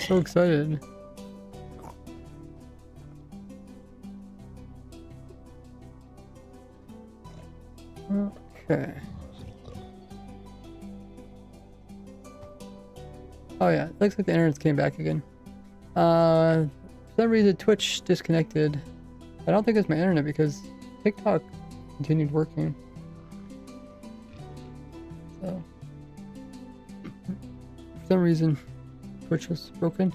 so excited. Okay. Oh yeah, it looks like the internet's came back again. For some reason Twitch disconnected. I don't think it's my internet because TikTok continued working. So for some reason Twitch was broken.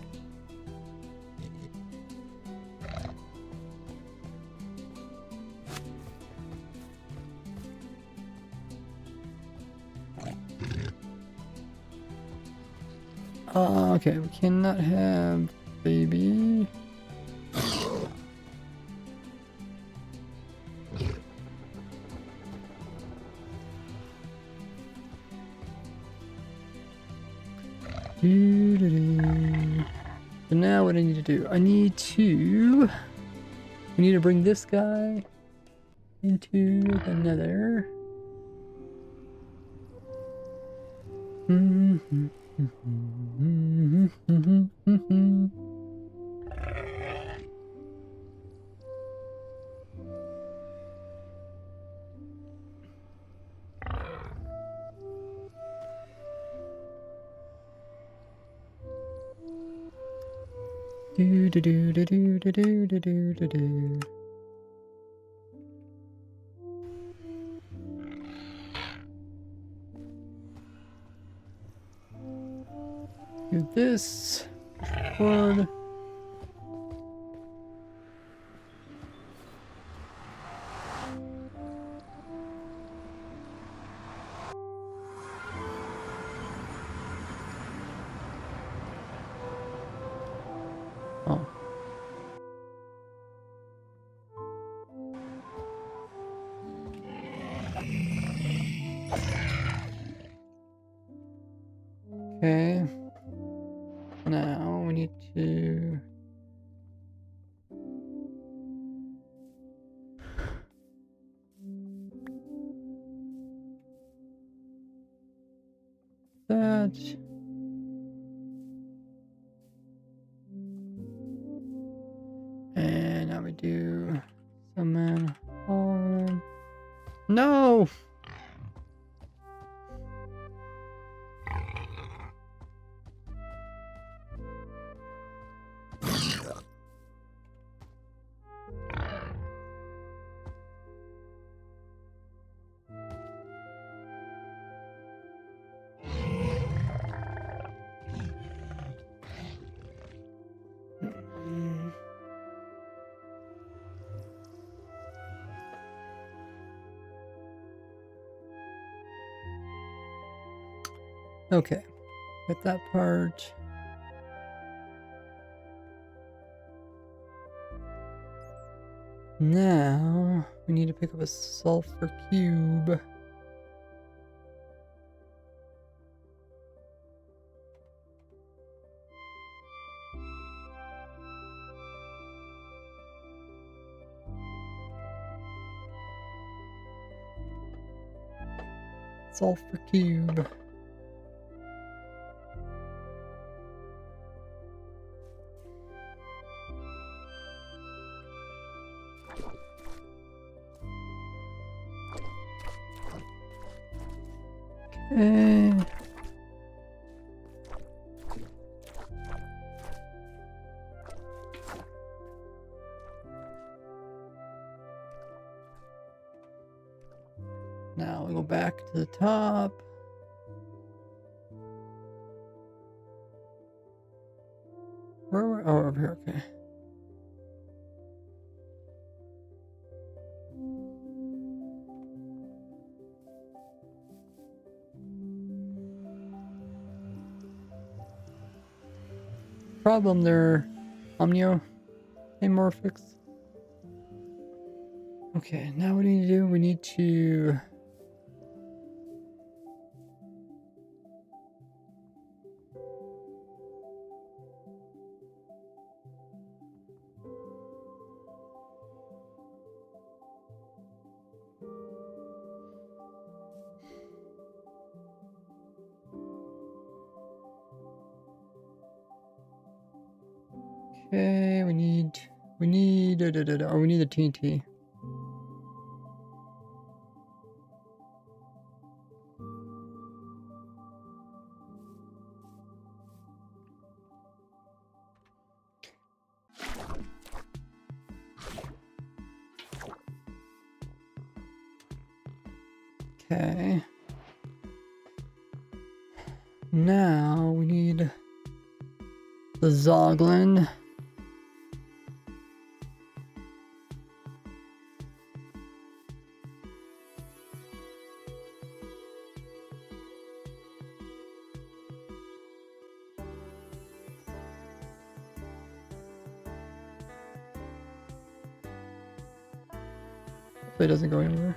Okay, we cannot have baby. So now what I need to do? We need to bring this guy into the nether. Do this. Forward. Oh. Okay. Now we need to that. And now we do summon all of them. No! Okay, get that part. Now we need to pick up a sulfur cube. Sulfur cube. Okay. Now we go back to the top. Where were oh, over here, okay. Problem there, Omnio amorphics. Okay, now what do we need to do? We need to Okay, we need oh, we need the TNT. Okay. Now we need the Zoglin. Hopefully it doesn't go anywhere.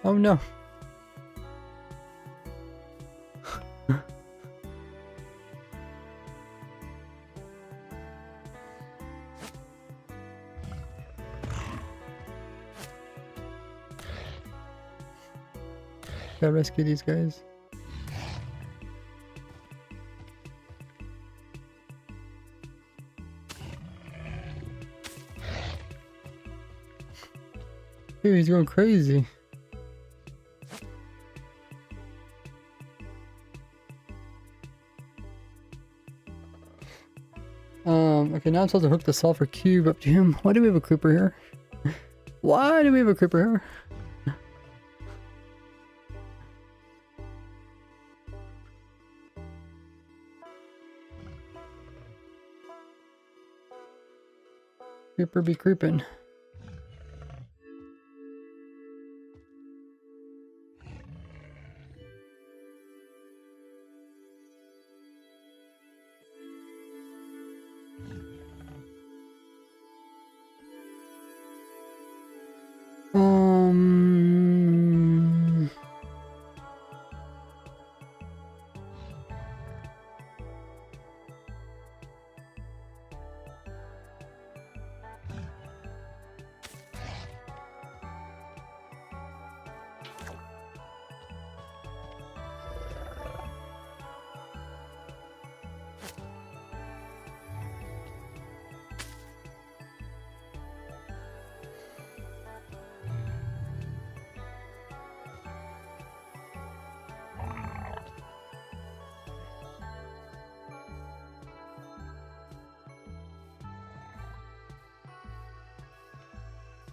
Oh no. Gotta rescue these guys. Dude, he's going crazy. Okay, now I'm supposed to hook the Sulfur Cube up to him. Why do we have a creeper here? Why do we have a creeper here? Creeper be creeping.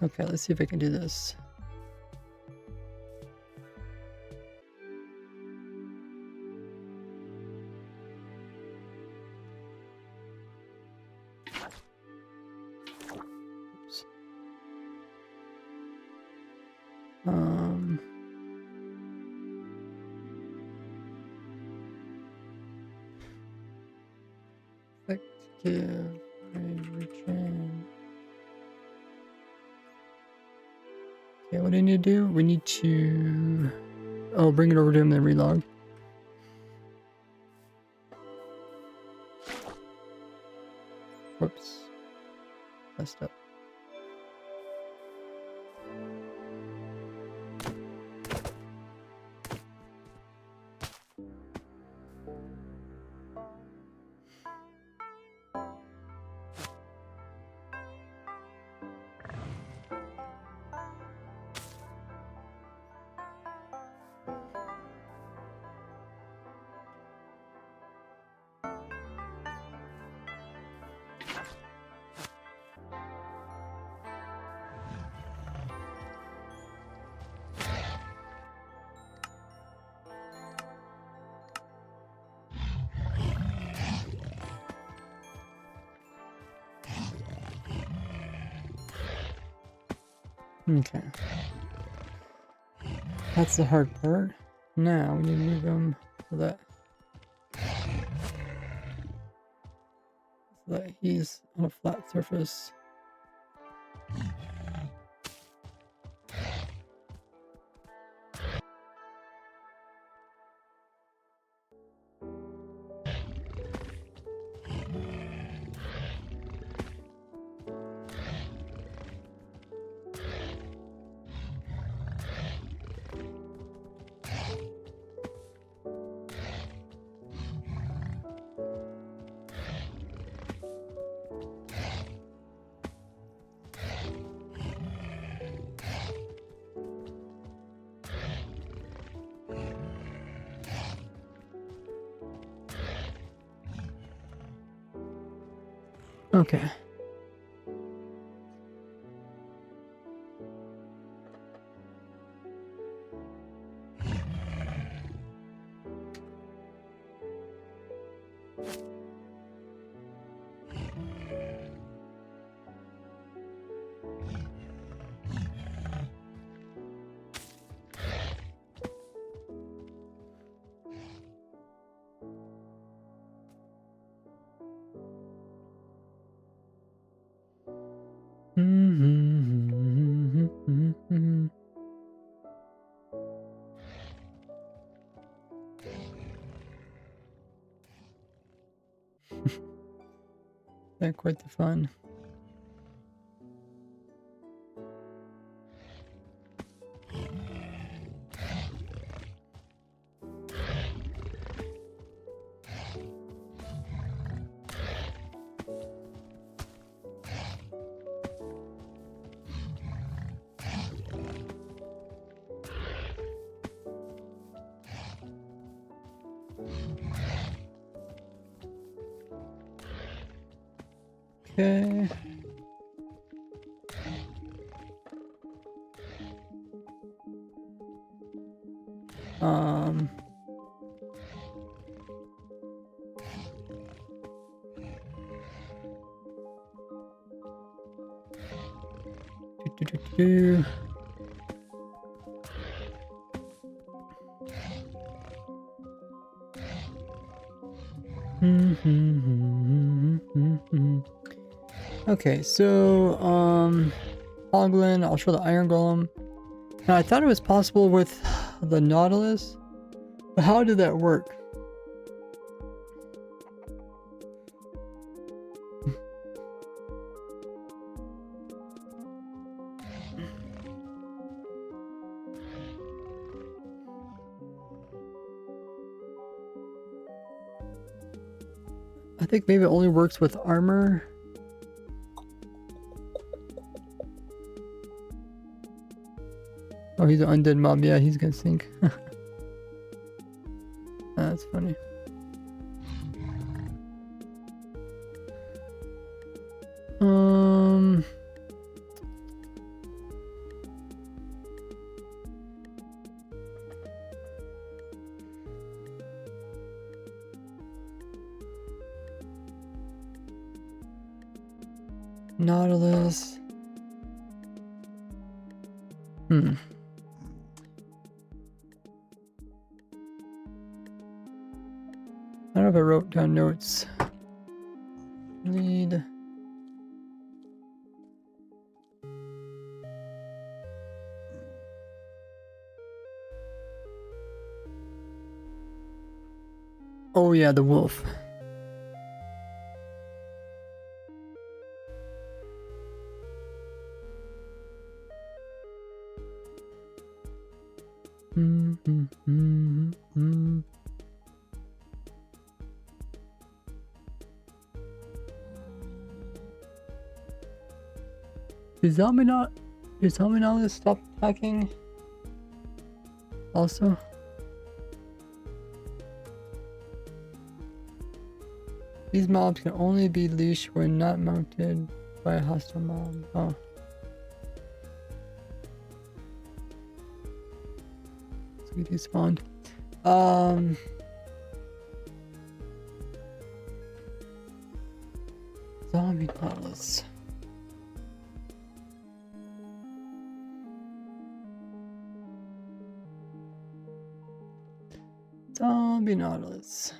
Okay, let's see if I can do this. Oops. Effective return. Okay, what do I need to do? We need to... Oh, bring it over to him and then relog. Whoops. Messed up. Okay. That's the hard part. Now we need to move him so that he's on a flat surface. Okay. That's quite the fun. Okay. Do. Okay, so Hoglin, I'll show the Iron Golem. Now I thought it was possible with the Nautilus, but how did that work? I think maybe it only works with armor. Oh, he's an undead mob. Yeah, he's gonna sink. That's funny. Nautilus. I don't know if I wrote down notes. Lead. Oh yeah, the wolf. Does Zombie stop attacking? Also? These mobs can only be leashed when not mounted by a hostile mob. Oh. So we despawned. Zombie Nautilus. Zombie Nautilus.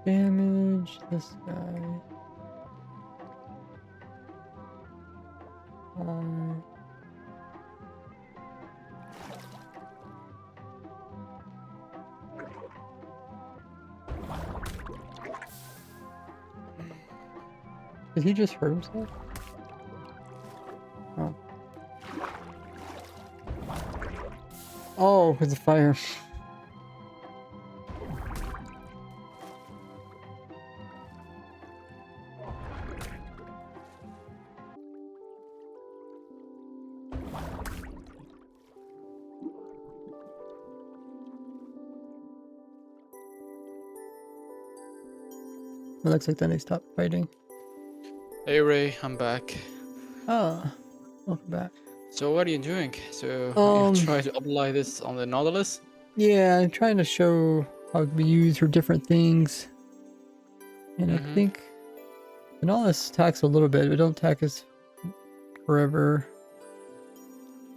Damage this guy. Did he just hurt himself? Oh. Oh, because of fire. It looks like then they stopped fighting. Hey Ray, I'm back. Ah, welcome back. So what are you doing? So Um, you try to apply this on the Nautilus? yeah, I'm trying to show how it can be used for different things. And I Mm-hmm. think the Nautilus attacks a little bit, but don't attack us forever.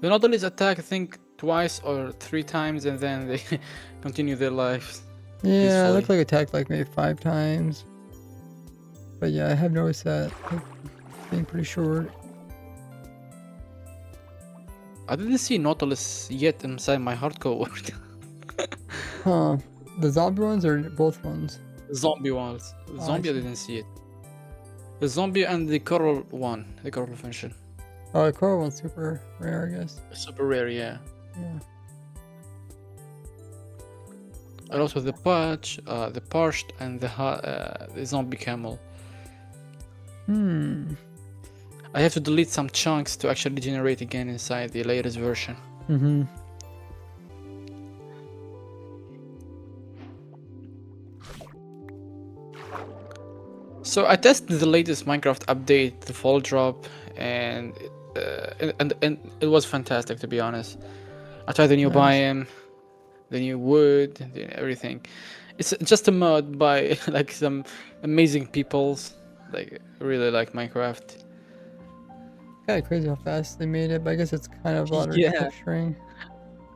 The Nautilus attack, I think, twice or 3 times, and then they continue their lives Yeah, it peacefully. looked like it attacked like maybe 5 times. But yeah, I have noticed that like, being pretty short. I didn't see Nautilus yet inside my hardcore world. Huh. The zombie ones or both ones? Zombie ones. Oh, I Zombie, I see. didn't see it. The zombie and the coral one, the coral function. Oh, the coral one's super rare, I guess. Super rare, yeah. Yeah. And also the patch, the parched, and the zombie camel. I have to delete some chunks to actually generate again inside the latest version. Mm-hmm. So I tested the latest Minecraft update, the fall drop, and it was fantastic, to be honest. I tried the new Nice. biome, the new wood, everything. It's just a mod by like some amazing peoples. Like really like Minecraft. Kind of crazy how fast they made it, but I guess it's kind of a lot of Yeah, texturing.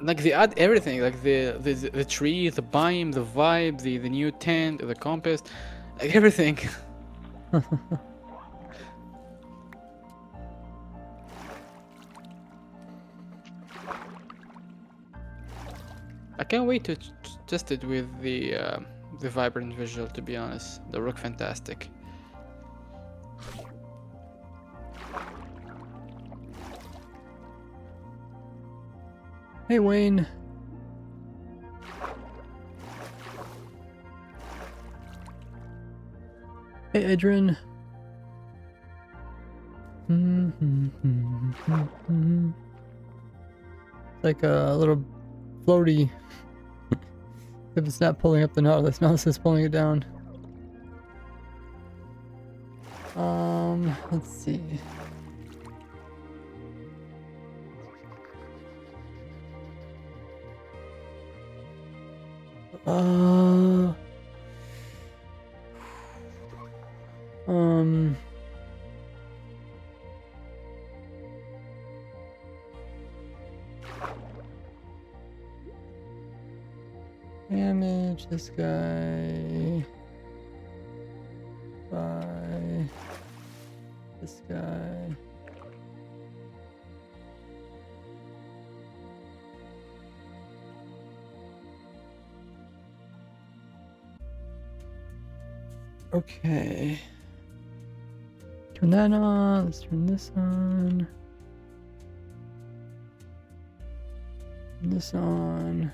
like they add everything, like the tree, the biome, the vibe, the new tent, the compass, like everything. I can't wait to test it with the vibrant visual. To be honest, they look fantastic. Hey, Wayne. Hey, Adrian. Like a little floaty. If it's not pulling up the Nautilus, Nautilus is pulling it down. Let's see. Uh, um, damage this guy by this guy. Okay. Turn that on. Let's turn this on. Turn this on.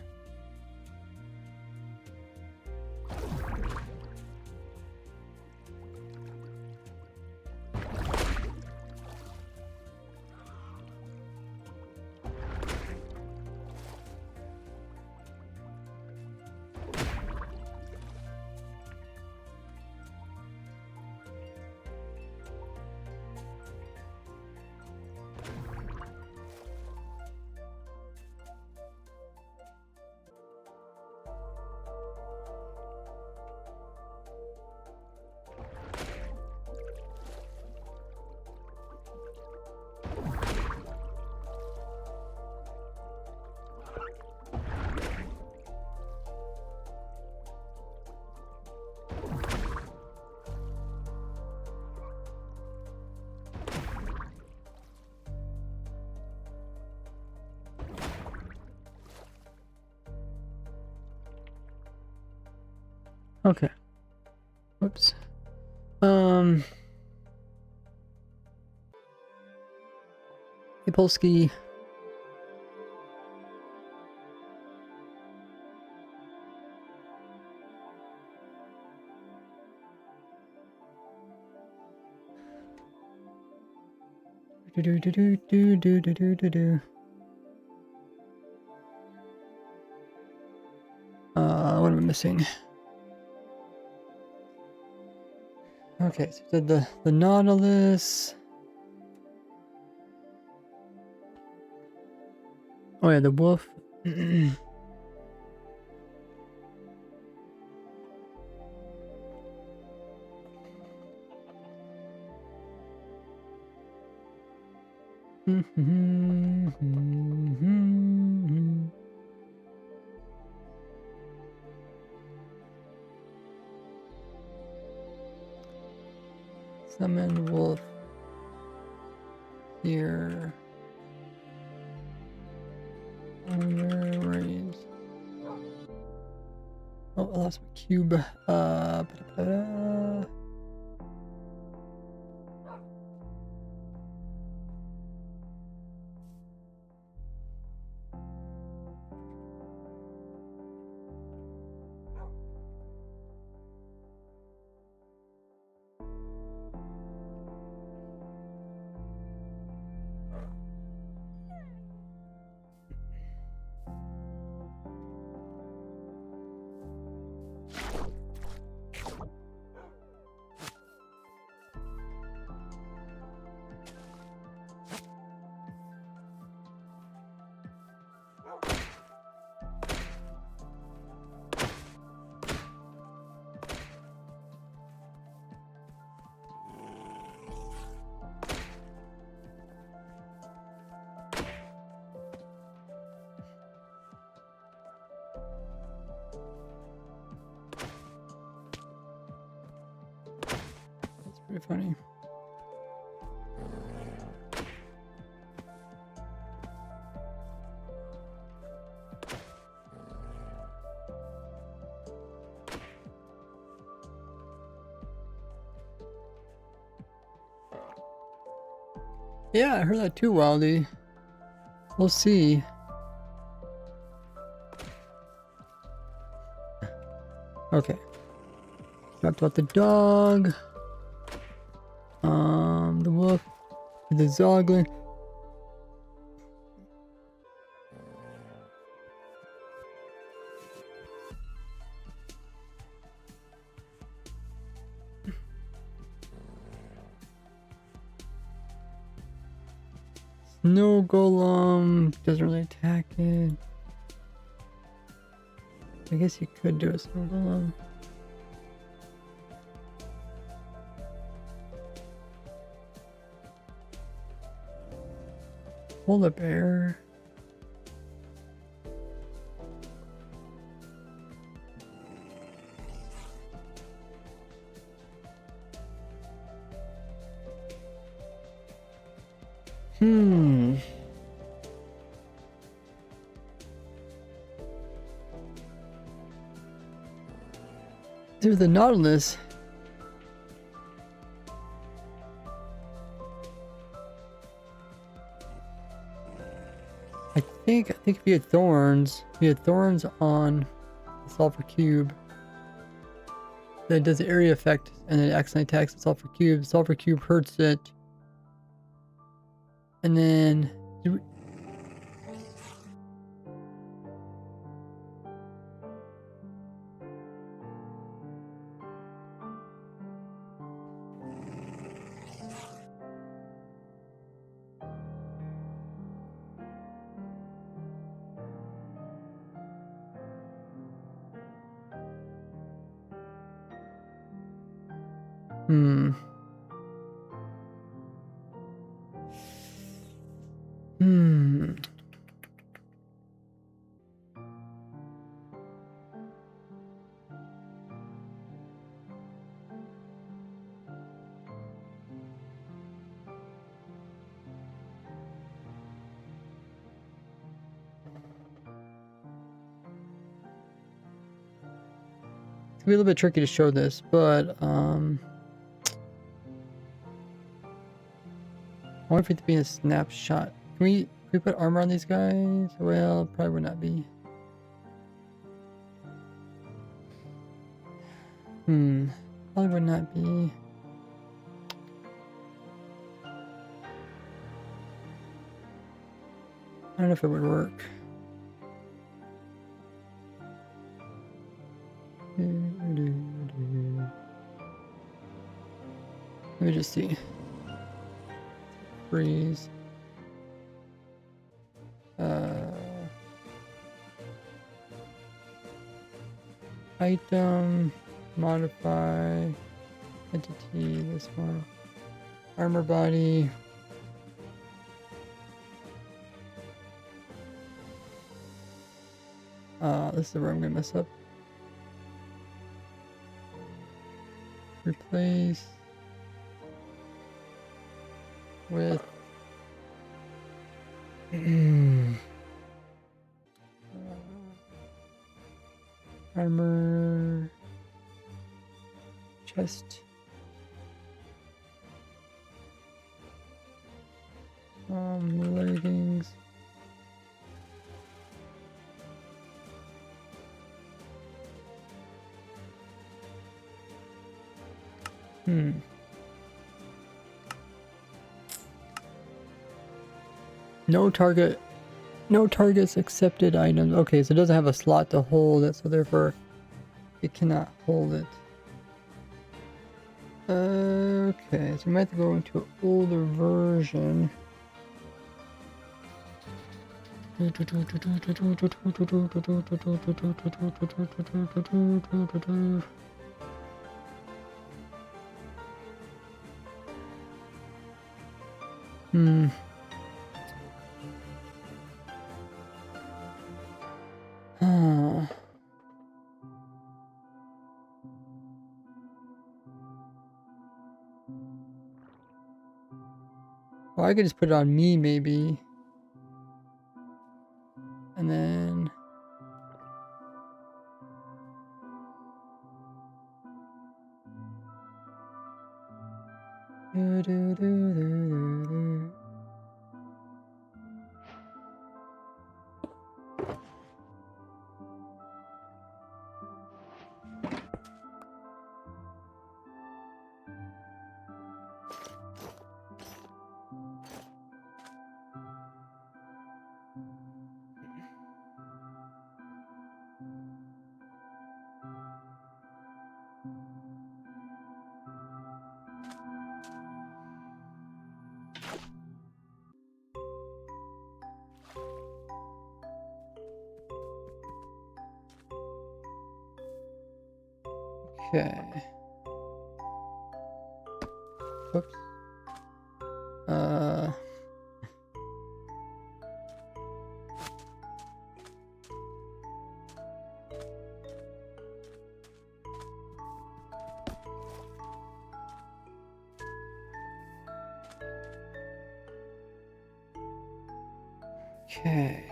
Okay. Whoops. Hey, Polsky. Do do do do do do do do do do. What am I missing? Okay, so the Nautilus. Oh yeah, the wolf. Summon wolf here. Raise. Oh, I lost my cube. Ba-da-ba-da. That's pretty funny. Yeah, I heard that too, Wildy. We'll see. Okay. Talked about the dog. The wolf. The zoglin. Snow golem doesn't really attack it. I guess you could do a snow golem. Polar bear. Through the Nautilus. I think if you had thorns, on the Sulfur Cube, then it does the area effect and it accidentally attacks the Sulfur Cube. The Sulfur Cube hurts it. And then it's gonna be a little bit tricky to show this, but I wonder if it to be a snapshot. Can we put armor on these guys? Well, probably would not be. Probably would not be. I don't know if it would work. me just see. Freeze. Item, modify, entity, this one. Armor body. This is where I'm gonna mess up. Replace with armor, chest, leggings. No targets accepted items. Okay, so it doesn't have a slot to hold it, so therefore it cannot hold it. Okay, so we might have to go into an older version. Well, I could just put it on me, maybe. And then... Okay. Whoops. Okay.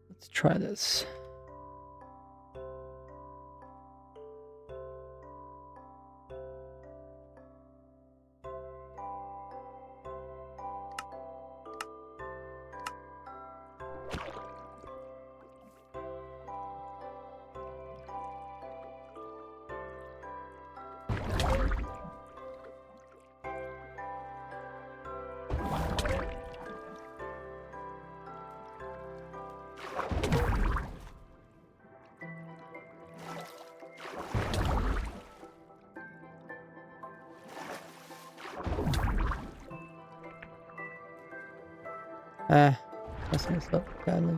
Let's try this. Messing this up badly.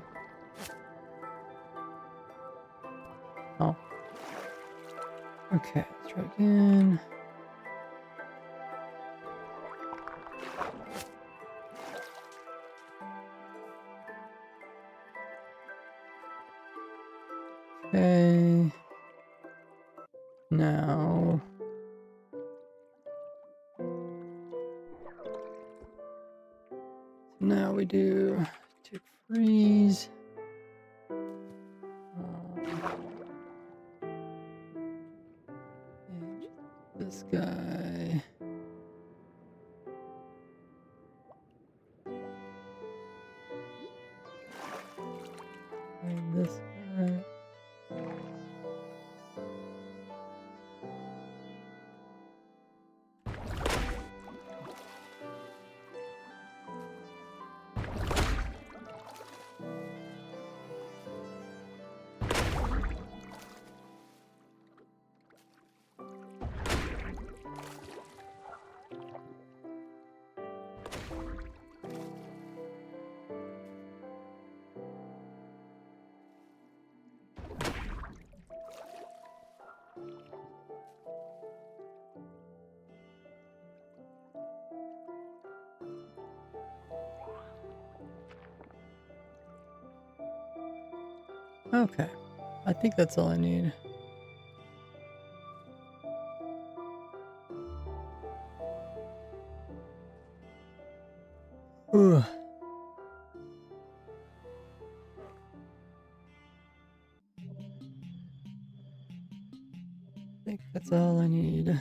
Oh. Okay, let's try again. Okay. Now. Now we do tick freeze. And this guy. And this guy. Okay, I think that's all I need. Ugh. I think that's all I need.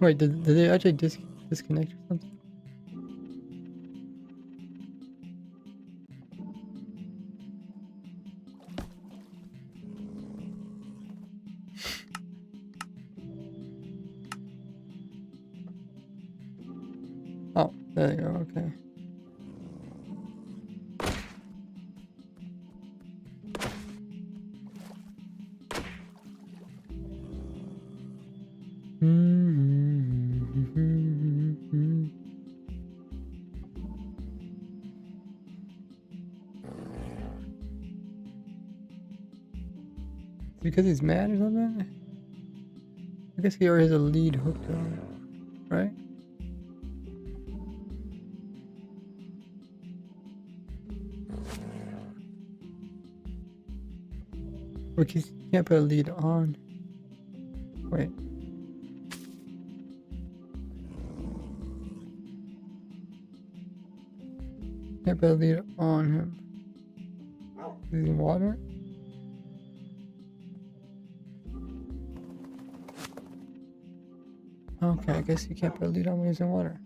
Wait, did they actually disconnect or something? Oh, there you go, okay. Because he's mad or something? I guess he already has a lead hooked on, right? Or he can't put a lead on. Wait. Can't put a lead on him. Is he in water? Okay, I guess you can't put a lead on when he's in water.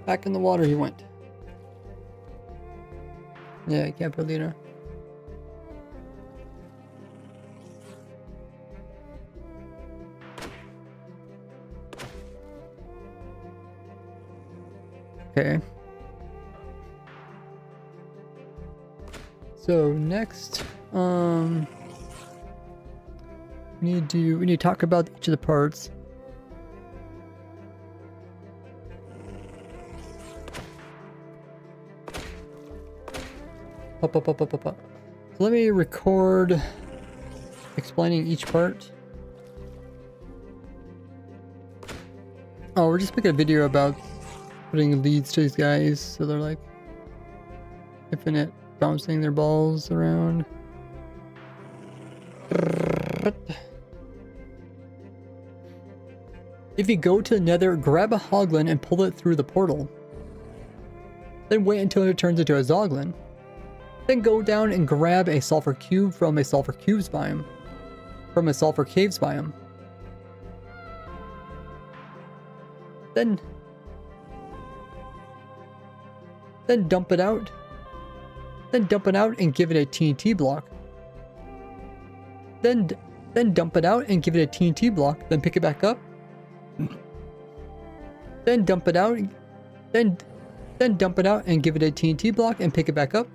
Back in the water he went. Yeah, I can't put a lead on. Okay. So next, we need to talk about each of the parts. So let me record explaining each part. Oh, we're just making a video about putting leads to these guys so they're like infinite bouncing their balls around. If you go to the nether, grab a hoglin and pull it through the portal. Then wait until it turns into a zoglin. Then go down and grab a sulfur cube from a sulfur caves biome. Then dump it out. Then dump it out and give it a TNT block. Then dump it out and give it a TNT block. Then pick it back up. Then dump it out. Then dump it out and give it a TNT block and pick it back up.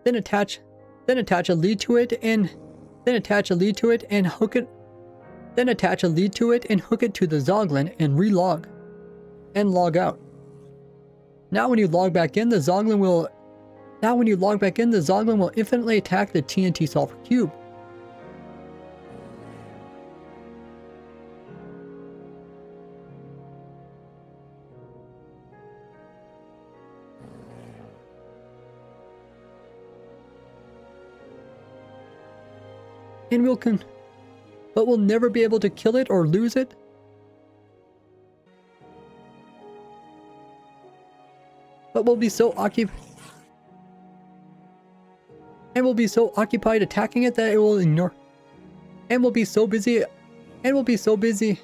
Then attach a lead to it and hook it. Then attach a lead to it and hook it to the zoglin and relog. And log out. Now when you log back in, the zoglin will infinitely attack the TNT sulfur cube. and but we'll never be able to kill it or lose it. But we'll be so occupied. And we'll be so occupied attacking it that it will ignore. And we'll be so busy. And we'll be so busy.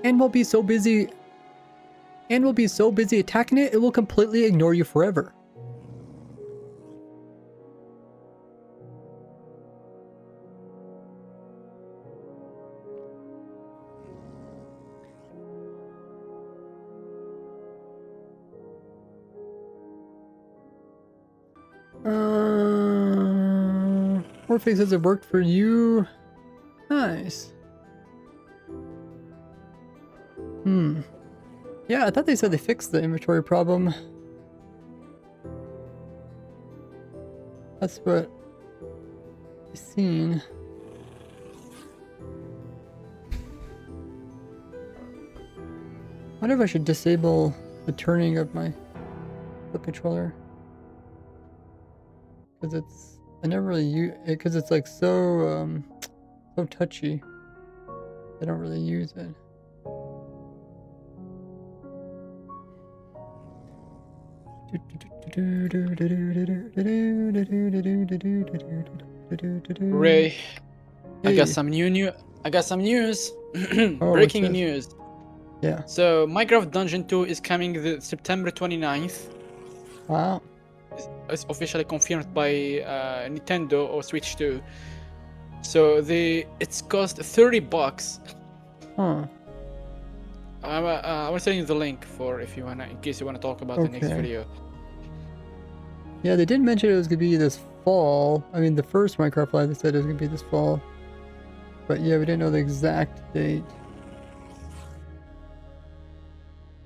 And we'll be so busy. And we'll be so busy attacking it, it will completely ignore you forever. More fixes have worked for you. Nice. Yeah, I thought they said they fixed the inventory problem. That's what I've seen. I wonder if I should disable the turning of my foot controller. Because it's, I never really use it, because it's like so touchy. I don't really use it. Ray, I Hey. got some news. Oh, Breaking what's this? news. Yeah. So Minecraft Dungeon 2 is coming September 29th. Wow. It's officially confirmed by Nintendo or Switch 2. So it's cost $30. Huh. I will send you the link for if you wanna, in case you wanna talk about the next Okay. video. Yeah, they did mention it was gonna be this fall. I mean, the first Minecraft Live they said it was gonna be this fall. But yeah, we didn't know the exact date.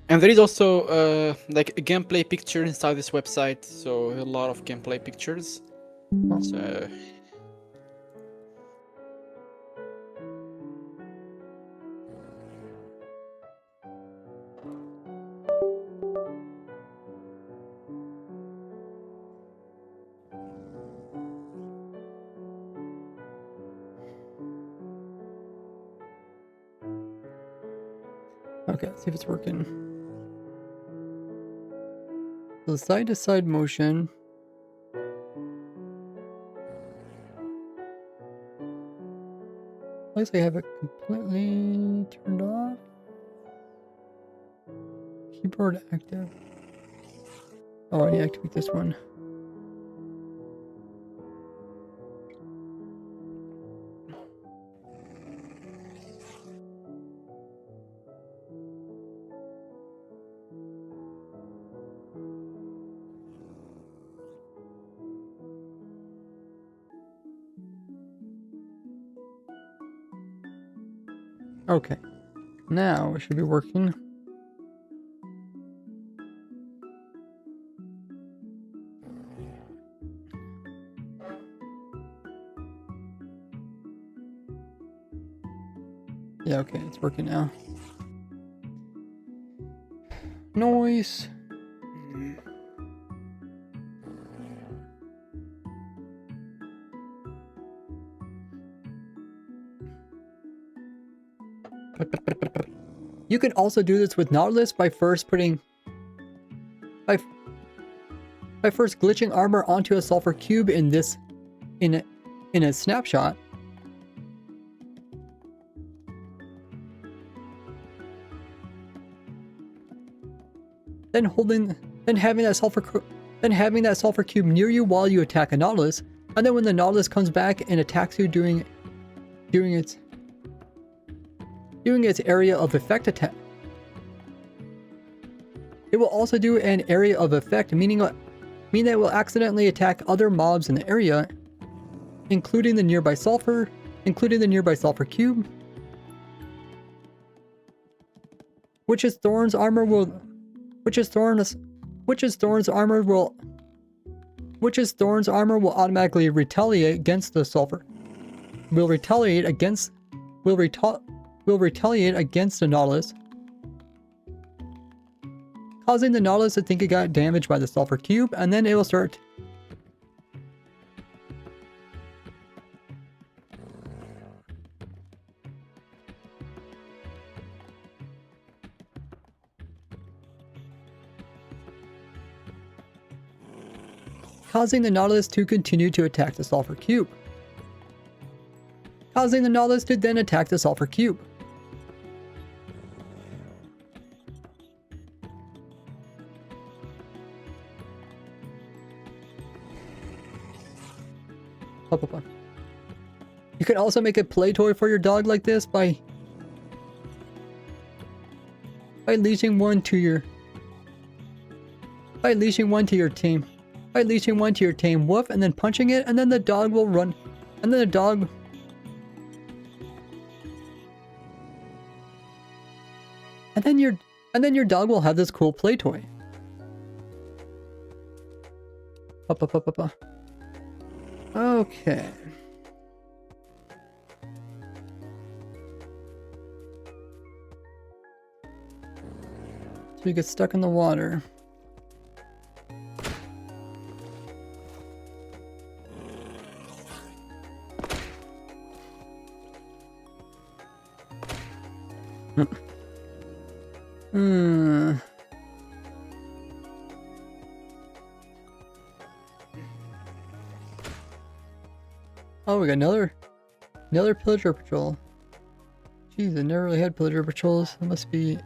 And there is also like a gameplay picture inside this website, so a lot of gameplay pictures. Oh. So Okay, let's see if it's working. So the side-to-side motion. Looks like I have it completely turned off. Keyboard active. Oh, I need to activate this one. Okay, now it should be working. Yeah, okay, it's working now. Noise. You can also do this with Nautilus by first glitching armor onto a sulfur cube in a snapshot. Then having that sulfur cube near you while you attack a Nautilus, and then when the Nautilus comes back and attacks you doing its area of effect attack. It will also do an area of effect, meaning that it will accidentally attack other mobs in the area, including the nearby sulfur cube, Witch's Thorn's armor will automatically retaliate against the sulfur. Will retaliate against the Nautilus, causing the Nautilus to think it got damaged by the sulfur cube, and then it will start. causing the Nautilus to continue to attack the Sulfur Cube. Causing the Nautilus to then attack the Sulfur Cube. You can also make a play toy for your dog like this by leashing one to your team. By leashing one to your tame wolf and then punching it, and then the dog will run, and then the dog and then your dog will have this cool play toy. Okay. So you get stuck in the water. Oh, we got another pillager patrol. Jeez, I never really had pillager patrols. It must be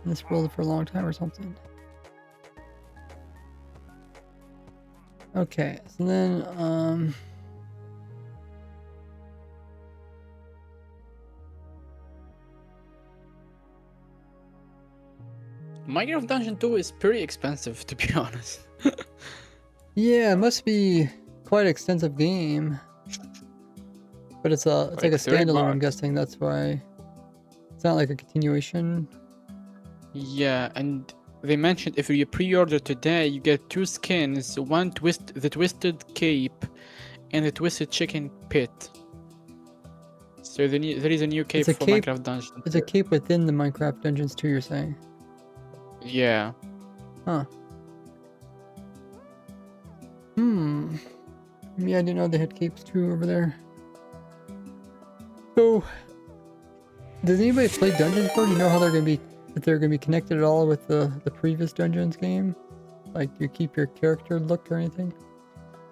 in this world for a long time or something. Okay, so then Minecraft Dungeon 2 is pretty expensive, to be honest. yeah, it must be quite an extensive game. But it's like a standalone, I'm guessing. That's why it's not like a continuation. Yeah, and they mentioned if you pre-order today, you get 2 skins: the Twisted Cape and the Twisted Chicken Pit. So there is a new cape for Minecraft Dungeons. It's a cape within the Minecraft Dungeons too, you're saying? Yeah. Huh. Yeah, I didn't know they had capes too over there. So, does anybody play Dungeons before? Do you know how if they're gonna be connected at all with the previous Dungeons game? Like, do you keep your character look or anything?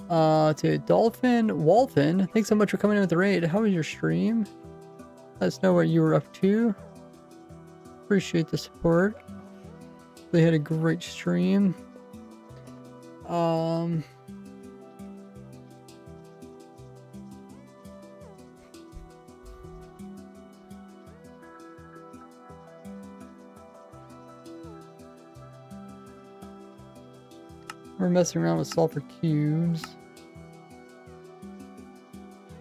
To Wolfen, thanks so much for coming in with the raid. How was your stream? Let us know what you were up to. Appreciate the support. They had a great stream. We're messing around with sulfur cubes.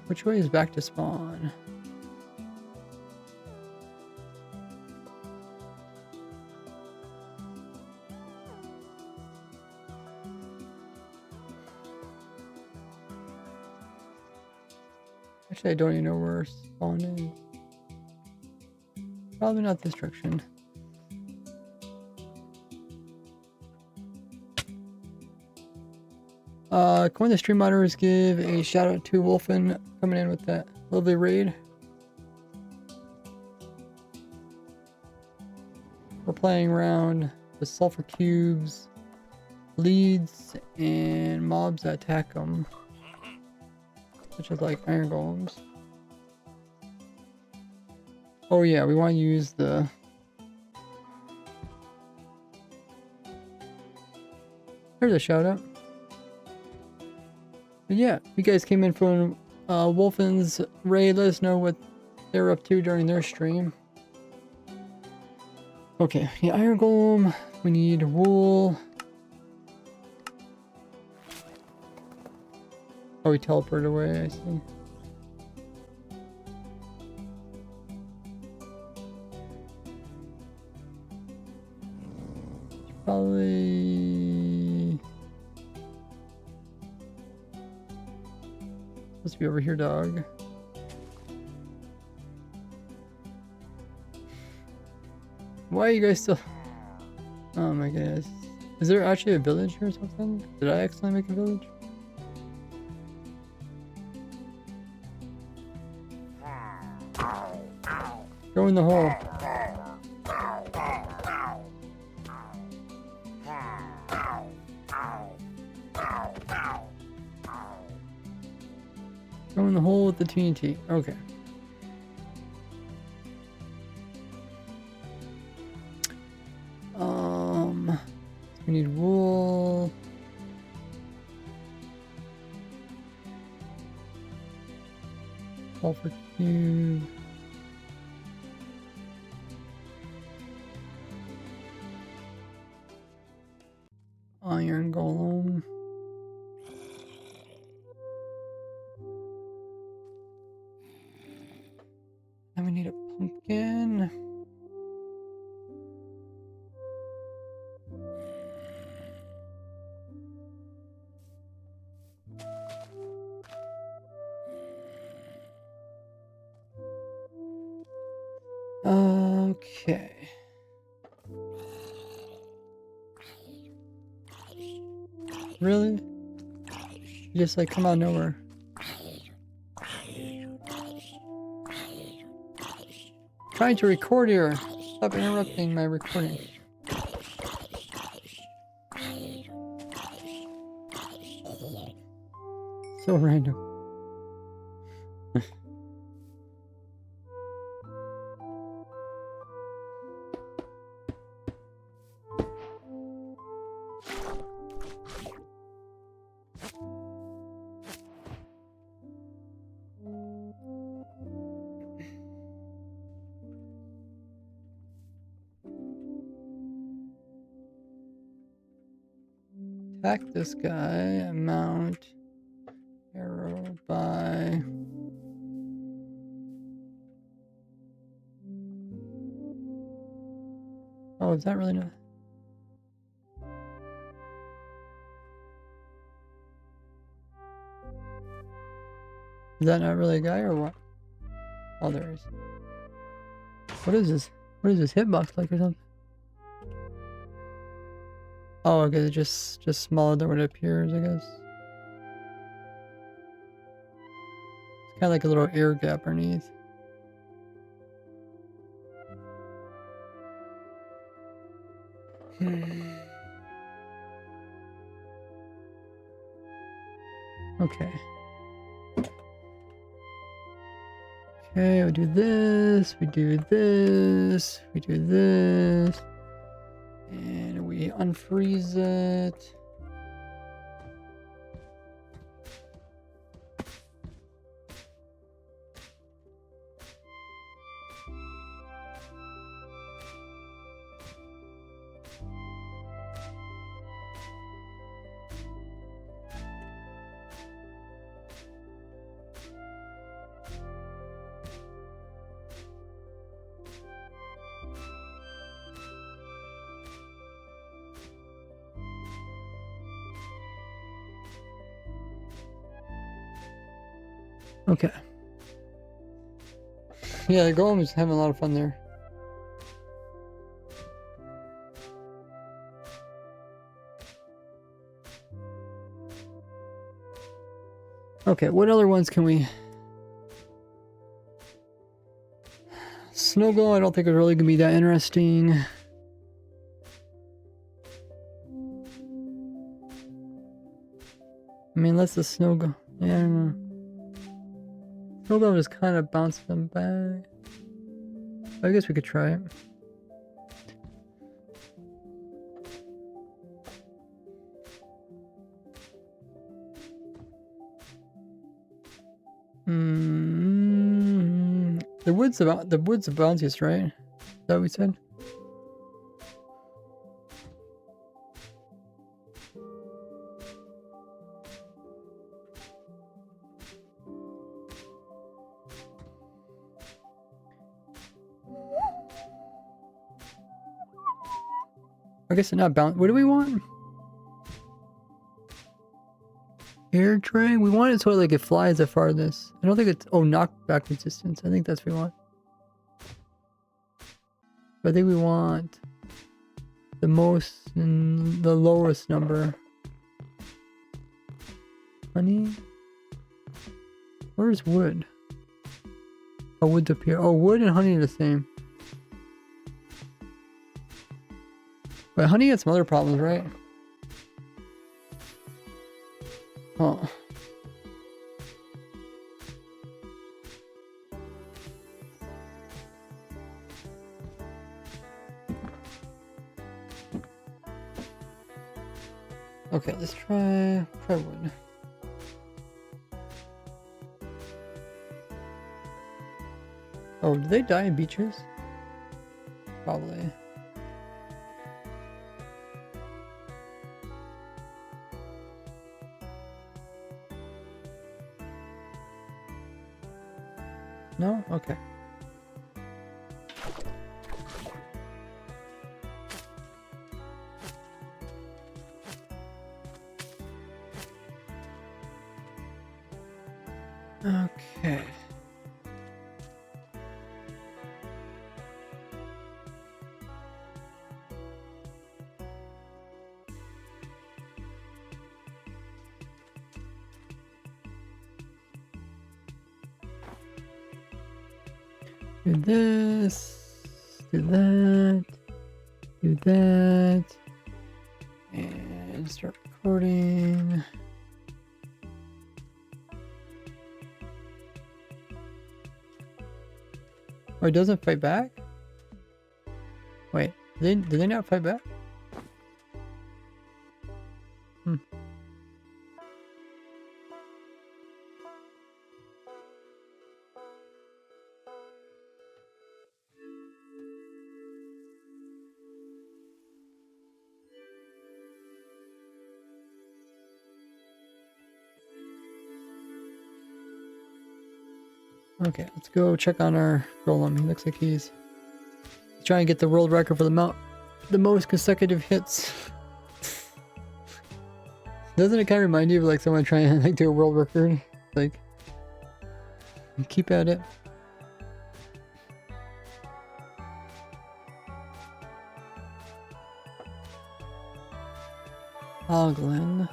Which way is back to spawn? Actually, I don't even know where we're spawning. Probably not this direction. Coin the stream monitors, give a shout out to Wolfen coming in with that lovely raid. We're playing around with sulfur cubes, leads, and mobs that attack them, such as like iron golems. Oh yeah, we want to use the there's a shout out. But yeah, if you guys came in from Wolfen's raid, let us know what they're up to during their stream. Okay, the iron golem, we need wool. Oh, we teleported away, I see. Probably supposed to be over here, dog. Why are you guys still? Oh my goodness. Is there actually a village here or something? Did I accidentally make a village? Go in the hole. Throw in the hole with the TNT. Okay. We need wool. Sulfur Cube. Iron Golem. Then we need a pumpkin. Okay. Really? You just like come out of nowhere. Trying to record here. Stop interrupting my recording. So random. Attack this guy. Mount. Arrow by. Oh, is that really not? Is that not really a guy or what? Oh, there is. What is this? What is this hitbox like or something? Oh, okay, it's just smaller than what it appears, I guess. It's kind of like a little air gap underneath. Okay. Okay, we do this, we do this, we do this, and we unfreeze it. Okay. Yeah, the golem is having a lot of fun there. Okay, what other ones can we... Snow golem, I don't think is really gonna be that interesting. I mean, unless the snow golem... Yeah, I don't know. Snow golem just kind of bounce them back. I guess we could try it. The wood's the bounciest, right? Is that what we said? I guess it's not bounce. What do we want? Air tray? We want it so like it flies the farthest. I don't think it's... Oh, knockback resistance. I think that's what we want. But I think we want the most and the lowest number. Honey? Where's wood? Oh, wood's up here. Oh, wood and honey are the same. But honey had some other problems, right? Oh. Okay, let's try wood. Oh, do they die in beaches? Probably. No? Okay. Okay. Do this, do that, do that, and start recording. Oh, it doesn't fight back? Wait, do they not fight back? Hmm. Okay, let's go check on our golem. He looks like he's trying to get the world record for the most consecutive hits. Doesn't it kind of remind you of like someone trying to like do a world record? Like, keep at it. Hoglin.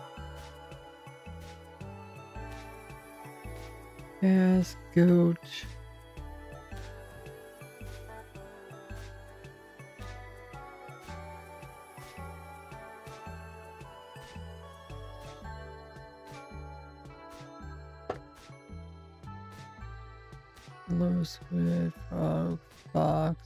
Yes, goat. Low squid, frog, fox.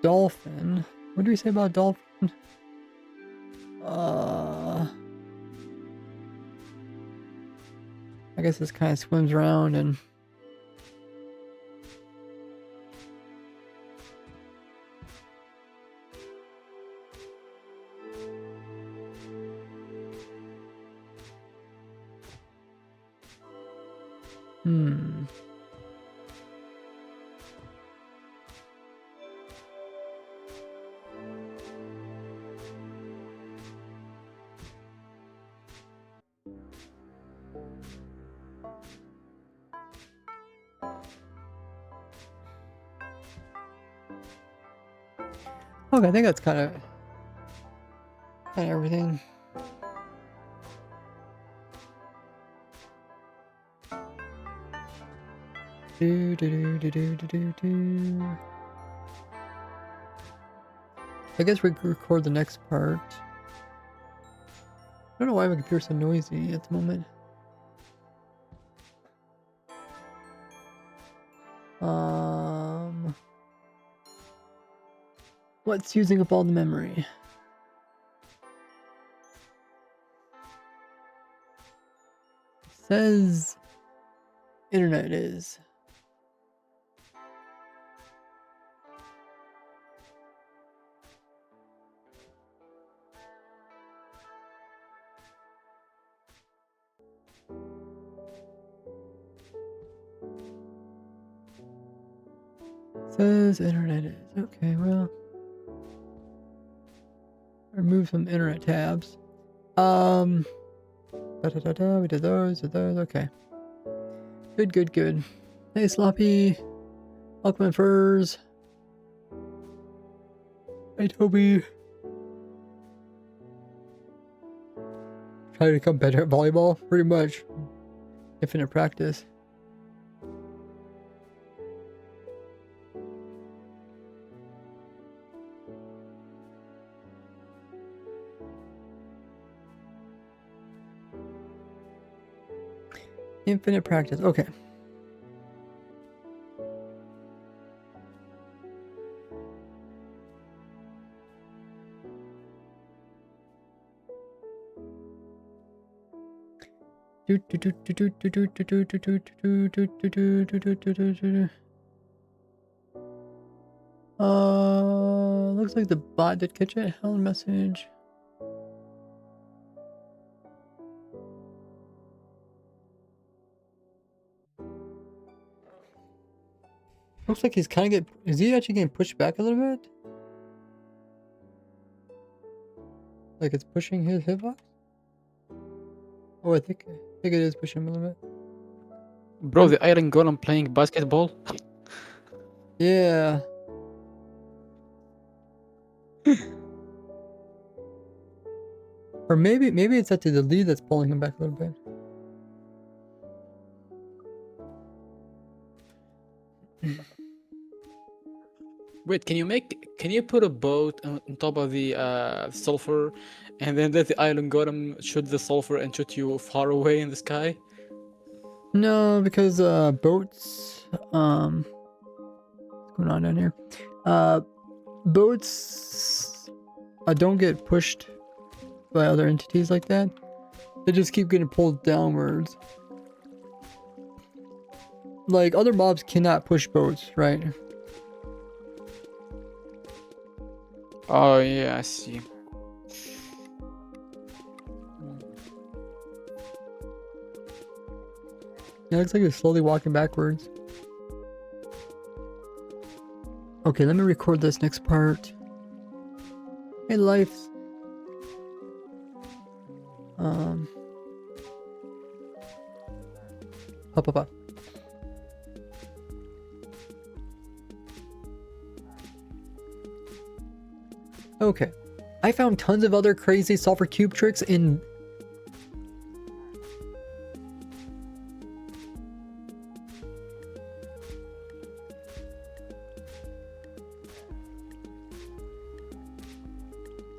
Dolphin. What do we say about dolphin? I guess this kind of swims around and okay, I think that's kind of everything. I guess we can record the next part. I don't know why my computer's so noisy at the moment. What's using up all the memory? Says internet is. Says internet is. Okay, well. Remove some internet tabs. We did those, okay. Good. Hey, Sloppy. Welcome in Furs. Hey, Toby. Try to become better at volleyball? Pretty much. Infinite practice. Infinite practice. Okay. Looks like the bot did catch it. Hell message. Looks like he's kind of is he actually getting pushed back a little bit? Like it's pushing his hitbox? Oh, I think it is pushing him a little bit. Bro, the Iron Golem playing basketball. Yeah. Or maybe it's actually the lead that's pulling him back a little bit. Wait, can you put a boat on top of the sulfur, and then let the Iron Golem shoot the sulfur and shoot you far away in the sky? No, because boats what's going on down here? Boats don't get pushed by other entities like that. They just keep getting pulled downwards. Like other mobs cannot push boats, right? Oh yeah, I see. Yeah, it looks like he's slowly walking backwards. Okay, let me record this next part. Hey, life. Up. Okay. I found tons of other crazy Sulfur Cube tricks in...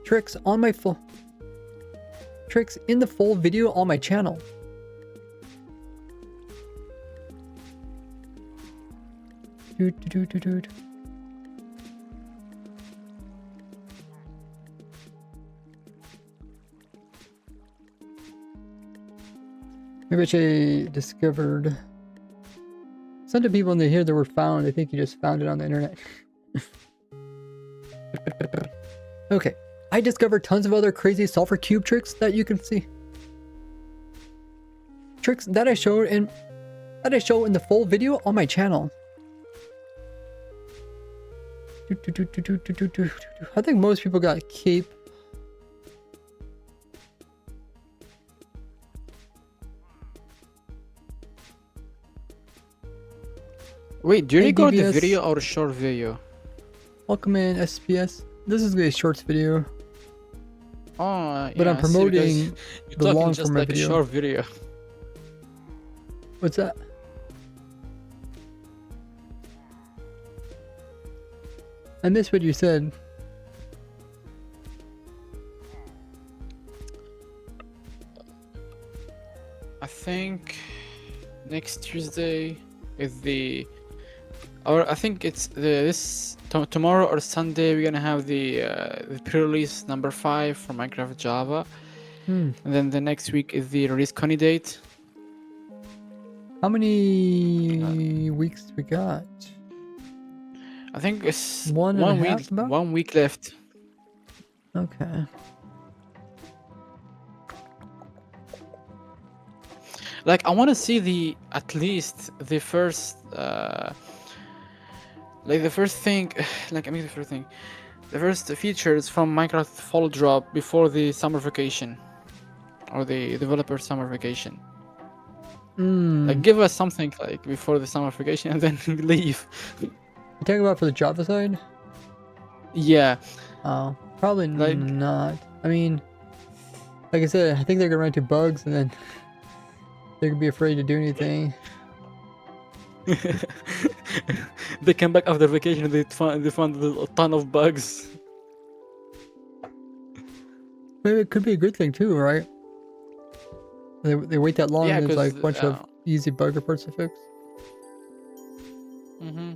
Tricks on my full... Tricks in the full video on my channel. Dude. Maybe I should discovered. Some of people when they hear the word found, they think you just found it on the internet. Okay. I discovered tons of other crazy Sulfur Cube tricks that you can see. Tricks that I show in the full video on my channel. I think most people got cape. Wait, do you Hey, record the DBS. video or a short video? Welcome in SPS. This is a shorts video, Oh, but I'm yeah, I see, because promoting you're the talking long just format like video. a short video. What's that? I missed what you said. I think next Tuesday is the, or I think it's tomorrow or Sunday. We're gonna have the pre-release number 5 for Minecraft Java, and then the next week is the release candidate. How many weeks we got? I think it's One and a week, half about? 1 week left. Okay. Like I want to see at least the first the first features from Minecraft Fall Drop before the summer vacation, or the developer summer vacation. Like give us something like before the summer vacation and then leave. You talking about for the Java side? Yeah. Oh, probably Like- not. I mean, like I said, I think they're gonna run into bugs and then they're gonna be afraid to do anything. They come back after vacation and they found a ton of bugs. Maybe it could be a good thing too, right? They wait that long Yeah, and there's like a because bunch of easy bug reports to fix. Mm-hmm.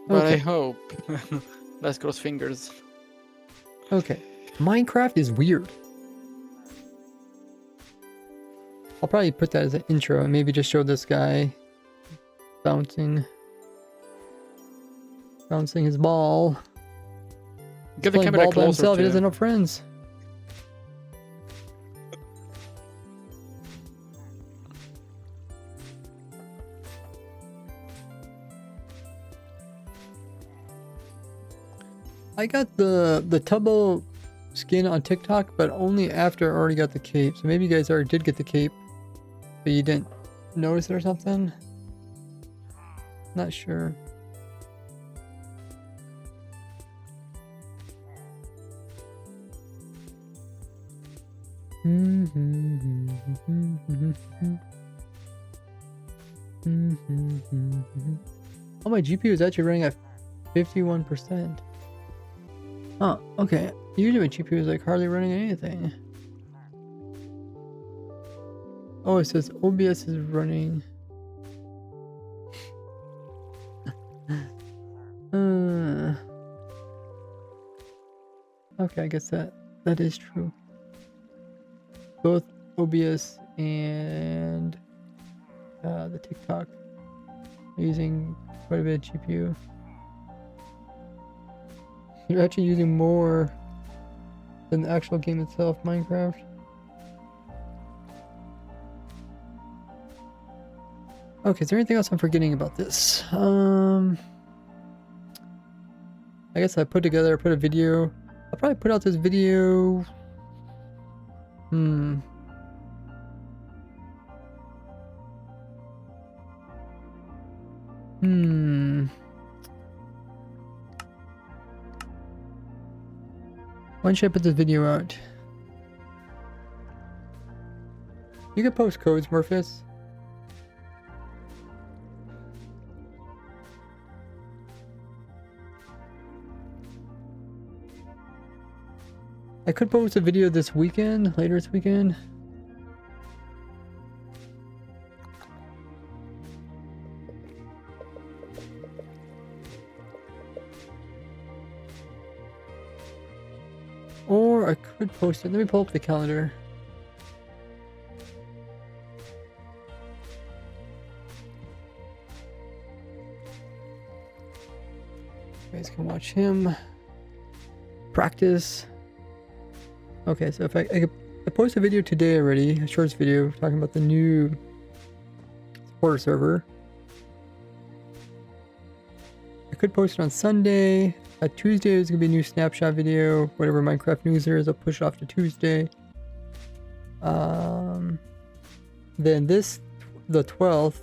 But I Okay. hope. Let's cross fingers. Okay. Minecraft is weird. I'll probably put that as an intro and maybe just show this guy bouncing his ball. Get the Playing camera ball by closer himself. He to doesn't have friends. I got the Tubbo skin on TikTok, but only after I already got the cape. So maybe you guys already did get the cape, but you didn't notice it or something. Not sure. Oh, my GPU is actually running at 51%. Oh, okay. Usually my GPU is like hardly running anything. Oh, it says OBS is running. Okay, I guess that is true. Both OBS and the TikTok are using quite a bit of GPU. You're actually using more than the actual game itself, Minecraft. Okay, is there anything else I'm forgetting about this? I guess I put a video. I'll probably put out this video. When should I put this video out? You can post codes, Murphys. I could post a video this weekend, later this weekend. Or I could post it. Let me pull up the calendar. You guys can watch him practice. Okay, so if I post a video today already, a shorts video talking about the new supporter server. I could post it on Sunday. Tuesday is gonna be a new snapshot video. Whatever Minecraft news there is, I'll push it off to Tuesday. Then the 12th.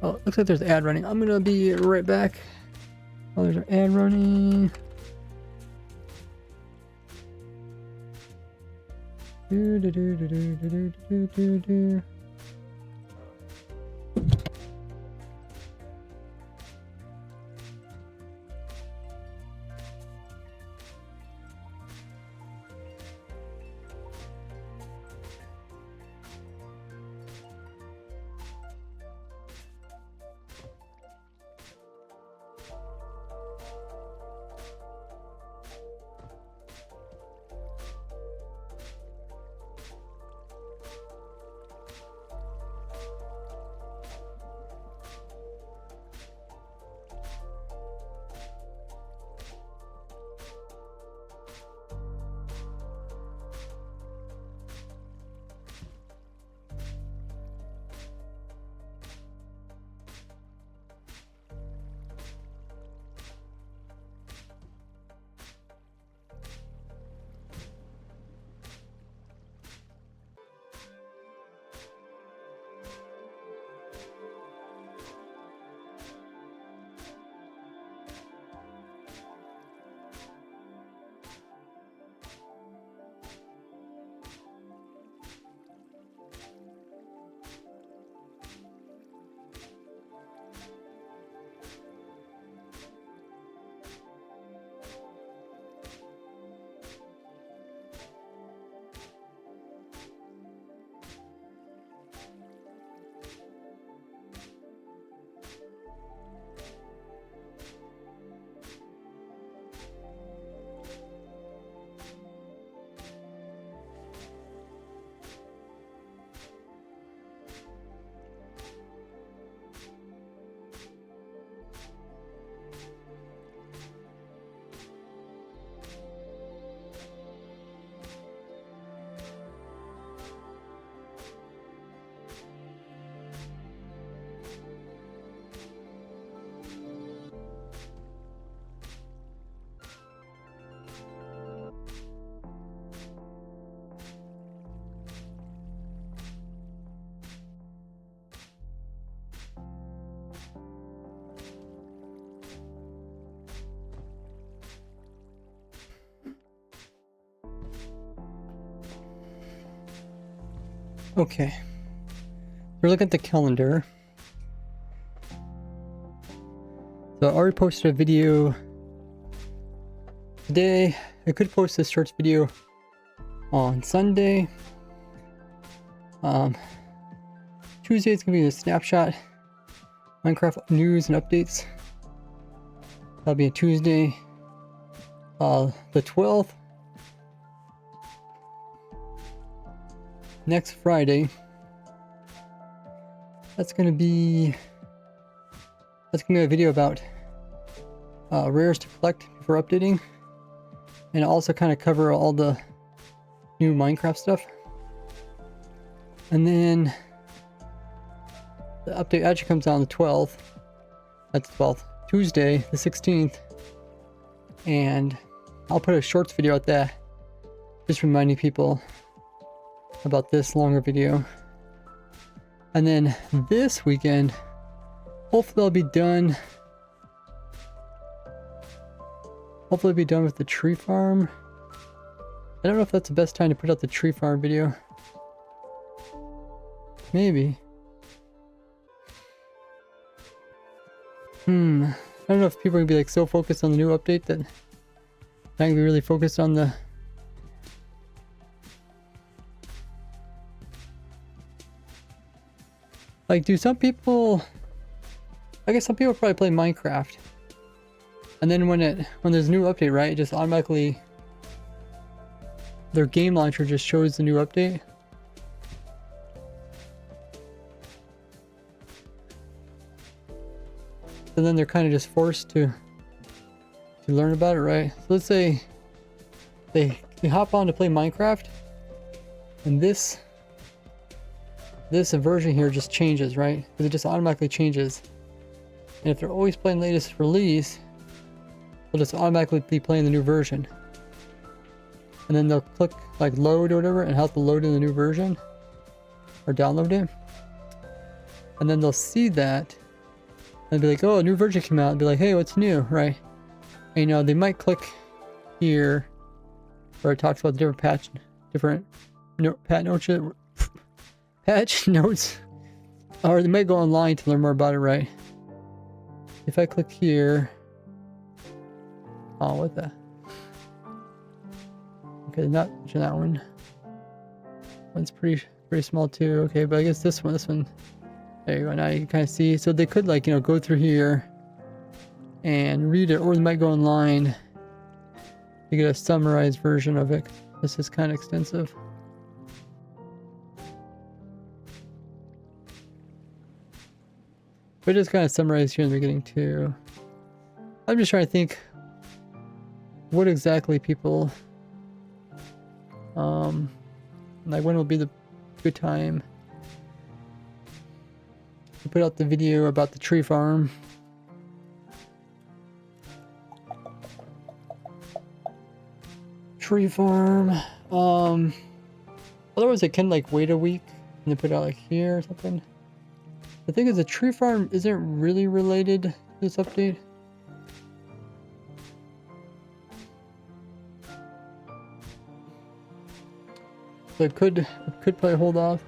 Oh, it looks like there's an ad running. I'm gonna be right back. Oh, there's an ad running. Do. Okay. We're looking at the calendar. So I already posted a video today. I could post this shorts video on Sunday. Tuesday it's gonna be a snapshot. Minecraft news and updates. That'll be a Tuesday. The 12th. Next Friday. That's gonna be a video about rares to collect before updating, and also kind of cover all the new Minecraft stuff. And then the update actually comes out on the 12th. That's the 12th. Tuesday, the 16th. And I'll put a shorts video out there, just reminding people about this longer video. And then this weekend, hopefully I'll be done. Hopefully I'll be done with the tree farm. I don't know if that's the best time to put out the tree farm video. Maybe. I don't know if people are gonna be like so focused on the new update that not gonna be really focused on the like, do some people, I guess some people probably play Minecraft, and then when there's a new update, right, it just automatically, their game launcher just shows the new update. And then they're kind of just forced to learn about it, right? So let's say they hop on to play Minecraft, and this version here just changes, right? Because it just automatically changes. And if they're always playing latest release, they'll just automatically be playing the new version. And then they'll click like load or whatever and have to load in the new version or download it. And then they'll see that and be like, oh, a new version came out, and be like, hey, what's new, right? And you know, they might click here where it talks about the different patch notes, or they might go online to learn more about it, right? If I click here, oh, what the? Okay, not that one. One's pretty small too. Okay, but I guess this one. There you go. Now you can kind of see. So they could, like, you know, go through here and read it, or they might go online to get a summarized version of it. This is kind of extensive. But it is kind of summarized here in the beginning too. I'm just trying to think what exactly people, like, when will be the good time to put out the video about the tree farm. Otherwise I can, like, wait a week and then put it out like here or something. The thing is, the tree farm isn't really related to this update. So I could probably hold off.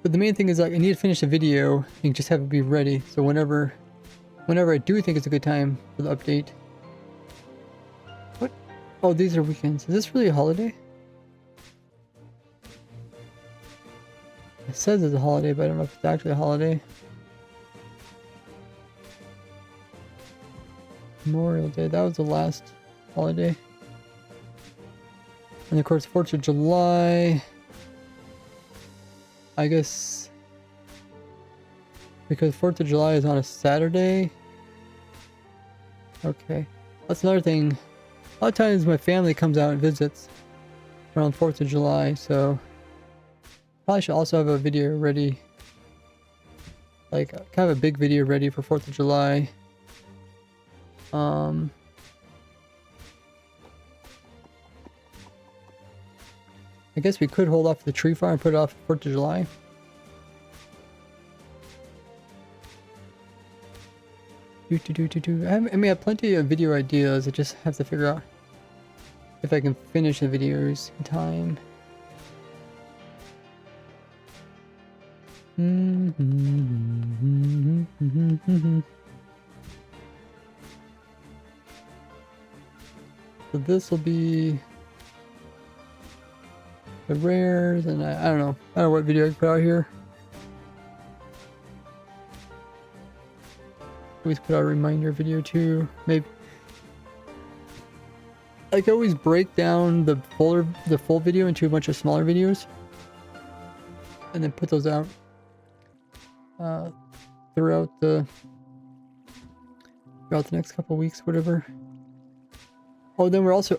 But the main thing is, like, I need to finish the video and just have it be ready. So whenever I do think it's a good time for the update. What? Oh, these are weekends. Is this really a holiday? It says it's a holiday, but I don't know if it's actually a holiday. Memorial Day, that was the last holiday. And of course, 4th of July. I guess because 4th of July is on a Saturday. Okay, that's another thing. A lot of times my family comes out and visits around 4th of July, so probably should also have a video ready, like kind of a big video ready for 4th of July. I guess we could hold off the tree farm and put it off 4th of July. I mean, I have plenty of video ideas. I just have to figure out if I can finish the videos in time. So this will be the rares, and I don't know. I don't know what video I can put out here. Always put out a reminder video too. Maybe I can always break down the full video into a bunch of smaller videos, and then put those out throughout the next couple weeks, whatever. Oh, then we're also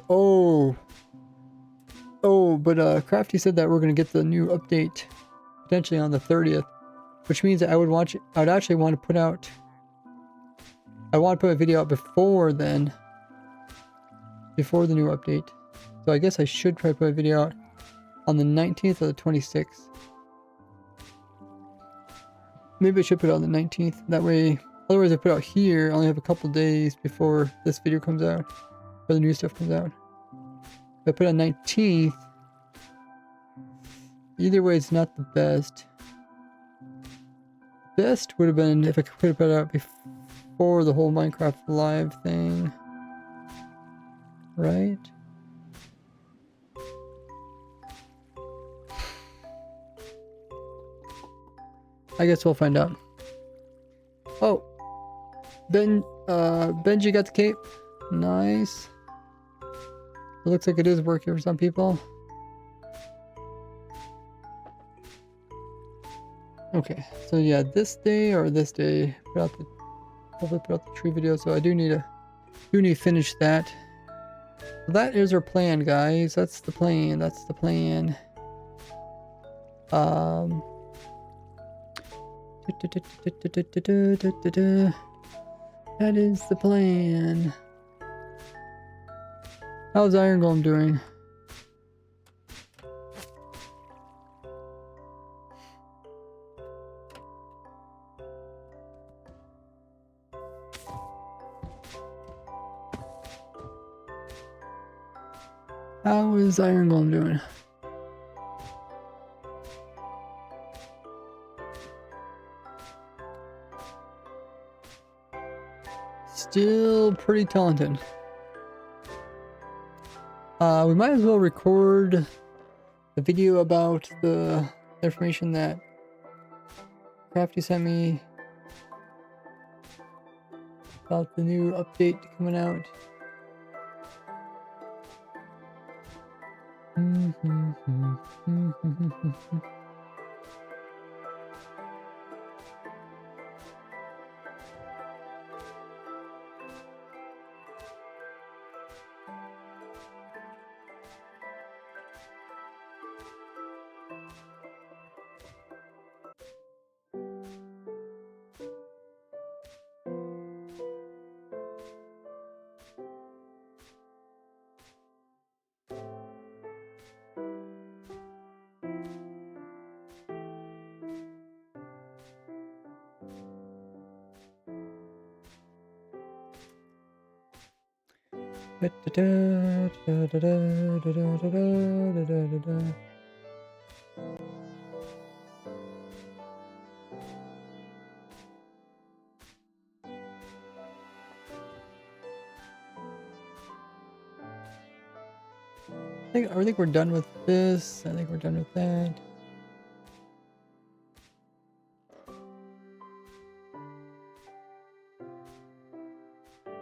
but Crafty said that we're gonna get the new update potentially on the 30th, which means that I would actually want to put out. I want to put a video out before then, before the new update. So I guess I should probably put a video out on the 19th or the 26th. Maybe I should put it on the 19th. That way, otherwise I put it out here, I only have a couple days before this video comes out, or the new stuff comes out. If I put it on 19th, either way it's not the best. Best would have been if I could have put it out before the whole Minecraft Live thing. Right? I guess we'll find out. Oh, Benji got the cape. Nice. It looks like it is working for some people. Okay, so yeah, this day or this day, hopefully put out the tree video. So I do need to finish that. So that is our plan, guys. That's the plan. That's the plan. That is the plan. How's Iron Golem doing? How is Iron Golem doing? Still pretty talented. We might as well record the video about the information that Crafty sent me about the new update coming out. I think we're done with this. I think we're done with that.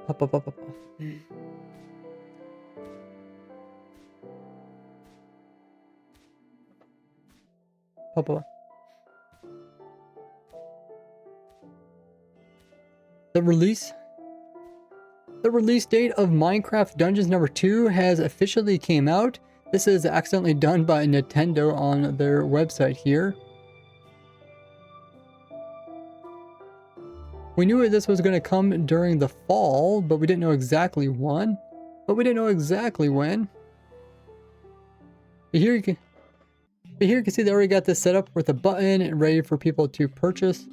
Up. The release date of Minecraft Dungeons number 2 has officially came out. This is accidentally done by Nintendo on their website here. We knew this was going to come during the fall, but we didn't know exactly when. But here you can see they already got this set up with a button and ready for people to purchase.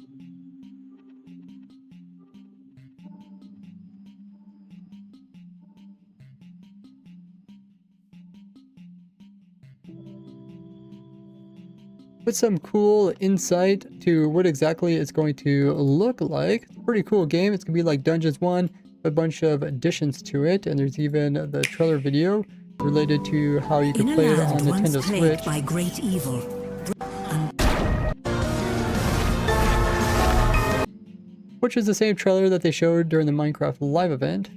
with some cool insight to what exactly it's going to look like. It's a pretty cool game. It's gonna be like Dungeons 1, a bunch of additions to it, and there's even the trailer video related to how you can play it on Nintendo Switch. By great evil. Which is the same trailer that they showed during the Minecraft live event.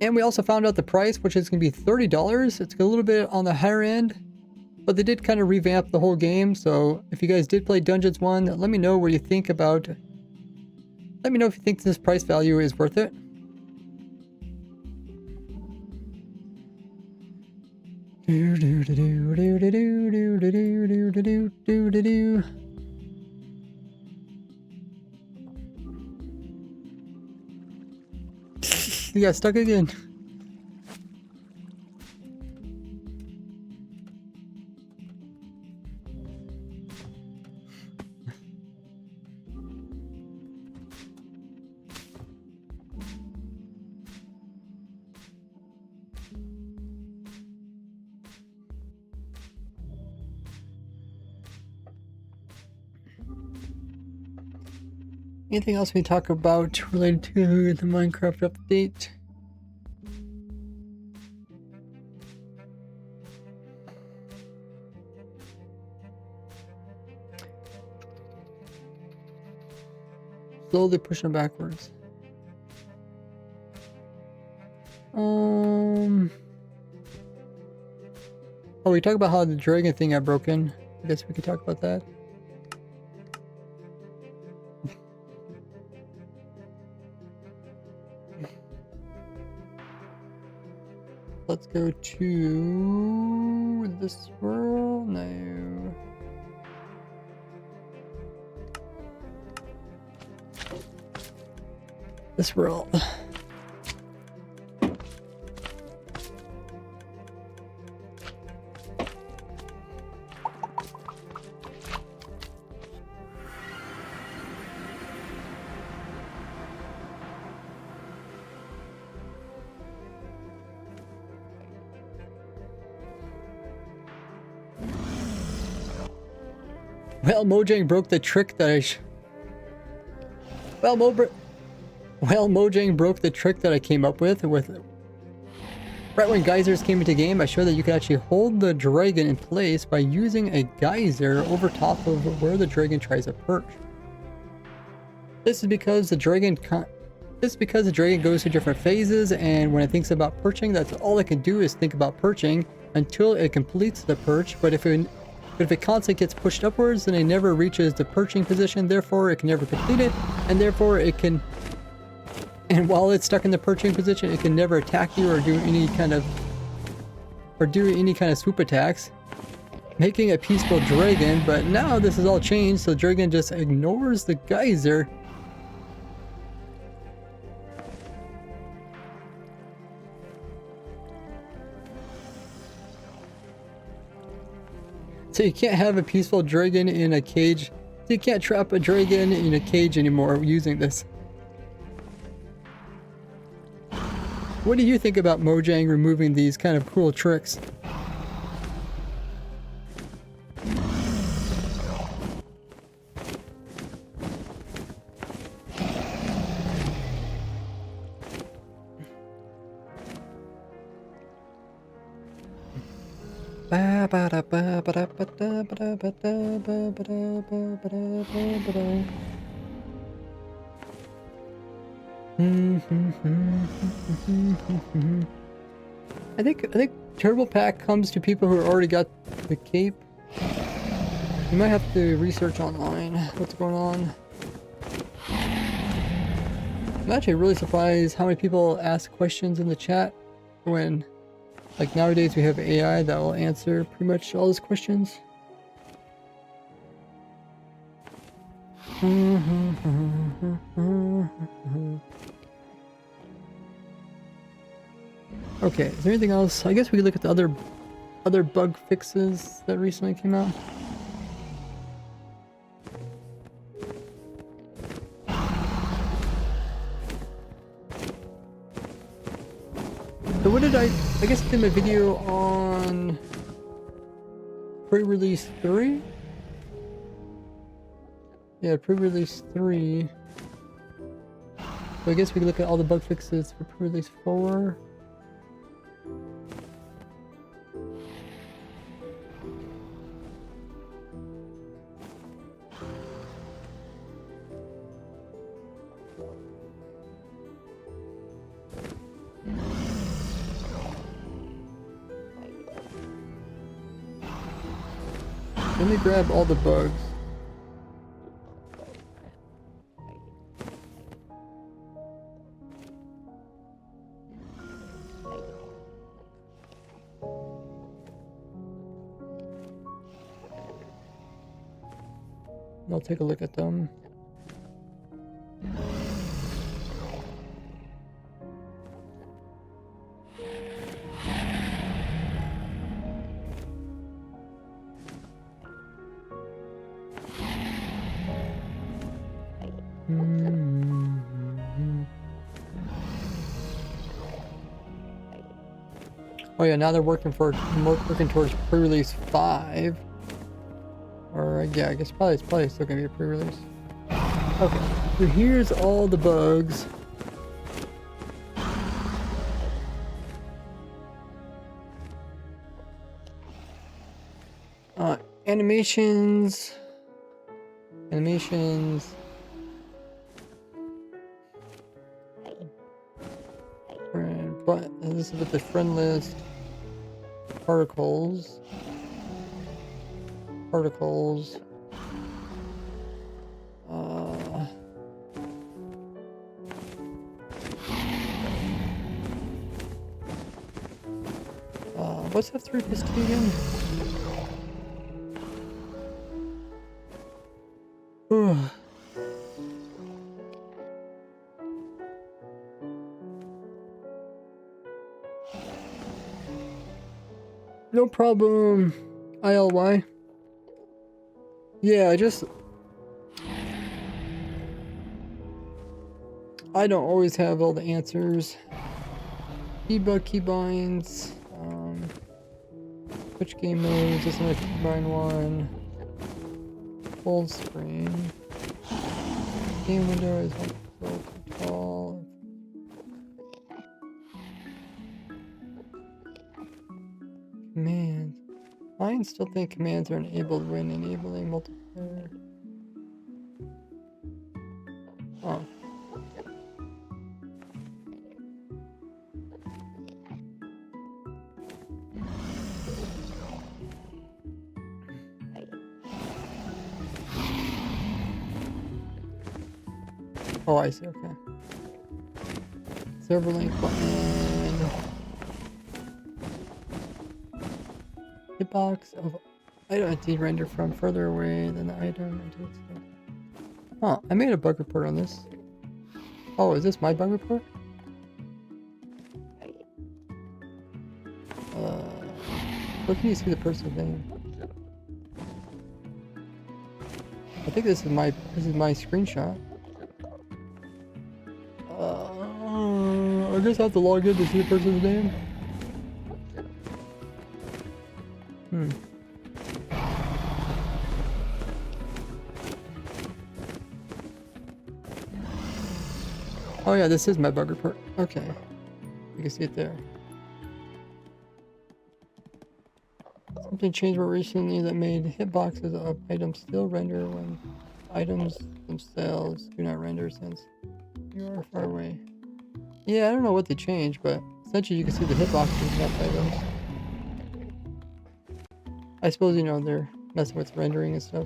And we also found out the price, which is going to be $30. It's a little bit on the higher end, but they did kind of revamp the whole game. So if you guys did play Dungeons 1, let me know what you think about. Let me know if you think this price value is worth it. You got stuck again. Anything else we talk about related to the Minecraft update? Slowly pushing backwards. Oh, we talk about how the dragon thing got broken. I guess we could talk about that. Let's go to this world. No. This world. Well, Mojang broke the trick that Mojang broke the trick that I came up with. Right when geysers came into game, I showed that you could actually hold the dragon in place by using a geyser over top of where the dragon tries to perch. This is because the dragon goes through different phases, and when it thinks about perching, that's all it can do is think about perching until it completes the perch. But if it constantly gets pushed upwards, then it never reaches the perching position, therefore it can never complete it, and therefore it can, and while it's stuck in the perching position, it can never attack you or do any kind of swoop attacks, making a peaceful dragon. But now this is all changed, so the dragon just ignores the geyser. So you can't have a peaceful dragon in a cage. So you can't trap a dragon in a cage anymore using this. What do you think about Mojang removing these kind of cool tricks? I think Turbo Pack comes to people who already got the cape. You might have to research online what's going on. I'm actually really surprised how many people ask questions in the chat when, like, nowadays we have AI that will answer pretty much all those questions. Okay, is there anything else? I guess we could look at the other bug fixes that recently came out. So what did I guess I did my video on pre-release 3? Yeah, pre-release 3. So I guess we can look at all the bug fixes for pre-release 4. Let me grab all the bugs. I'll take a look at them. Oh yeah, now they're working towards pre-release 5. Or yeah, I guess it's probably still gonna be a pre-release. Okay, so here's all the bugs. Animations. But this is with the friend list. Particles. What's F3 again? No problem, ILY. Yeah, I don't always have all the answers. Debug keybinds. Which game modes? This is my keybind one. Full screen. Game window is so tall. Commands. I still think commands are enabled when enabling multiplayer. Oh. Oh, I see, okay. Server link button. Hitbox of item entity render from further away than the item entity itself. Huh, I made a bug report on this. Oh, is this my bug report? Where can you see the person's name? I think this is my screenshot. I guess I have to log in to see the person's name. Oh yeah, this is my bug report. Okay. You can see it there. Something changed more recently that made hitboxes of items still render when items themselves do not render since you are far away. Yeah, I don't know what they changed, but essentially you can see the hitboxes of items. I suppose, you know, they're messing with rendering and stuff.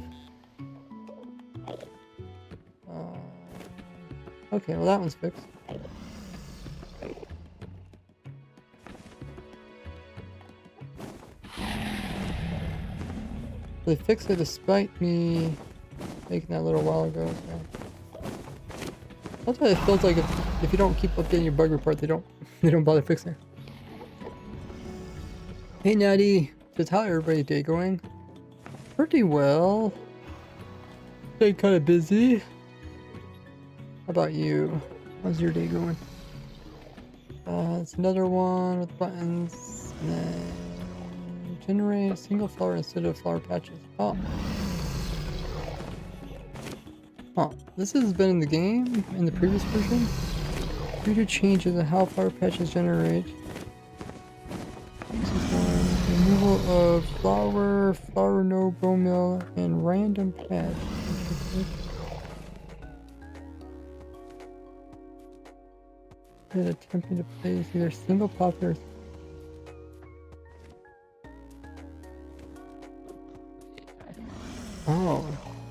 Okay, well that one's fixed. They fixed it despite me making that a little while ago. So. That's why it feels like if you don't keep updating your bug report, they don't bother fixing it. Hey Natty, just how everybody's day going? Pretty well. Staying kind of busy. How about you? How's your day going? It's another one with buttons. And then generate a single flower instead of flower patches. Oh. Oh, this has been in the game in the previous version. Due to changes in how flower patches generate. This is one. Removal of flower no bone meal, and random patch. Attempting to place either single popular. Oh,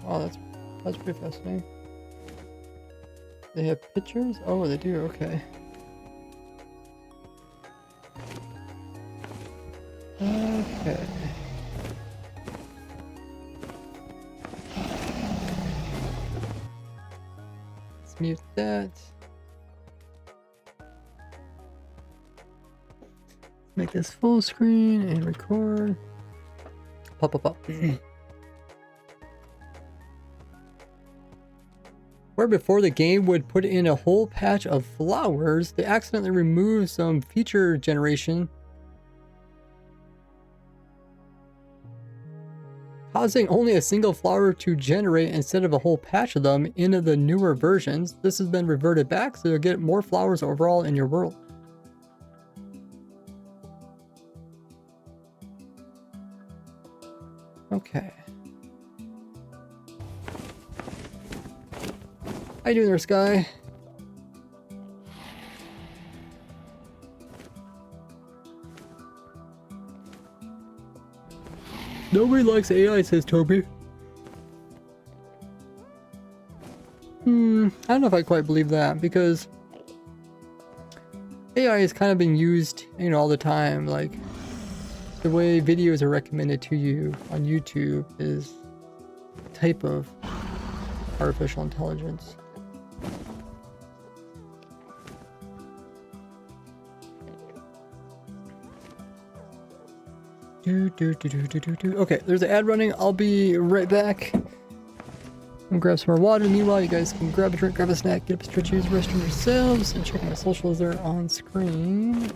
wow, that's pretty fascinating. They have pictures? Oh, they do. Okay. Okay. Let's mute that. Make this full screen and record. Pop, pop, pop. Where before the game would put in a whole patch of flowers, they accidentally removed some feature generation, causing only a single flower to generate instead of a whole patch of them in the newer versions. This has been reverted back, so you'll get more flowers overall in your world. Okay. How you doing there, Sky? Nobody likes AI, says Toby. I don't know if I quite believe that, because AI is kind of being used, you know, all the time. Like, the way videos are recommended to you on YouTube is a type of artificial intelligence. Okay, there's an ad running. I'll be right back. I'm gonna grab some more water. Meanwhile, you guys can grab a drink, grab a snack, get up, stretch, use the restroom yourselves, and check my socials there on screen.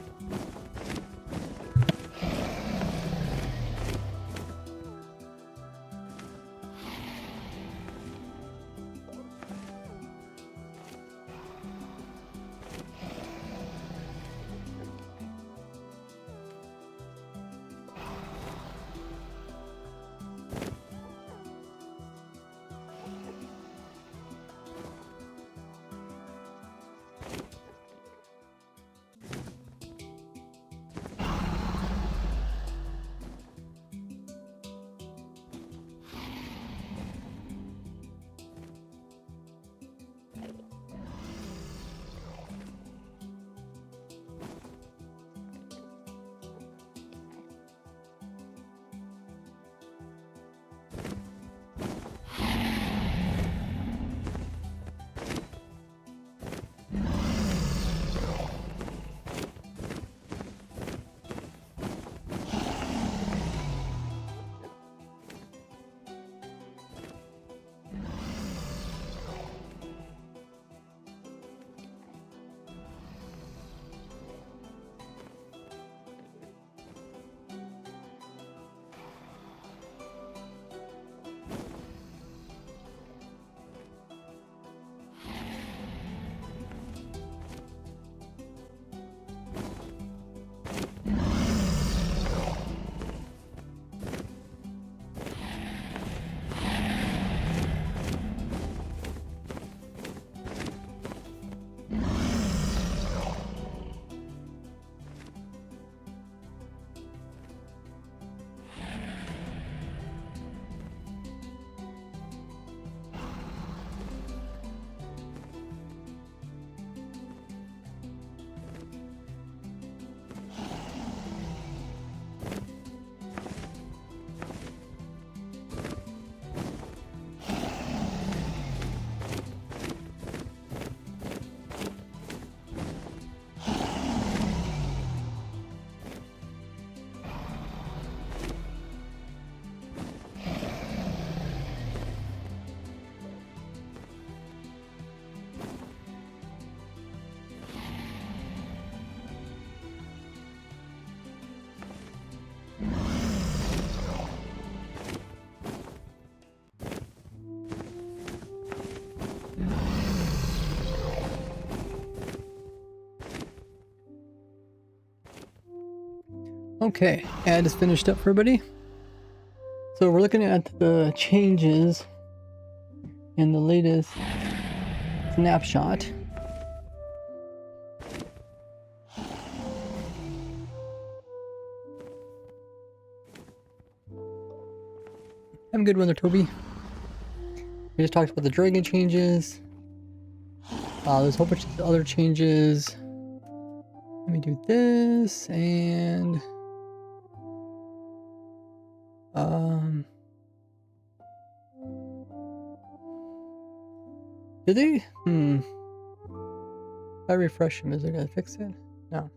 Okay, ad is finished up for everybody. So we're looking at the changes in the latest snapshot. Have a good one there, Toby. We just talked about the dragon changes. There's a whole bunch of other changes. Let me do this and did they? If I refresh them, is it gonna fix it? No.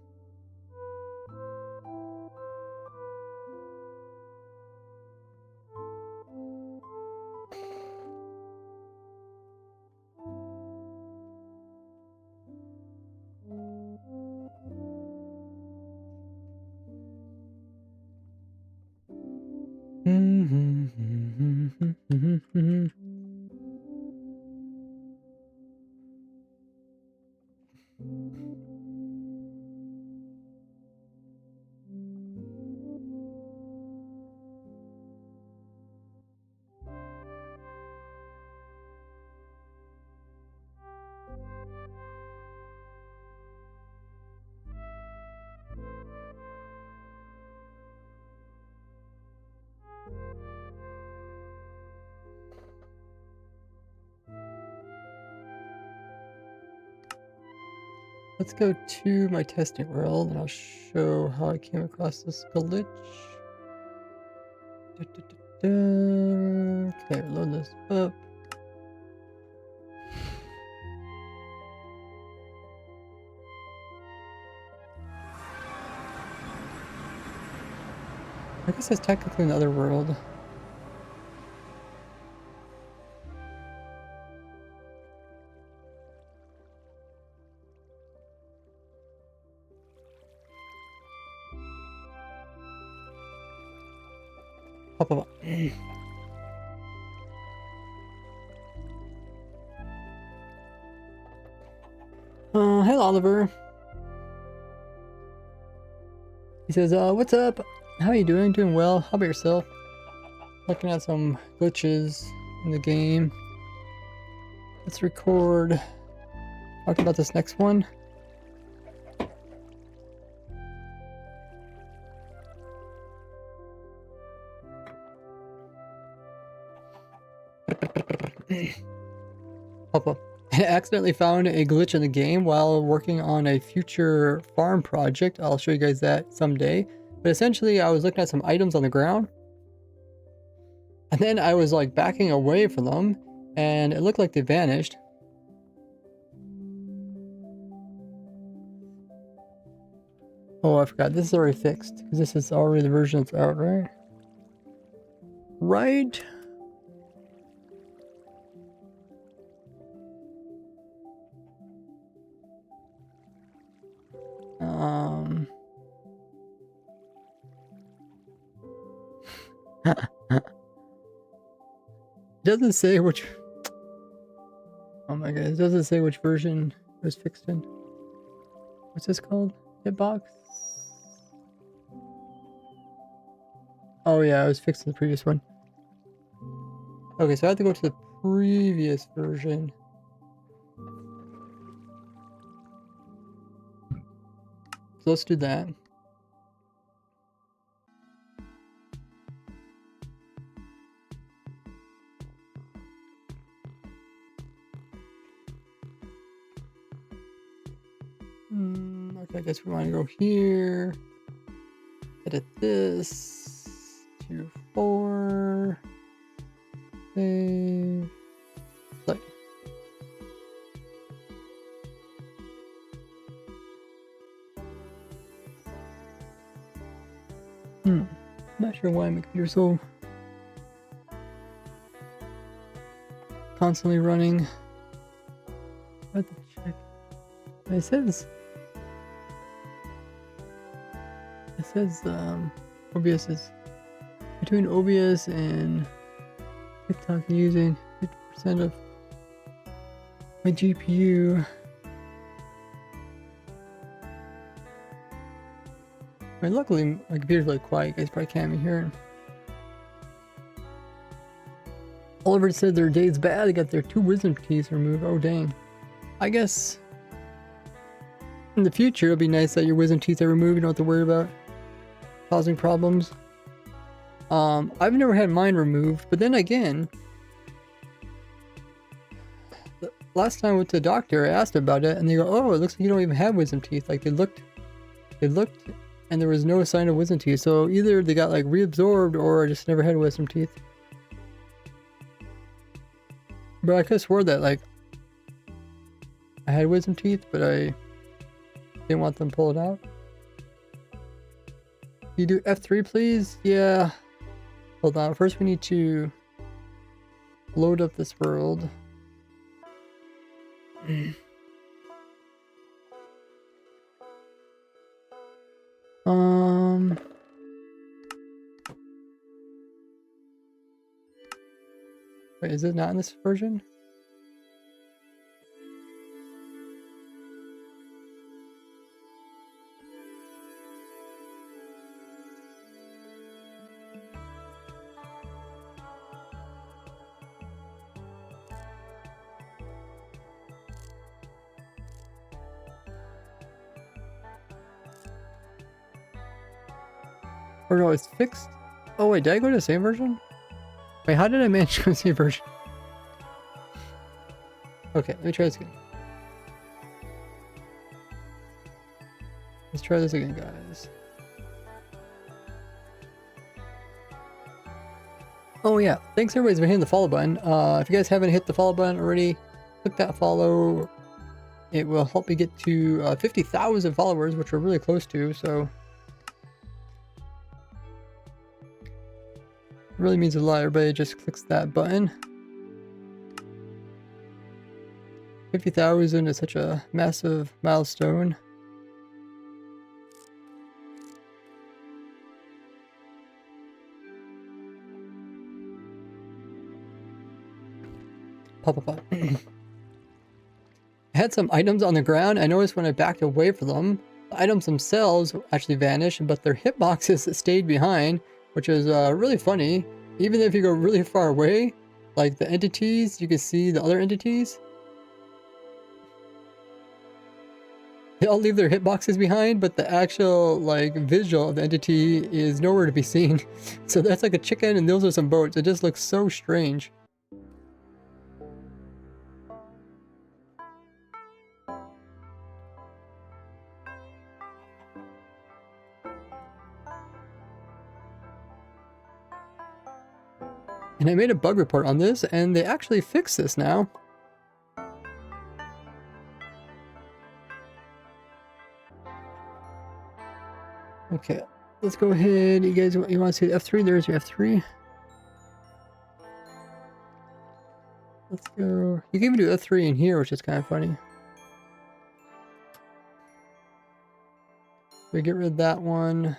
Let's go to my testing world and I'll show how I came across this glitch. Okay, load this up. I guess it's technically another world. Pop up. Hey Oliver. He says, what's up? How are you doing? Doing well. How about yourself? Looking at some glitches in the game. Let's record. Talk about this next one. Pop up. I accidentally found a glitch in the game while working on a future farm project. I'll show you guys that someday. But essentially, I was looking at some items on the ground. And then I was like backing away from them. And it looked like they vanished. Oh, I forgot. This is already fixed. Because this is already the version that's out, right? Right? It doesn't say which. Oh my god, it doesn't say which version it was fixed in. What's this called? Hitbox? Oh yeah, it was fixed in the previous one. Okay, so I have to go to the previous version. So let's do that. Okay, I guess we want to go here. Edit this. 2, 4. Save. Play. Not sure why my computer's so constantly running. I have to check. It says OBS is between OBS and TikTok using 50% of my GPU. I mean, luckily my computer's really quiet. You guys probably can't be hearing. Oliver said their day's bad. They got their 2 wisdom keys removed. Oh dang. I guess in the future it'll be nice that your wisdom teeth are removed. You don't have to worry about causing problems. I've never had mine removed, but then again, the last time I went to the doctor, I asked about it, and they go, "Oh, it looks like you don't even have wisdom teeth." Like they looked, and there was no sign of wisdom teeth. So either they got like reabsorbed, or I just never had wisdom teeth. But I could have swore that like I had wisdom teeth, but I didn't want them pulled out. You do F3, please? Yeah. Hold on. First, we need to load up this world. Wait, is it not in this version? Or no, it's fixed. Oh wait, did I go to the same version? Wait, how did I manage to go to the same version? Okay, let me try this again. Let's try this again, guys. Oh yeah, thanks everybody's been hitting the follow button. If you guys haven't hit the follow button already, click that follow. It will help me get to 50,000 followers, which we're really close to, so it really means a lot. Everybody just clicks that button. 50,000 is such a massive milestone. Pop. I had some items on the ground. I noticed when I backed away from them, the items themselves actually vanished, but their hitboxes stayed behind, which is really funny. Even if you go really far away, like the entities, you can see the other entities. They all leave their hitboxes behind, but the actual like visual of the entity is nowhere to be seen. So that's like a chicken and those are some boats. It just looks so strange. And I made a bug report on this, and they actually fixed this now. Okay, let's go ahead. You guys, you want to see the F3? There's your F3. Let's go. You can even do F3 in here, which is kind of funny. We get rid of that one.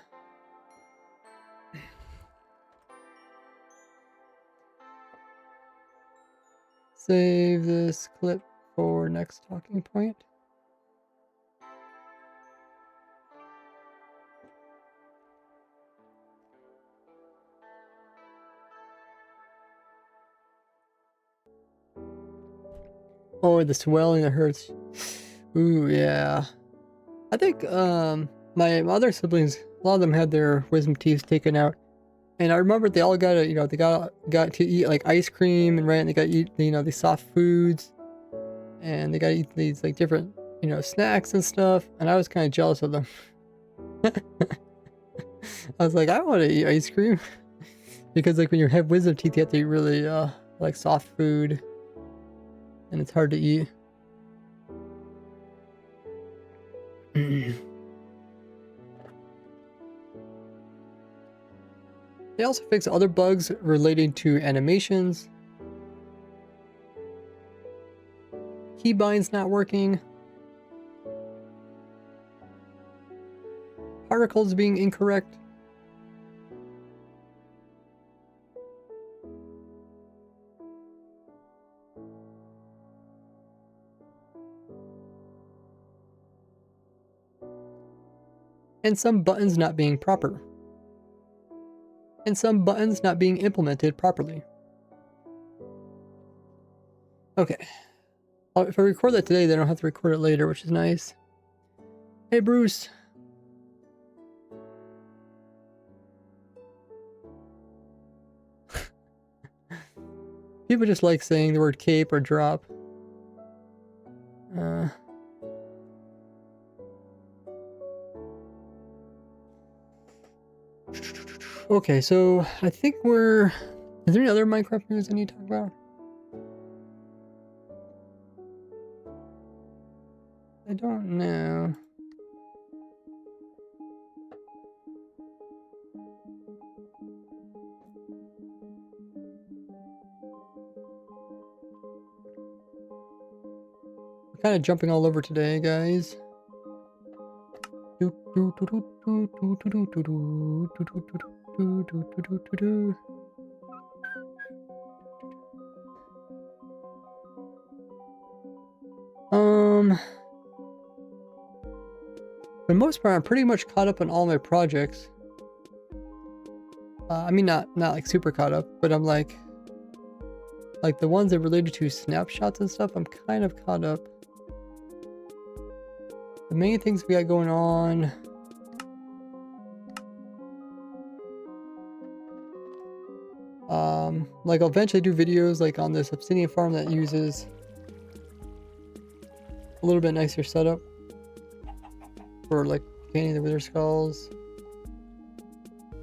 Save this clip for next talking point. Oh, the swelling that hurts. Ooh, yeah. I think my other siblings, a lot of them had their wisdom teeth taken out. And I remember they all got to, you know, they got to eat like ice cream and right, and they got to eat, you know, these soft foods, and they got to eat these like different, you know, snacks and stuff. And I was kind of jealous of them. I was like, I want to eat ice cream because like when you have wisdom teeth, you have to eat really like soft food, and it's hard to eat. They also fix other bugs relating to animations. Keybind's not working. Particles being incorrect. and some buttons not being proper, and some buttons not being implemented properly. Okay. If I record that today, then I don't have to record it later, which is nice. Hey, Bruce. People just like saying the word cape or drop. Okay, so I think we're... Is there any other Minecraft news I need to talk about? I don't know. We're kind of jumping all over today, guys. For the most part, I'm pretty much caught up on all my projects. I mean, not like super caught up, but I'm like the ones that related to snapshots and stuff, I'm kind of caught up. The main things we got going on. Like I'll eventually do videos like on this obsidian farm that uses a little bit nicer setup for like painting the wither skulls.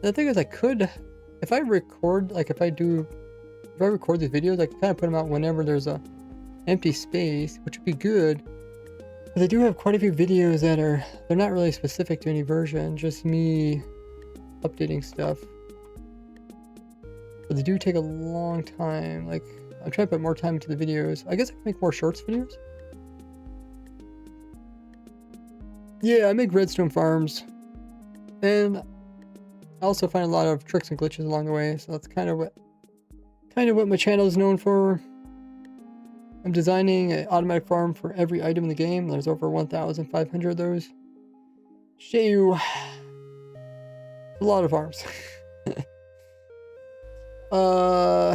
The thing is, I could, if I record these videos, I can kind of put them out whenever there's a empty space, which would be good. But I do have quite a few videos that they're not really specific to any version, just me updating stuff. But they do take a long time. Like, I'm trying to put more time into the videos. I guess I can make more shorts videos. Yeah, I make redstone farms. And I also find a lot of tricks and glitches along the way, so that's kind of what my channel is known for. I'm designing an automatic farm for every item in the game. There's over 1,500 of those. Shoo. A lot of farms.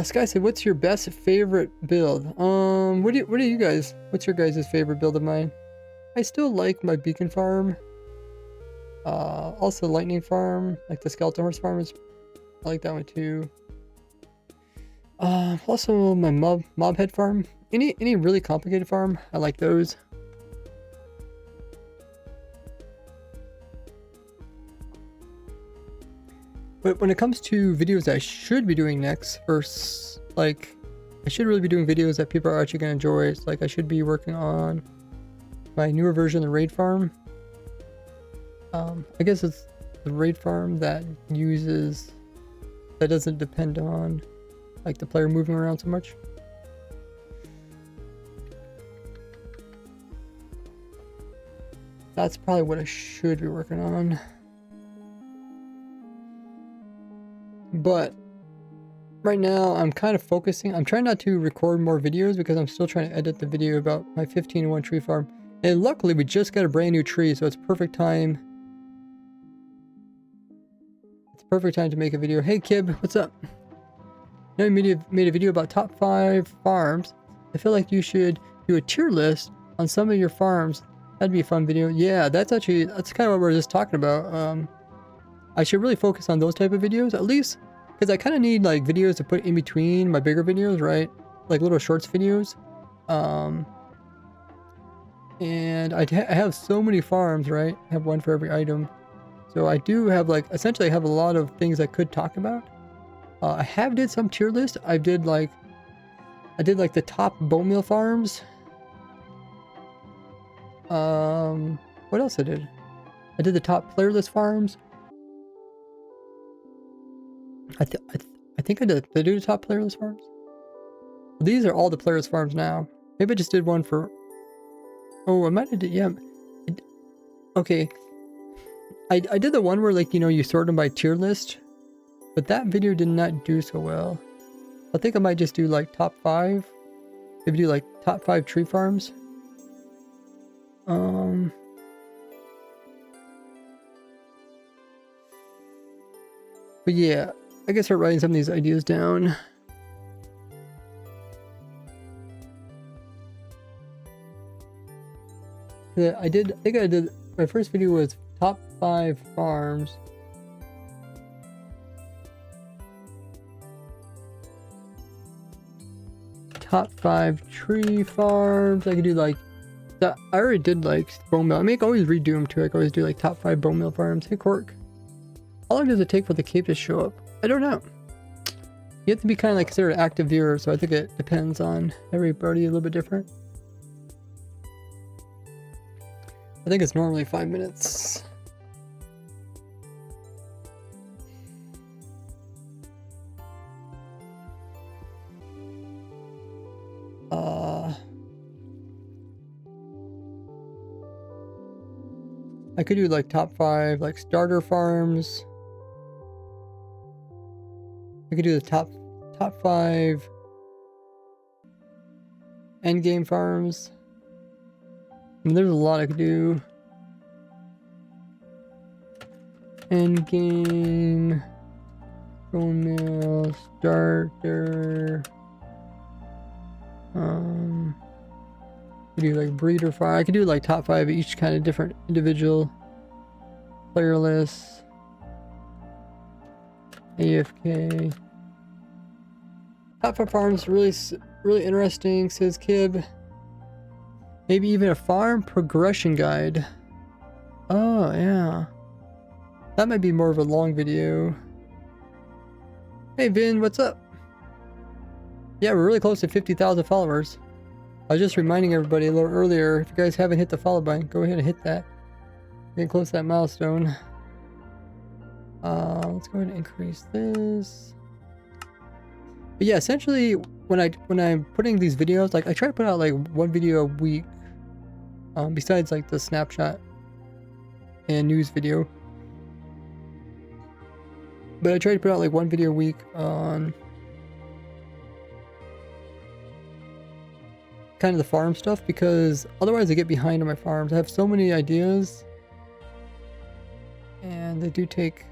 Sky said, "What's your best favorite build?" What do you guys? What's your guys' favorite build of mine? I still like my beacon farm. Also lightning farm, like the skeleton horse farm I like that one too. Also my mob head farm. Any really complicated farm, I like those. But when it comes to videos I should be doing next, I should really be doing videos that people are actually gonna enjoy. It's like I should be working on my newer version of the raid farm. I guess it's the raid farm that doesn't depend on like the player moving around so much. That's probably what I should be working on. But right now I'm kind of focusing. I'm trying not to record more videos because I'm still trying to edit the video about my 15:1 tree farm. And luckily we just got a brand new tree, so it's perfect time. It's perfect time to make a video. Hey Kib, what's up? Now you made a video about top 5 farms. I feel like you should do a tier list on some of your farms. That'd be a fun video. Yeah, that's kind of what we were just talking about. I should really focus on those type of videos, at least, because I kind of need like videos to put in between my bigger videos, right? Like little shorts videos. And I have so many farms, right? I have one for every item. So I do have essentially I have a lot of things I could talk about. I have did some tier list. I did like the top bone meal farms. What else I did? I did the top player list farms. I think I did. Did I do the top player list farms? These are all the player list farms now. Maybe I just did one for... Oh, I might have did... Yeah. Okay. I did the one where, like, you know, you sort them by tier list. But that video did not do so well. I think I might just do, like, top 5. Maybe do, like, top 5 tree farms. But yeah, I can start writing some of these ideas down. Yeah, I think I did, my first video was top 5 farms. Top 5 tree farms. I could do like, I already did like bone meal. I mean, I can always redo them too. I can always do like top 5 bone meal farms. Hey, Cork. How long does it take for the cape to show up? I don't know. You have to be kind of like considered an active viewer, so I think it depends on everybody a little bit different. I think it's normally 5 minutes. I could do like top 5 like starter farms. I could do the top 5 end game farms. I mean, there's a lot I could do. End game, bone meal, starter. I could do like breeder farm. I could do like top 5 each kind of different individual player lists. AFK. Top 5 farms really interesting, says Kib. Maybe even a farm progression guide. Oh yeah. That might be more of a long video. Hey Vin, what's up? Yeah, we're really close to 50,000 followers. I was just reminding everybody a little earlier, if you guys haven't hit the follow button, go ahead and hit that. Getting close to that milestone. Let's go ahead and increase this. But yeah, essentially when I'm putting these videos, like I try to put out like 1 video a week. Besides like the snapshot and news video. But I try to put out like 1 video a week on kind of the farm stuff, because otherwise I get behind on my farms. I have so many ideas and they do take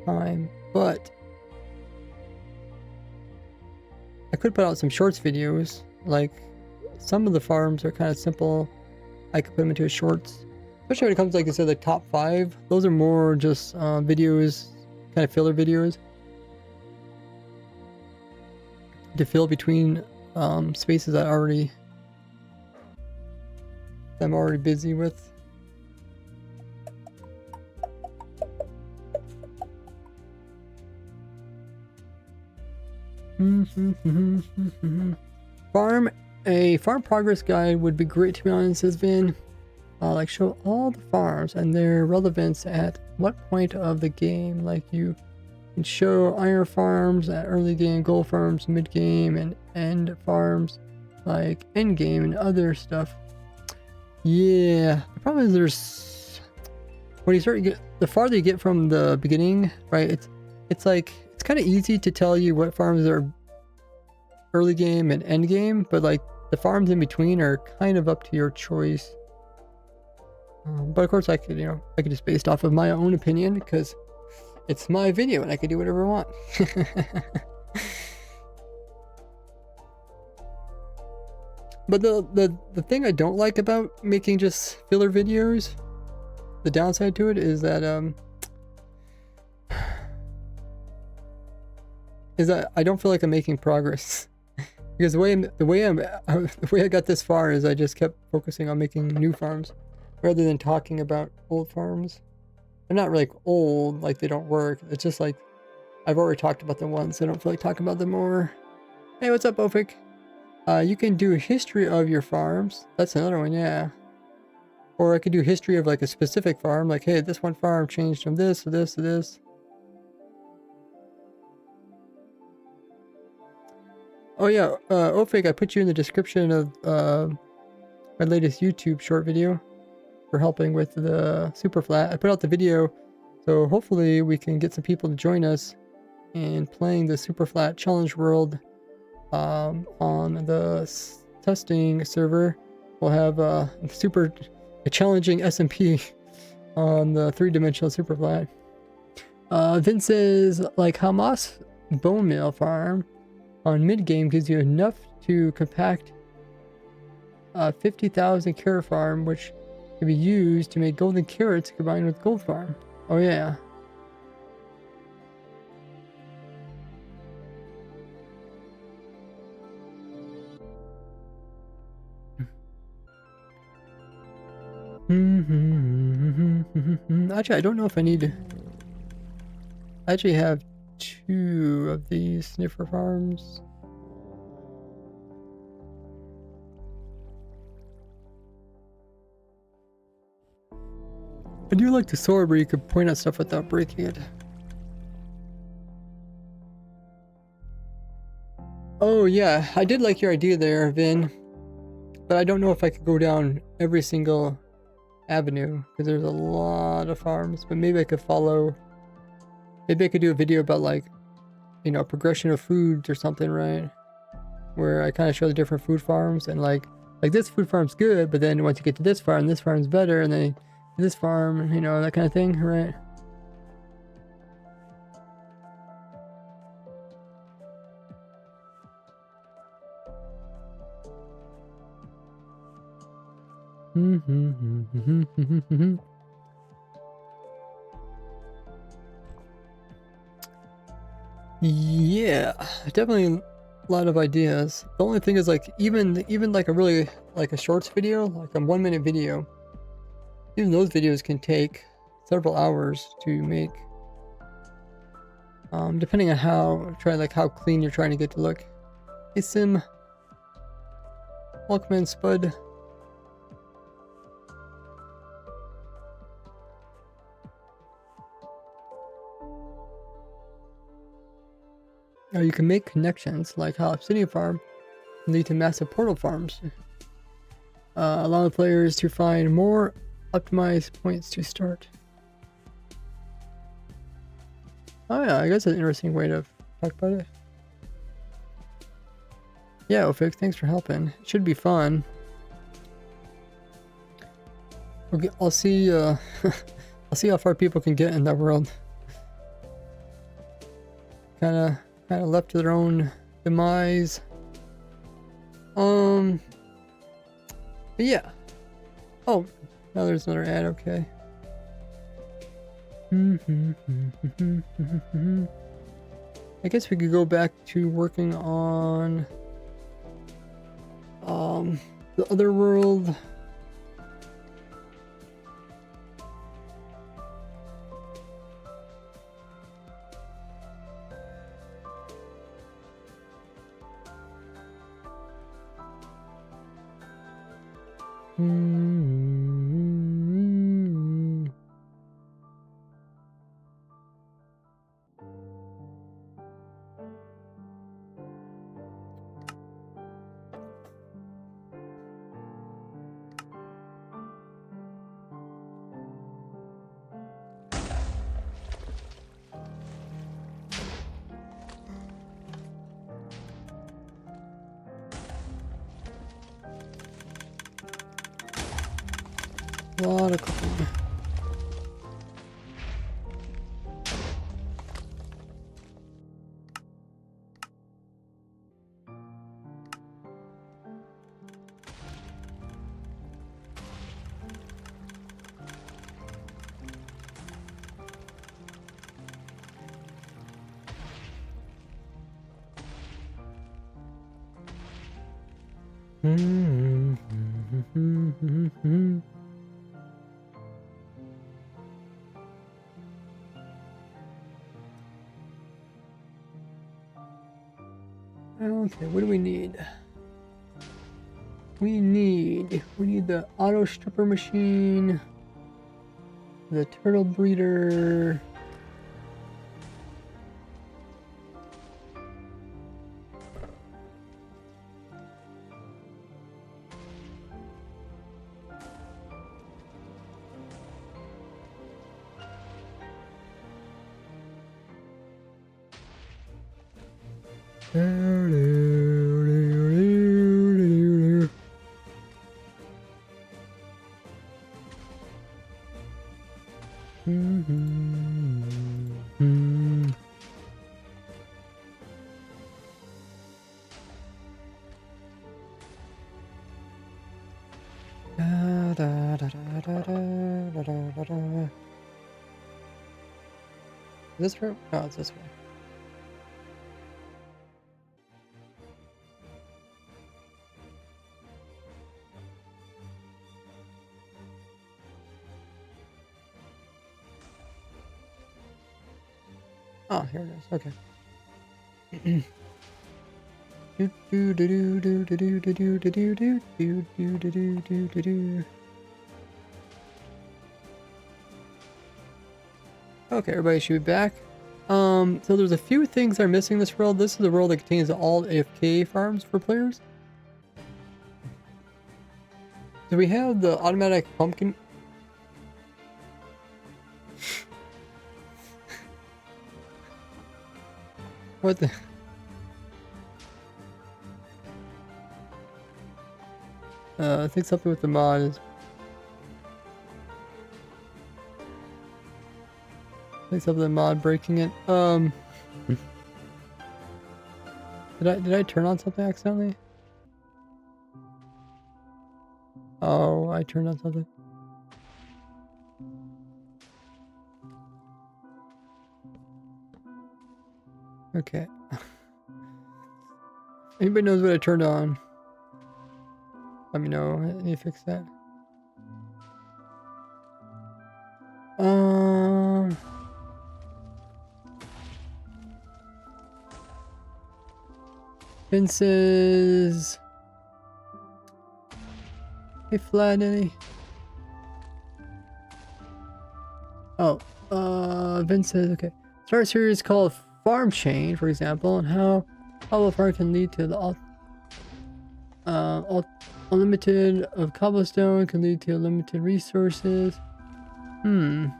time, but I could put out some shorts videos. Like some of the farms are kind of simple. I could put them into a shorts, especially when it comes, like I said, the top 5. Those are more just videos, kind of filler videos to fill between spaces that I'm already busy with. A farm progress guide would be great, to be honest, says Vin. Like show all the farms and their relevance at what point of the game. Like you can show iron farms at early game, gold farms mid game, and end farms like end game and other stuff. Yeah, the problem is there's, when you start to get, the farther you get from the beginning, right? It's like it's kind of easy to tell you what farms are early game and end game, but like the farms in between are kind of up to your choice. But of course I could just based off of my own opinion, because it's my video and I can do whatever I want. But the thing I don't like about making just filler videos, the downside to it is that I don't feel like I'm making progress. Because the way I got this far is I just kept focusing on making new farms rather than talking about old farms. They're not really old, like they don't work. It's just like I've already talked about them once. I don't feel like talking about them more. Hey, what's up, Ofik? You can do a history of your farms. That's another one, yeah. Or I could do history of like a specific farm. Like, hey, this one farm changed from this to this to this. Oh yeah, Ofik, I put you in the description of my latest YouTube short video for helping with the super flat. I put out the video, so hopefully we can get some people to join us in playing the super flat challenge world on the testing server. We'll have a challenging SMP on the 3-dimensional super flat. Vince says, like Hamas bone meal farm on mid game gives you enough to compact 50,000 carrot farm, which can be used to make golden carrots combined with gold farm. Oh yeah. Actually, I don't know if I need. I actually have 2 of these sniffer farms. I do like the sword where you could point at stuff without breaking it. Oh yeah, I did like your idea there, Vin. But I don't know if I could go down every single avenue because there's a lot of farms. But maybe I could follow. Maybe I could do a video about, like, you know, progression of foods or something, right? Where I kind of show the different food farms and like this food farm's good, but then once you get to this farm's better, and then this farm, you know, that kind of thing, right? Yeah, definitely a lot of ideas. The only thing is, like, even like a really, like a shorts video, like a 1-minute video, even those videos can take several hours to make. Depending on how clean you're trying to get to look. Hey Sim, welcome in, Spud. Or you can make connections, like how Obsidian Farm can lead to massive portal farms, allowing players to find more optimized points to start. Oh yeah, I guess that's an interesting way to talk about it. Yeah, Ofik, thanks for helping. It should be fun. Okay, I'll see. I'll see how far people can get in that world. Kind of left to their own demise. But yeah. Oh, now there's another ad. Okay. I guess we could go back to working on the other world. A lot of cooking. Okay, what do we need? We need the auto stripper machine, the turtle breeder. This room? No, it's this way. Oh, here it is. Okay. Okay, everybody should be back. So there's a few things that are missing in this world. This is a world that contains all AFK farms for players. Do we have the automatic pumpkin? What the? I think something with the mod is. I think something with the mod breaking it. Did I turn on something accidentally? Oh, I turned on something. Okay. Anybody knows what I turned on? Let me know. I need to fix that. Vince's. Hey, Flatty. Oh, Vince says, okay. Start a series called Farm Chain, for example, and how a farm can lead to the unlimited of cobblestone, can lead to limited resources. And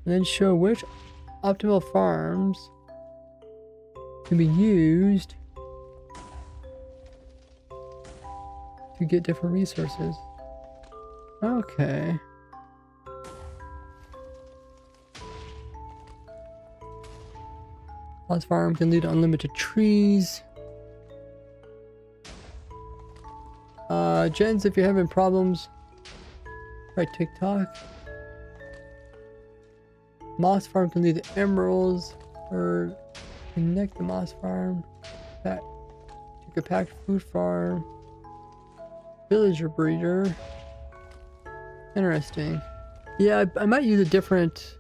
then show which optimal farms can be used to get different resources. Okay. Lost farm can lead to unlimited trees. Jens, if you're having problems, try TikTok. Moss farm can lead to emeralds, or connect the moss farm. Take a packed food farm. Villager breeder. Interesting. Yeah, I might use a different.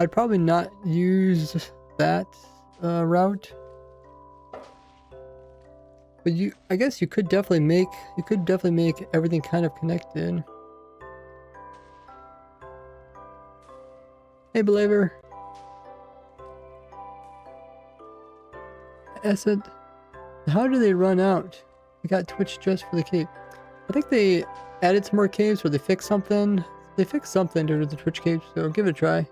I'd probably not use that route. But I guess you could definitely make everything kind of connected. Hey, Believer. Acid. How do they run out? I got Twitch just for the cave. I think they added some more caves, or they fixed something. They fixed something to the Twitch cave, so give it a try.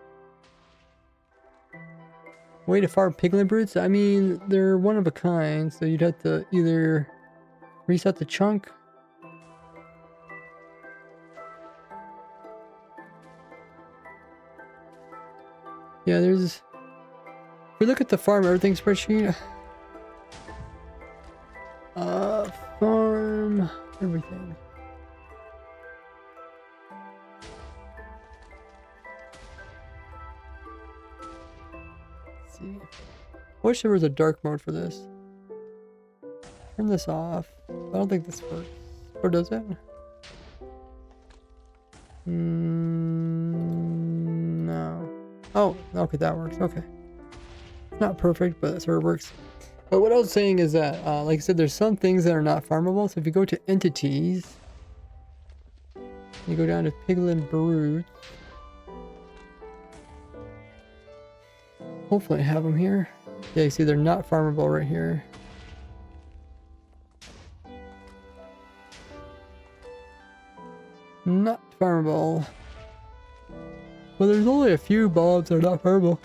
Way to farm piglin brutes? I mean, they're one of a kind, so you'd have to either reset the chunk. Yeah, there's... If we look at the farm everything spreadsheet... farm... everything. Let's see. I wish there was a dark mode for this. Turn this off. I don't think this works. Or does it? No. Oh, okay, that works. Okay. Not perfect, but it sort of works. But what I was saying is that, like I said, there's some things that are not farmable. So if you go to entities, you go down to piglin brute. Hopefully I have them here. Yeah, you see they're not farmable right here. Not farmable. Well, there's only a few mobs that are not farmable.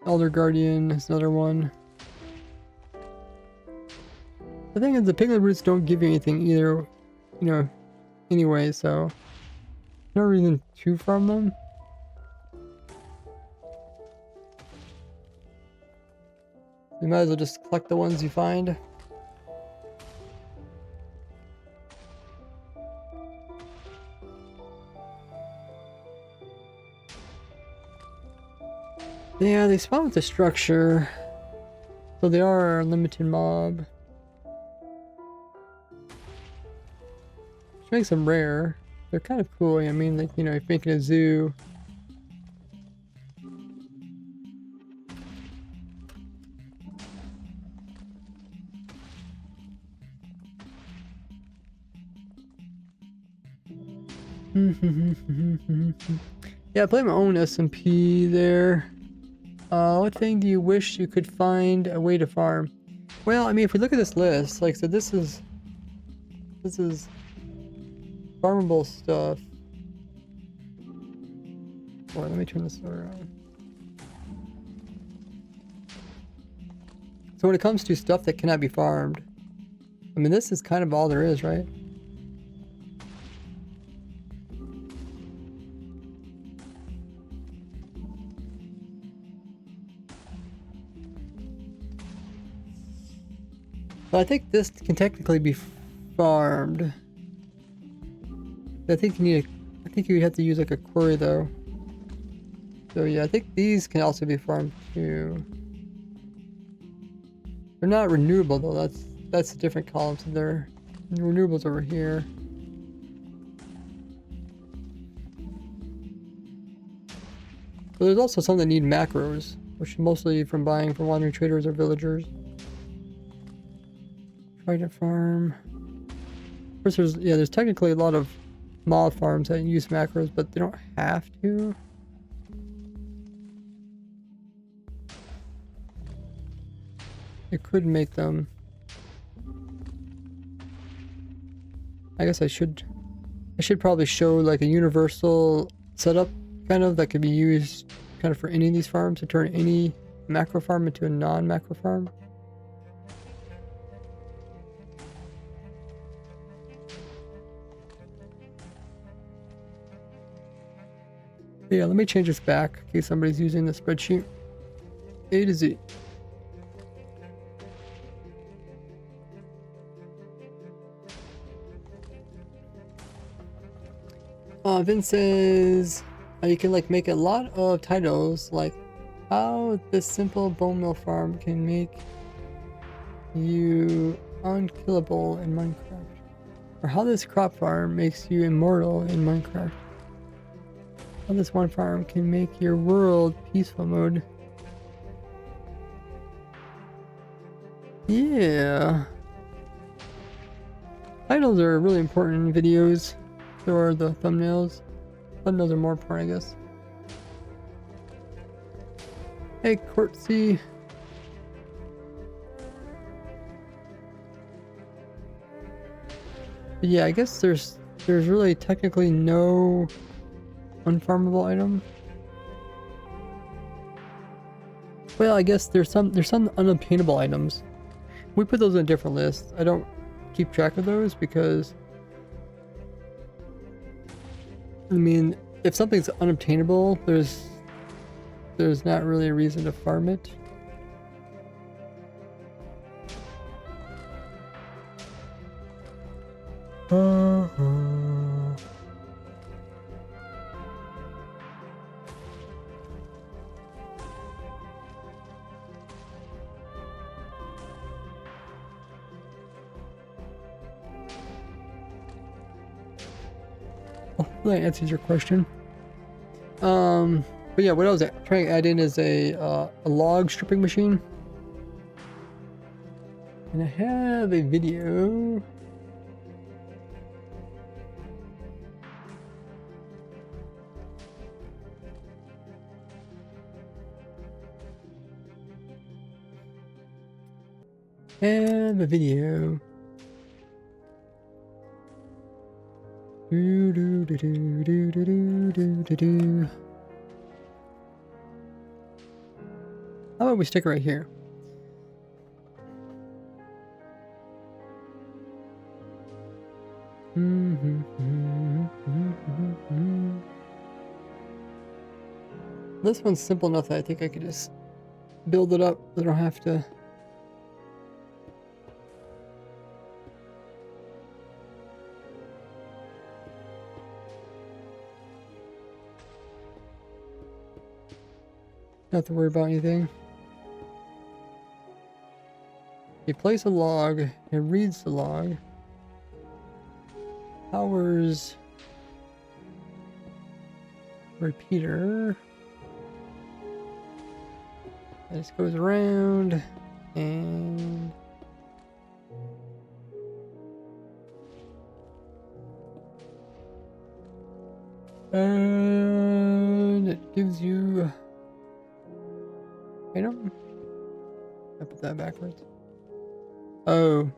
Elder Guardian is another one. The thing is, the piglin roots don't give you anything either, you know, anyway, so no reason to farm them. You might as well just collect the ones you find. Yeah, they spawn with the structure. So they are a limited mob. Which makes them rare. They're kind of cool. I mean, like, you know, if you're making a zoo. Yeah, I play my own SMP there. What thing do you wish you could find a way to farm? Well, I mean, if we look at this list, like I said, this is farmable stuff. Well, let me turn this around. So when it comes to stuff that cannot be farmed, I mean, this is kind of all there is, right? But I think this can technically be farmed. I think you have to use like a quarry though. So yeah, I think these can also be farmed too. They're not renewable though. That's a different column. So they're renewables over here. But there's also some that need macros, which mostly from buying from wandering traders or villagers. Trident farm. Of course, there's technically a lot of mob farms that use macros, but they don't have to. It could make them. I guess I should probably show like a universal setup kind of that could be used kind of for any of these farms to turn any macro farm into a non-macro farm. Yeah, let me change this back in case somebody's using the spreadsheet. A to Z. Vince says you can like make a lot of titles like how this simple bone mill farm can make you unkillable in Minecraft, or how this crop farm makes you immortal in Minecraft. How this one farm can make your world peaceful mode. Yeah. Titles are really important in videos. So are the thumbnails. Thumbnails are more important, I guess. Hey, Courtsy. But yeah, I guess there's really technically no unfarmable item. Well, I guess there's some unobtainable items. We put those in a different list. I don't keep track of those because I mean, if something's unobtainable, there's not really a reason to farm it. That answers your question. But yeah, what I was trying to add in is a log stripping machine, and I have a video. Have a video. Do do do do do do do do do. How about we stick it right here? This one's simple enough that I think I could just build it up. I don't have to Not to worry about anything. You place a log, it reads the log. Powers repeater. This goes around and it gives you item. I put that backwards. Oh.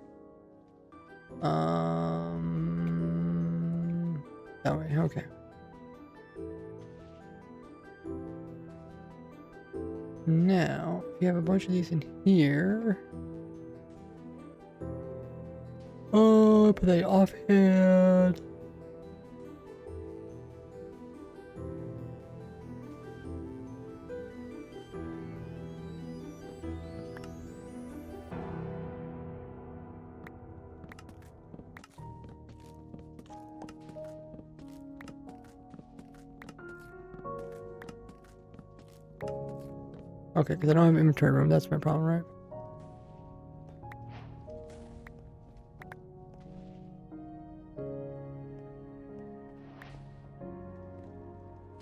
That way, okay. Now, if you have a bunch of these in here. Oh, put that offhand. Okay, because I don't have inventory room. That's my problem, right?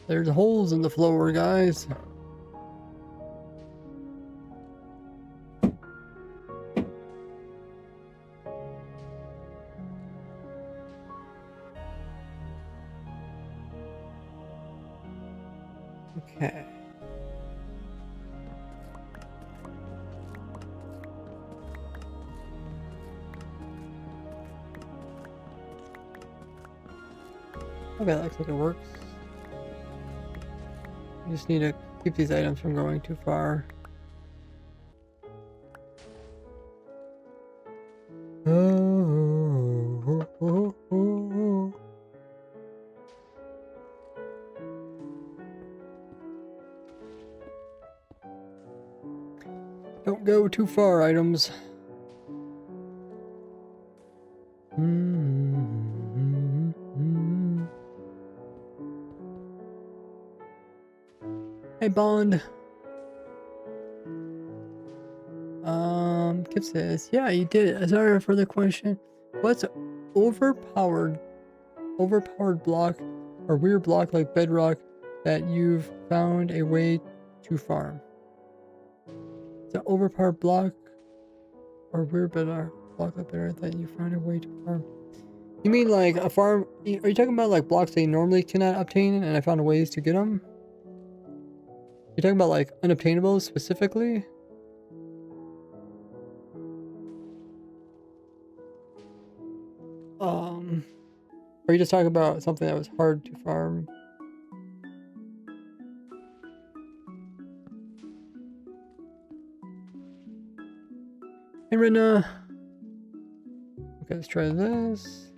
There's holes in the floor, guys. Okay. Okay, that looks like it works. I just need to keep these items from going too far. Don't go too far, items. Hey, Bond. Kip says, yeah, you did it. Sorry for the question. What's overpowered block or weird block like bedrock that you've found a way to farm? It's an overpowered block or weird bedrock block like bedrock that you found a way to farm. You mean like a farm? Are you talking about like blocks they normally cannot obtain and I found ways to get them? You're talking about like unobtainables specifically? Or are you just talking about something that was hard to farm? Hey, Rina. Okay, let's try this.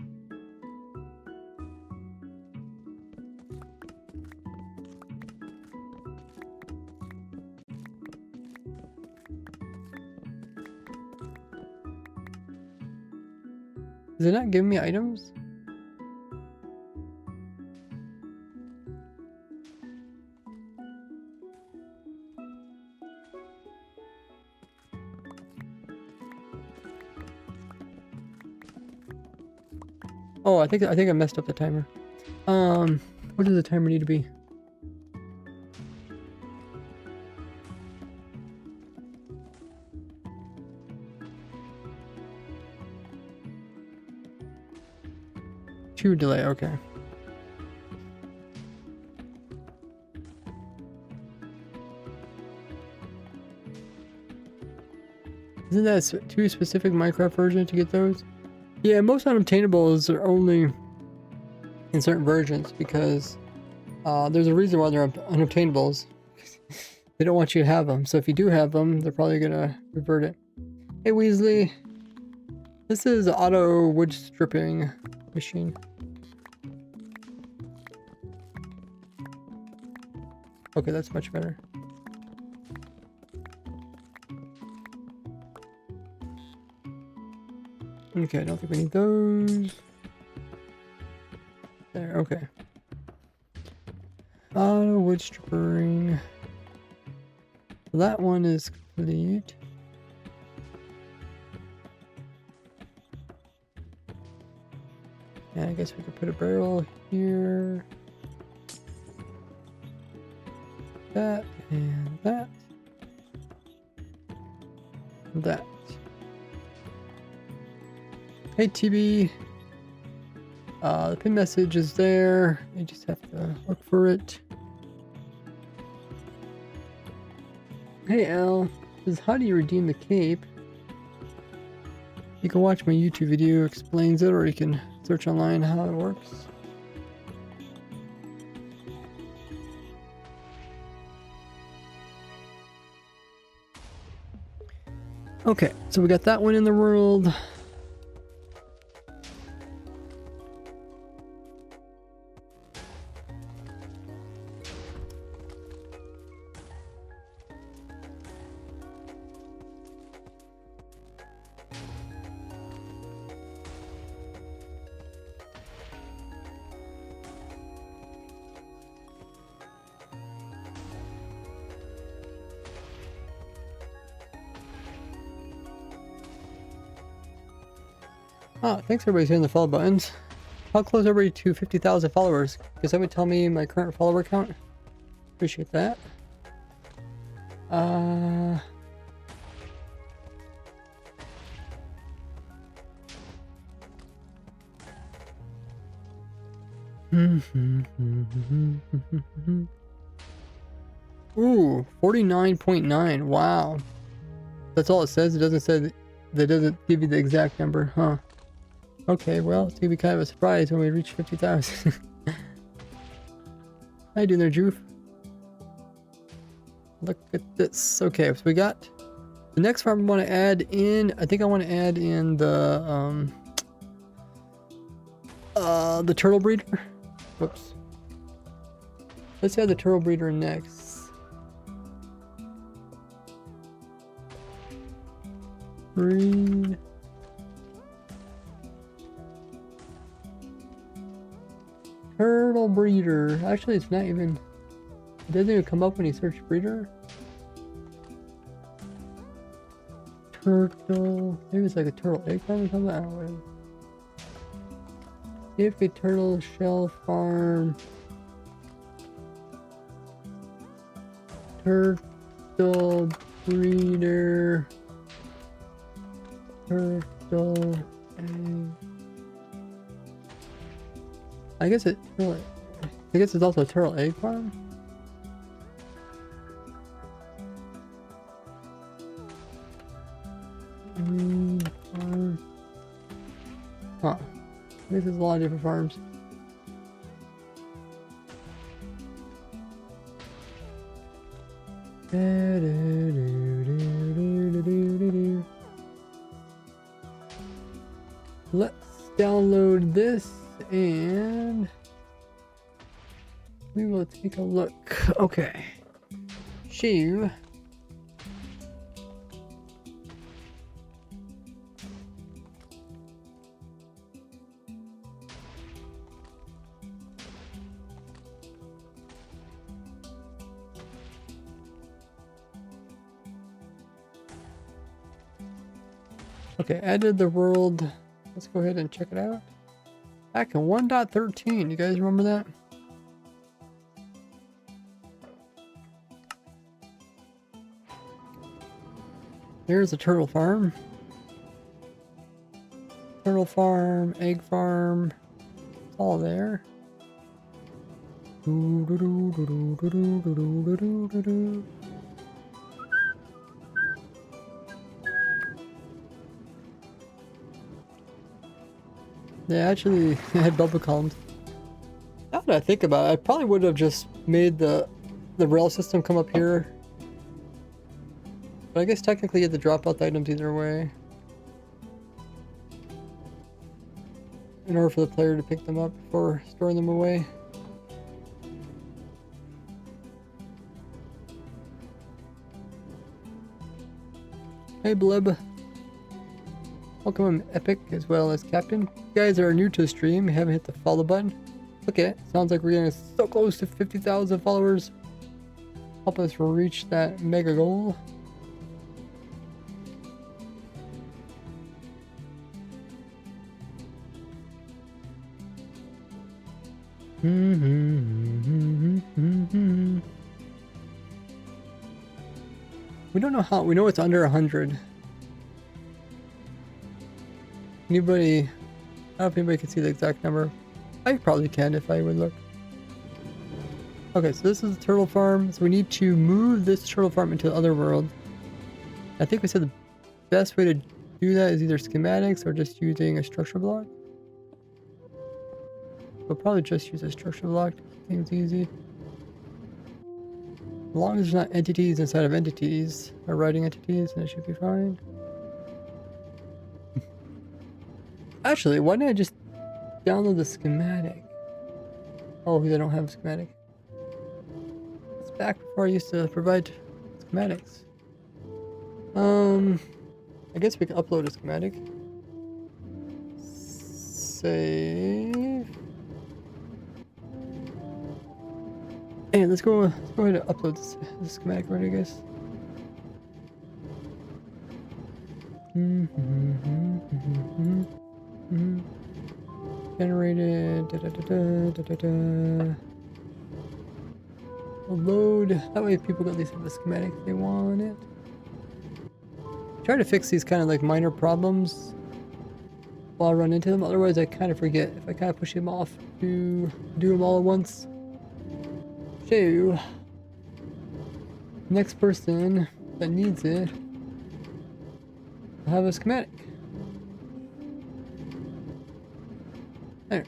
Is it not giving me items? Oh, I think I messed up the timer. What does the timer need to be? Two delay, okay. Isn't that too specific Minecraft version to get those? Yeah, most unobtainables are only in certain versions because there's a reason why they're unobtainables. They don't want you to have them. So if you do have them, they're probably gonna revert it. Hey Weasley, this is auto wood stripping machine. Okay, that's much better. Okay, I don't think we need those. There, okay. Auto wood stripping. So that one is complete. Yeah, I guess we could put a barrel here. That and that. And that. Hey TB. The pin message is there. You just have to look for it. Hey Al, says how do you redeem the cape? You can watch my YouTube video explains it, or you can search online how it works. Okay, so we got that one in the world. Ah, thanks everybody hitting the follow buttons. How close are we to 50,000 followers? Because that would tell me my current follower count. Appreciate that. Ooh, 49.9. Wow. That's all it says. It doesn't say that doesn't give you the exact number, huh? Okay, well, it's gonna be kind of a surprise when we reach 50,000. How you doing there, Joof? Look at this. Okay, so we got the next farm I want to add in. I think I want to add in the turtle breeder. Whoops. Let's add the turtle breeder next. Breed. Turtle breeder. Actually, it's not even. It doesn't even come up when you search breeder. Turtle. Maybe it's like a turtle egg farm or something. I don't know. If a turtle shell farm. Turtle breeder. Turtle egg. I guess it's also a turtle egg farm. Farm. Huh. I guess there's a lot of different farms. Let's download this and we will take a look. Okay. Shave. Okay, added the world. Let's go ahead and check it out. Back in 1.13, you guys remember that? Here's a turtle farm. Turtle farm, egg farm. It's all there. They actually had bubble columns. Now that I think about it, I probably would have just made the rail system come up here. But I guess technically you have to drop out the items either way, in order for the player to pick them up before storing them away. Hey Blib. Welcome Epic as well as Captain. If you guys are new to the stream, you haven't hit the follow button. Okay, sounds like we're getting so close to 50,000 followers. help us reach that mega goal. We don't know how. We know it's under 100. Anybody? I don't know if anybody can see the exact number. I probably can if I would look. Okay, so this is the turtle farm. So we need to move this turtle farm into the other world. I think we said the best way to do that is either schematics or just using a structure block. We'll probably just use a structure block to keep things easy. As long as there's not entities inside of entities, or writing entities, then it should be fine. Actually, why didn't I just download the schematic? Oh, because I don't have a schematic. It's back before I used to provide schematics. I guess we can upload a schematic. Save. Hey, let's go ahead and upload this schematic already, guys. Generated. Load. That way people at least have a schematic if they want it. Try to fix these kind of like minor problems while I run into them. Otherwise, I kind of forget if I kind of push them off to do them all at once. So, next person that needs it will have a schematic. There.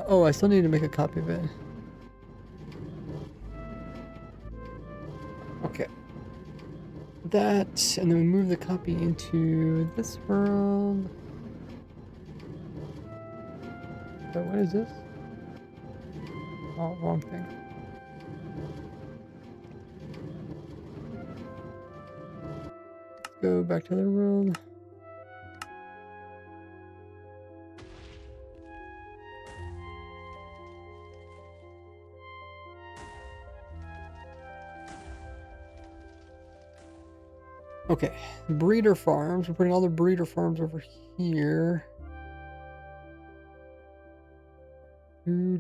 Oh, I still need to make a copy of it. Okay. That, and then we move the copy into this world. So what is this? Oh, wrong thing. Let's go back to the world. Okay, breeder farms. We're putting all the breeder farms over here. We'll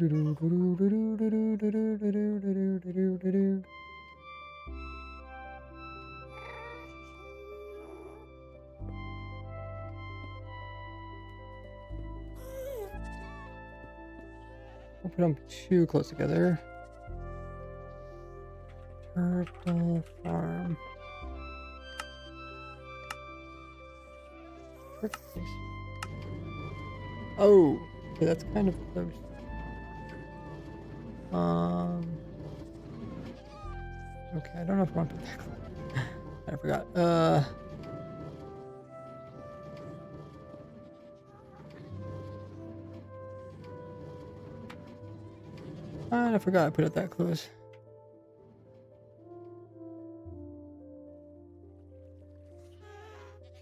put them too close together. Turtle farm. Oh, okay, that's kind of close. Okay, I don't know if I want to put that close. I forgot. I forgot I put it that close.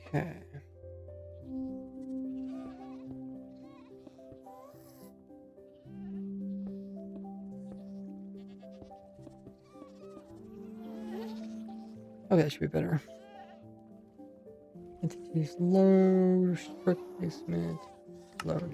Okay. Okay, that should be better. Entities load, strict placement, load.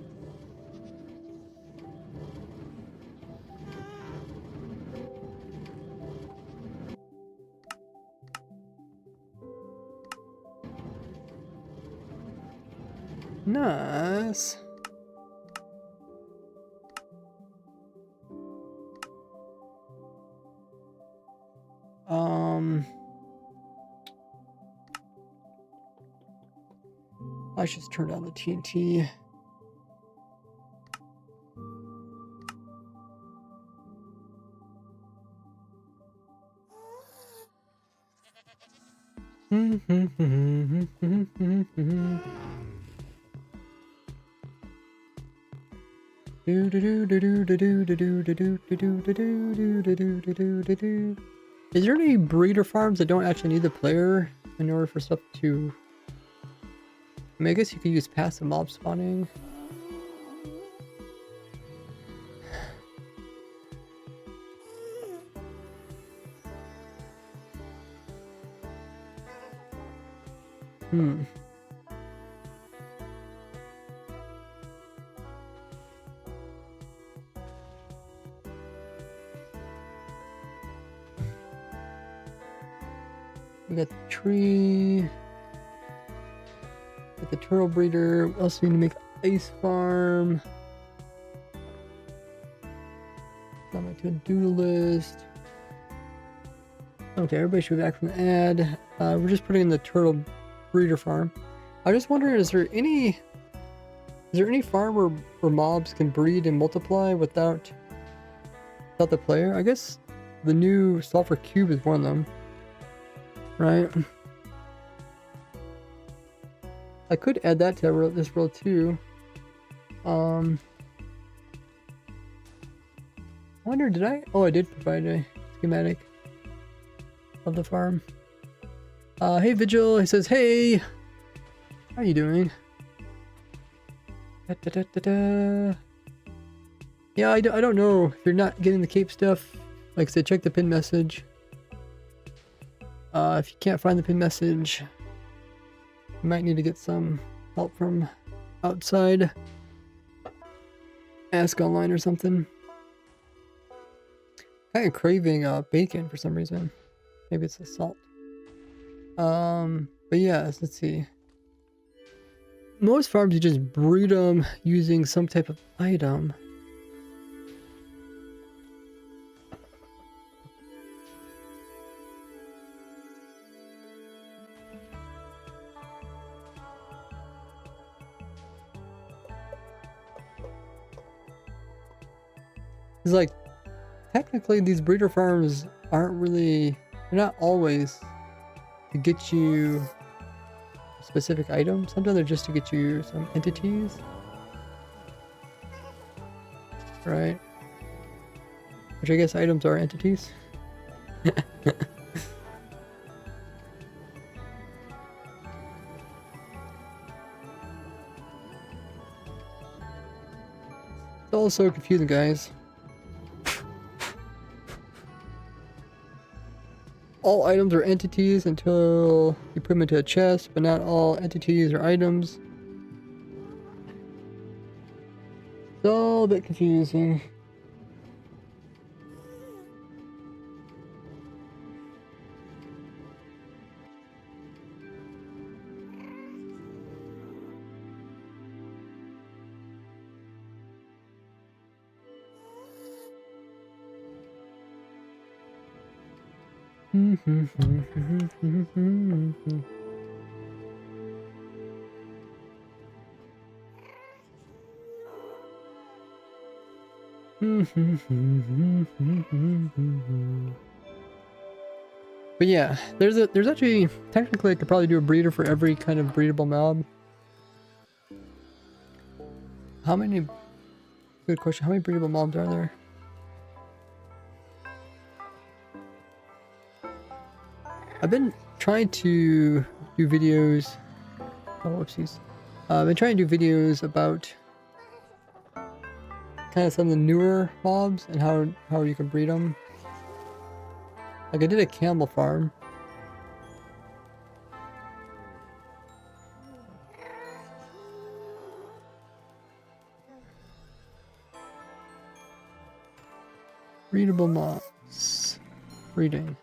Nice. I should just turn down the TNT. Is there any breeder farms that don't actually need the player in order for stuff to... I mean, I guess you could use passive mob spawning. Hmm. We got the tree. Got the turtle breeder. We also need to make ice farm. Got my to-do list. Okay, everybody should be back from the ad. We're just putting in the turtle breeder farm. I was just wondering, is there any farm where mobs can breed and multiply without the player? I guess the new Sulfur Cube is one of them, right? I could add that to this world too. I wonder, did I? Oh, I did provide a schematic of the farm. Hey Vigil, he says, hey, how you doing? Da, da, da, da, da. Yeah, I don't know if you're not getting the cape stuff. Like I said, check the pin message. If you can't find the pin message, you might need to get some help from outside. Ask online or something. Kind of craving bacon for some reason. Maybe it's the salt. But yeah, let's see. Most farms you just breed them using some type of item. It's like, technically these breeder farms aren't really, they're not always to get you a specific item. Sometimes they're just to get you some entities. Right? Which I guess items are entities. It's all so confusing, guys. All items are entities until you put them into a chest, but not all entities are items. It's all a bit confusing. But yeah, there's actually, technically I could probably do a breeder for every kind of breedable mob. How many, good question, how many breedable mobs are there? I've been trying to do videos, oh whoopsies. I've been trying to do videos about kind of some of the newer mobs and how you can breed them. Like I did a camel farm. Breedable mobs. Breeding.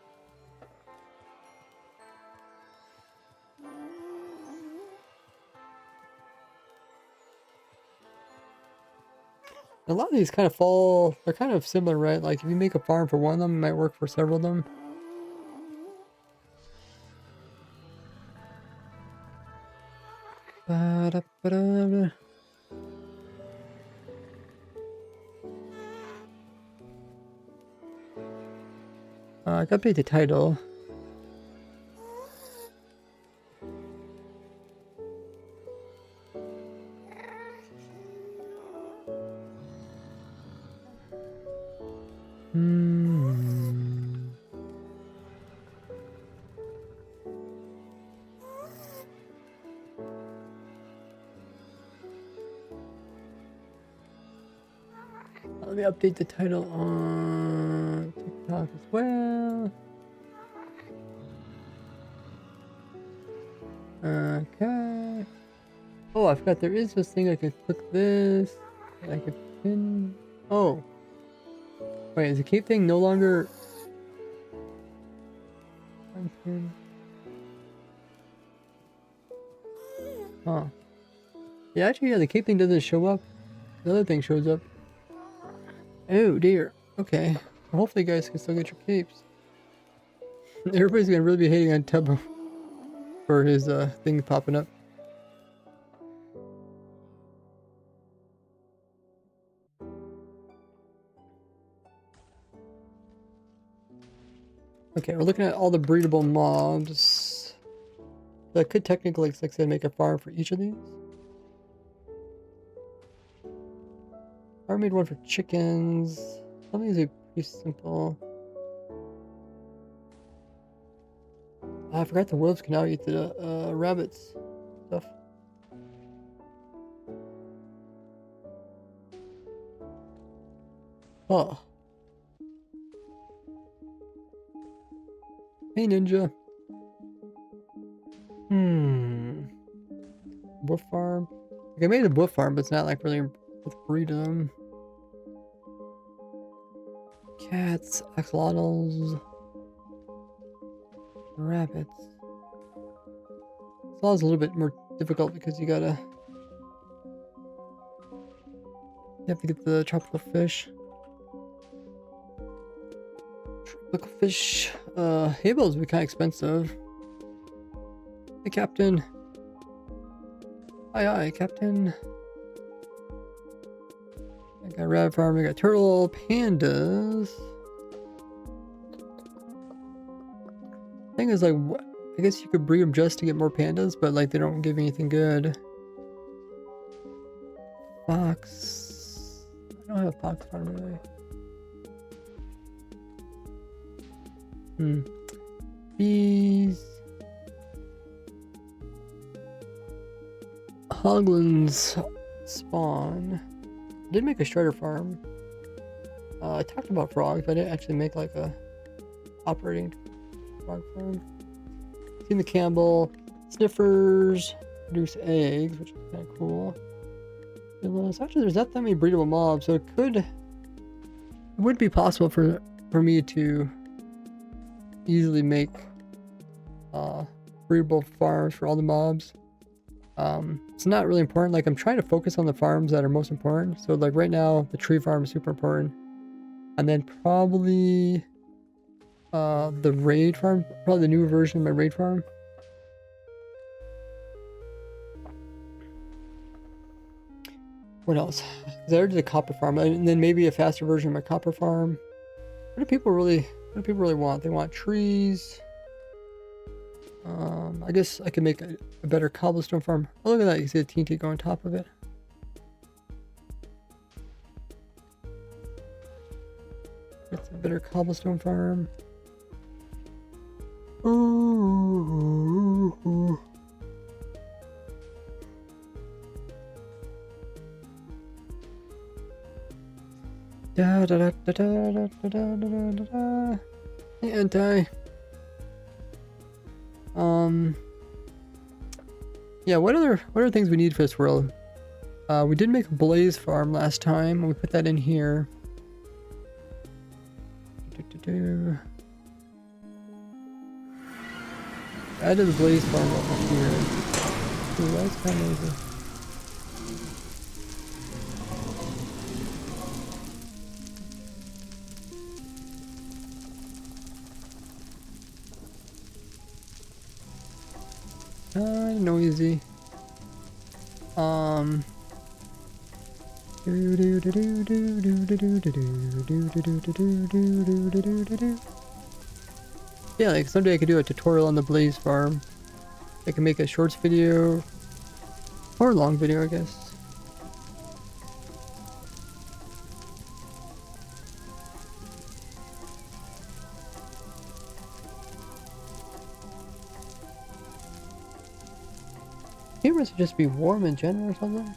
A lot of these kind of fall, they're kind of similar, right? Like if you make a farm for one of them, it might work for several of them. Ba-da-ba-da-ba. I gotta update the title. Let me update the title on TikTok as well. Okay. Oh, I forgot there is this thing I could click this. I could pin. Oh. Wait, is the cape thing no longer? Unpin. Huh. Yeah, actually, yeah, the cape thing doesn't show up. The other thing shows up. Oh dear. Okay. Well, hopefully, you guys can still get your capes. Everybody's gonna really be hating on Tubbo for his thing popping up. Okay, we're looking at all the breedable mobs. So I could technically, like I said, make a farm for each of these. I made one for chickens. Some of these are pretty simple. I forgot the wolves can now eat the rabbits stuff. Oh. Hey, ninja. Wolf farm. Like I made a wolf farm, but it's not like really with breed of them. Cats, axolotls, rabbits. Axolotls a little bit more difficult because you have to get the tropical fish. Tropical fish. Hay bales would be kind of expensive. Hey, Captain. Aye, aye, Captain. I got rabbit farm, I got turtle, pandas. Thing is, like, I guess you could breed them just to get more pandas, but like they don't give anything good. Fox. I don't have a fox farm really. Bees. Hoglins spawn. I did make a shredder farm. I talked about frogs, but I didn't actually make like a operating frog farm. Seen the Campbell. Sniffers produce eggs, which is kind of cool. Actually, there's not that many breedable mobs, so it would be possible for me to easily make breedable farms for all the mobs. It's not really important. Like I'm trying to focus on the farms that are most important. So like right now, the tree farm is super important, and then probably the raid farm, probably the new version of my raid farm. What else? Because I already did a copper farm, and then maybe a faster version of my copper farm. What do people really want? They want trees. I guess I could make a better cobblestone farm. Oh, look at that. You see the TNT go on top of it. It's a better cobblestone farm. Ooh. Da da da da da da da da da da. Anti. Yeah, what other things we need for this world? We did make a blaze farm last time, and we put that in here. Added the blaze farm over here. Ooh, that's kind of easy. Noisy. Yeah, like someday I could do a tutorial on the blaze farm. I can make a shorts video or a long video, I guess. Cameras should just be warm in general or something.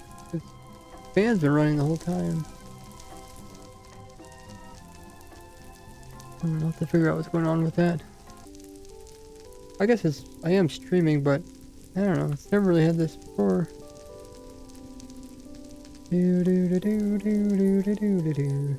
Fans been running the whole time. don't know, have to figure out what's going on with that. I guess I am streaming, but I don't know. It's never really had this before. Do do do do do do do do do.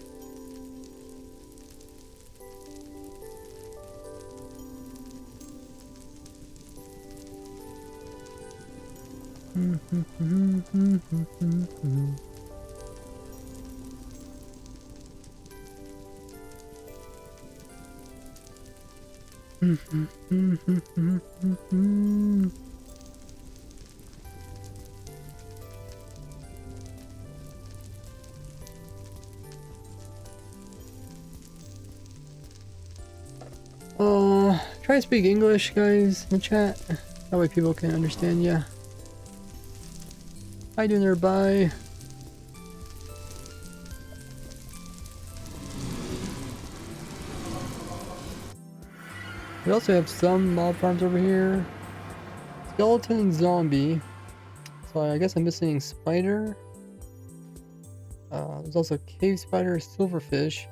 Try to speak English, guys, in the chat. That way people can understand ya. How you doing there, bye? We also have some mob farms over here. Skeleton and zombie. So I guess I'm missing spider. There's also cave spider, silverfish.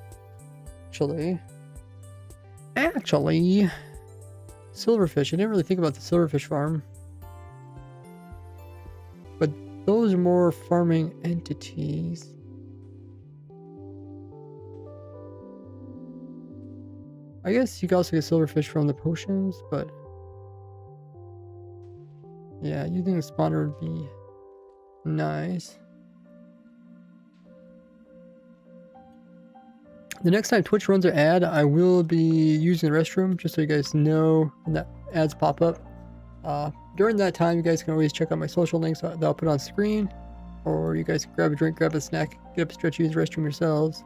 Actually, silverfish. I didn't really think about the silverfish farm. But those are more farming entities. I guess you can also get silverfish from the potions, but yeah, using the spawner would be nice. The next time Twitch runs an ad, I will be using the restroom, just so you guys know when that ads pop up. During that time, you guys can always check out my social links that I'll put on screen, or you guys can grab a drink, grab a snack, get up, stretch, use the restroom yourselves.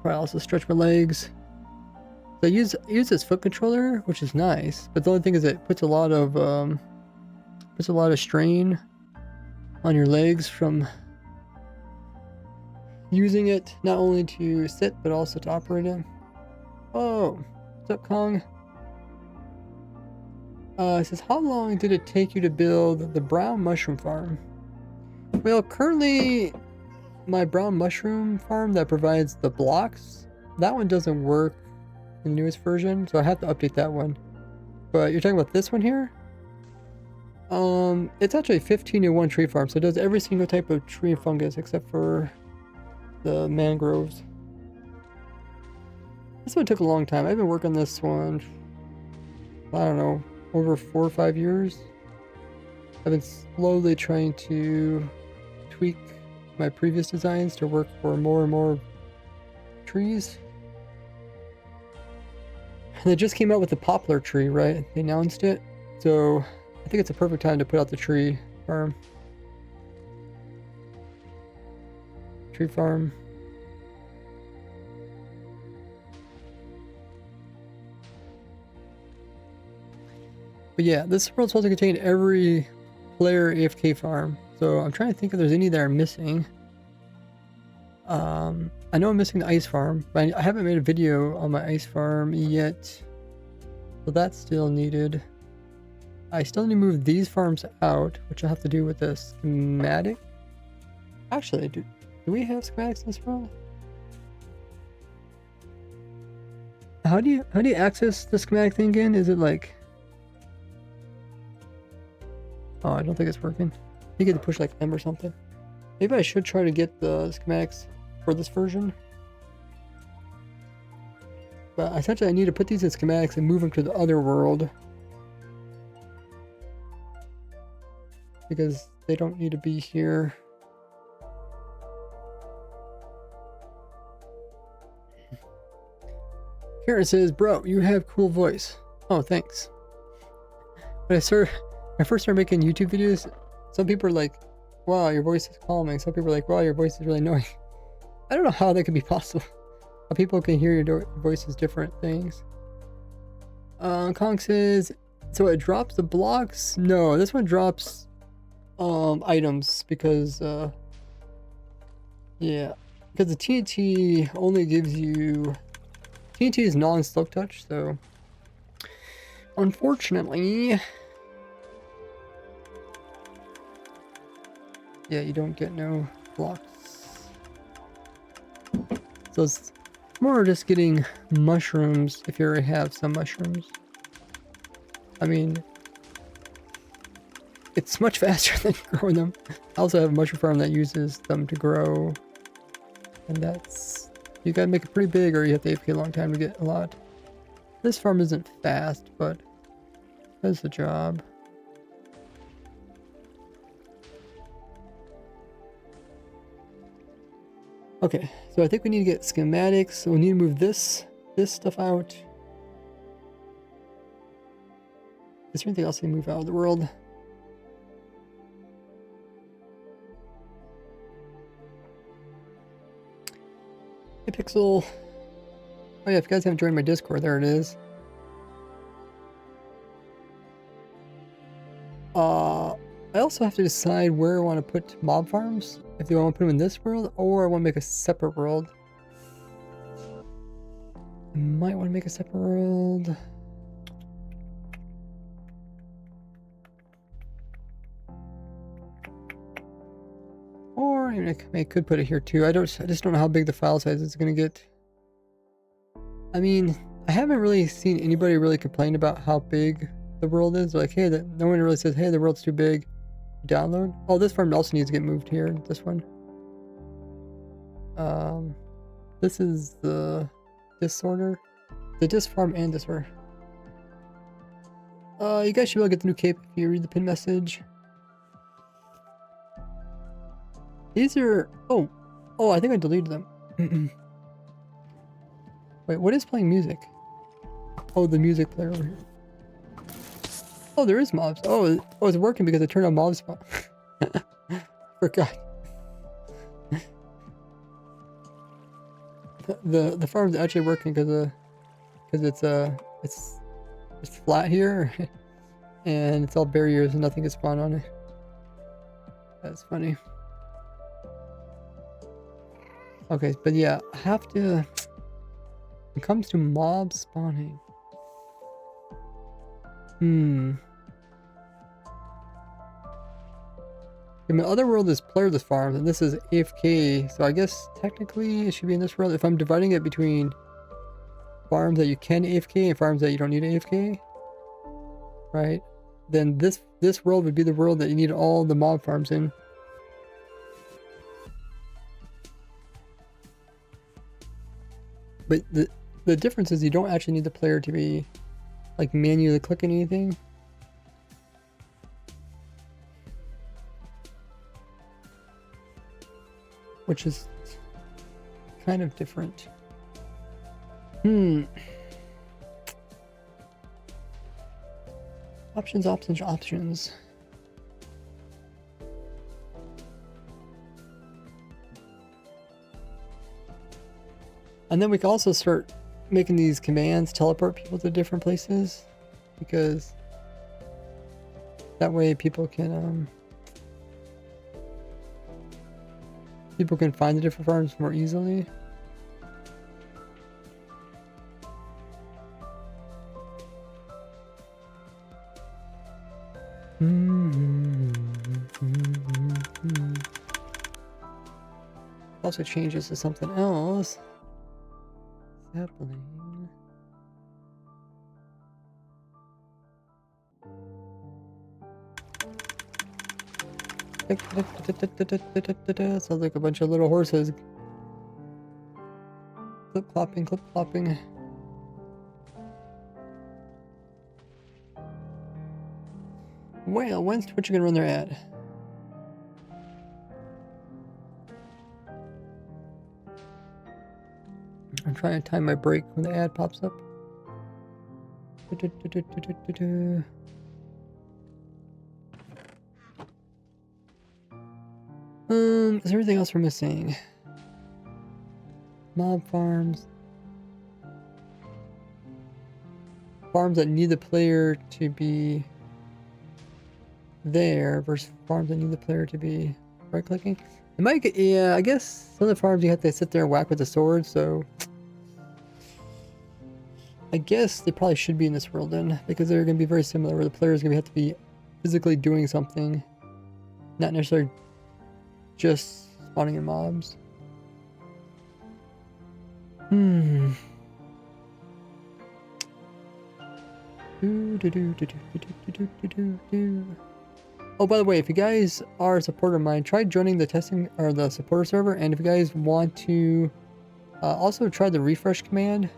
Probably also stretch my legs. So I use this foot controller, which is nice, but the only thing is it puts a lot of strain on your legs from using it not only to sit but also to operate in. Oh, what's up, Kong? It says, how long did it take you to build the brown mushroom farm? Well, currently my brown mushroom farm that provides the blocks, that one doesn't work in the newest version, so I have to update that one. But you're talking about this one here? It's actually 15-to-1 tree farm, so it does every single type of tree and fungus except for the mangroves. This one took a long time. I've been working on this one, I don't know, over 4 or 5 years. I've been slowly trying to tweak my previous designs to work for more and more trees. And they just came out with the poplar tree, right? They announced it. So I think it's a perfect time to put out the tree farm. Tree farm. But yeah, this world's supposed to contain every player AFK farm. So I'm trying to think if there's any that are missing. I know I'm missing the ice farm, but I haven't made a video on my ice farm yet. So that's still needed. I still need to move these farms out, which I'll have to do with the schematic. Actually, do we have schematics in this world? How do you access the schematic thing again? Is it like... Oh, I don't think it's working. You get to push like M or something. Maybe I should try to get the schematics for this version. But essentially I need to put these in schematics and move them to the other world. Because they don't need to be here. Karen says, bro, you have cool voice. Oh, thanks. When I first started making YouTube videos, some people are like, wow, your voice is calming. Some people are like, wow, your voice is really annoying. I don't know how that could be possible. How people can hear your voice as different things. Kong says, so it drops the blocks? No, this one drops items because yeah, because the TNT only gives you... TNT is non-slow touch, so unfortunately, yeah, you don't get no blocks. So More just getting mushrooms if you already have some mushrooms. I mean, it's much faster than growing them. I also have a mushroom farm that uses them to grow. And that's... You gotta make it pretty big or you have to AFK a long time to get a lot. This farm isn't fast, but does the job. Okay, so I think we need to get schematics. So we need to move this stuff out. Is there anything else we move out of the world? Hey Pixel. Oh yeah, if you guys haven't joined my Discord, there it is. I also have to decide where I want to put mob farms. If I want to put them in this world, or I want to make a separate world. I might want to make a separate world. Or I could put it here too. I just don't know how big the file size is going to get. I mean, I haven't really seen anybody really complain about how big the world is. Like, hey, no one really says, hey, the world's too big. Download. Oh, this farm also needs to get moved here. This one. This is the disorder. The disc farm and disorder. You guys should be able to get the new cape if you read the pin message. These are... Oh, I think I deleted them. Wait, what is playing music? Oh, the music player over here. Oh, there is mobs. Oh, it's working because I turned on mob spawn. Forgot. The farm's actually working because it's flat here, and it's all barriers and nothing can spawn on it. That's funny. Okay, but yeah, I have to. When it comes to mob spawning. My other world is playerless farms, and this is AFK, so I guess technically it should be in this world. If I'm dividing it between farms that you can AFK and farms that you don't need AFK, right? Then this world would be the world that you need all the mob farms in. But the difference is you don't actually need the player to be like manually clicking anything. Which is kind of different. Options. And then we can also start making these commands teleport people to different places, because that way people can find the different farms more easily. Also changes to something else. Happening. Sounds like a bunch of little horses. Clip clopping. Well, when's Twitch gonna run their ad? I'm trying to time my break when the ad pops up. Is there anything else we're missing? Mob farms. Farms that need the player to be there versus farms that need the player to be right clicking. It might get, yeah, I guess some of the farms you have to sit there and whack with the sword, so I guess they probably should be in this world then, because they're going to be very similar, where the player is going to have to be physically doing something, not necessarily just spawning in mobs. Hmm. Oh, by the way, if you guys are a supporter of mine, try joining the testing or the supporter server. And if you guys want to also try the refresh command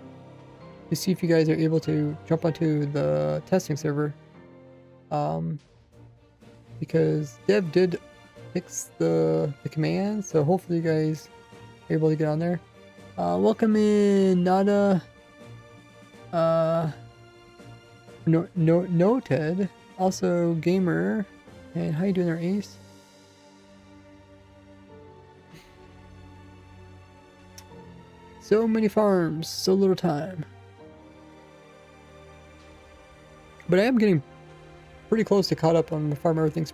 to see if you guys are able to jump onto the testing server. Because Dev did fix the command, so hopefully you guys are able to get on there. Welcome in, Nada. Noted. Also, Gamer. And how you doing there, Ace? So many farms, so little time. But I am getting pretty close to caught up on the Farm Everything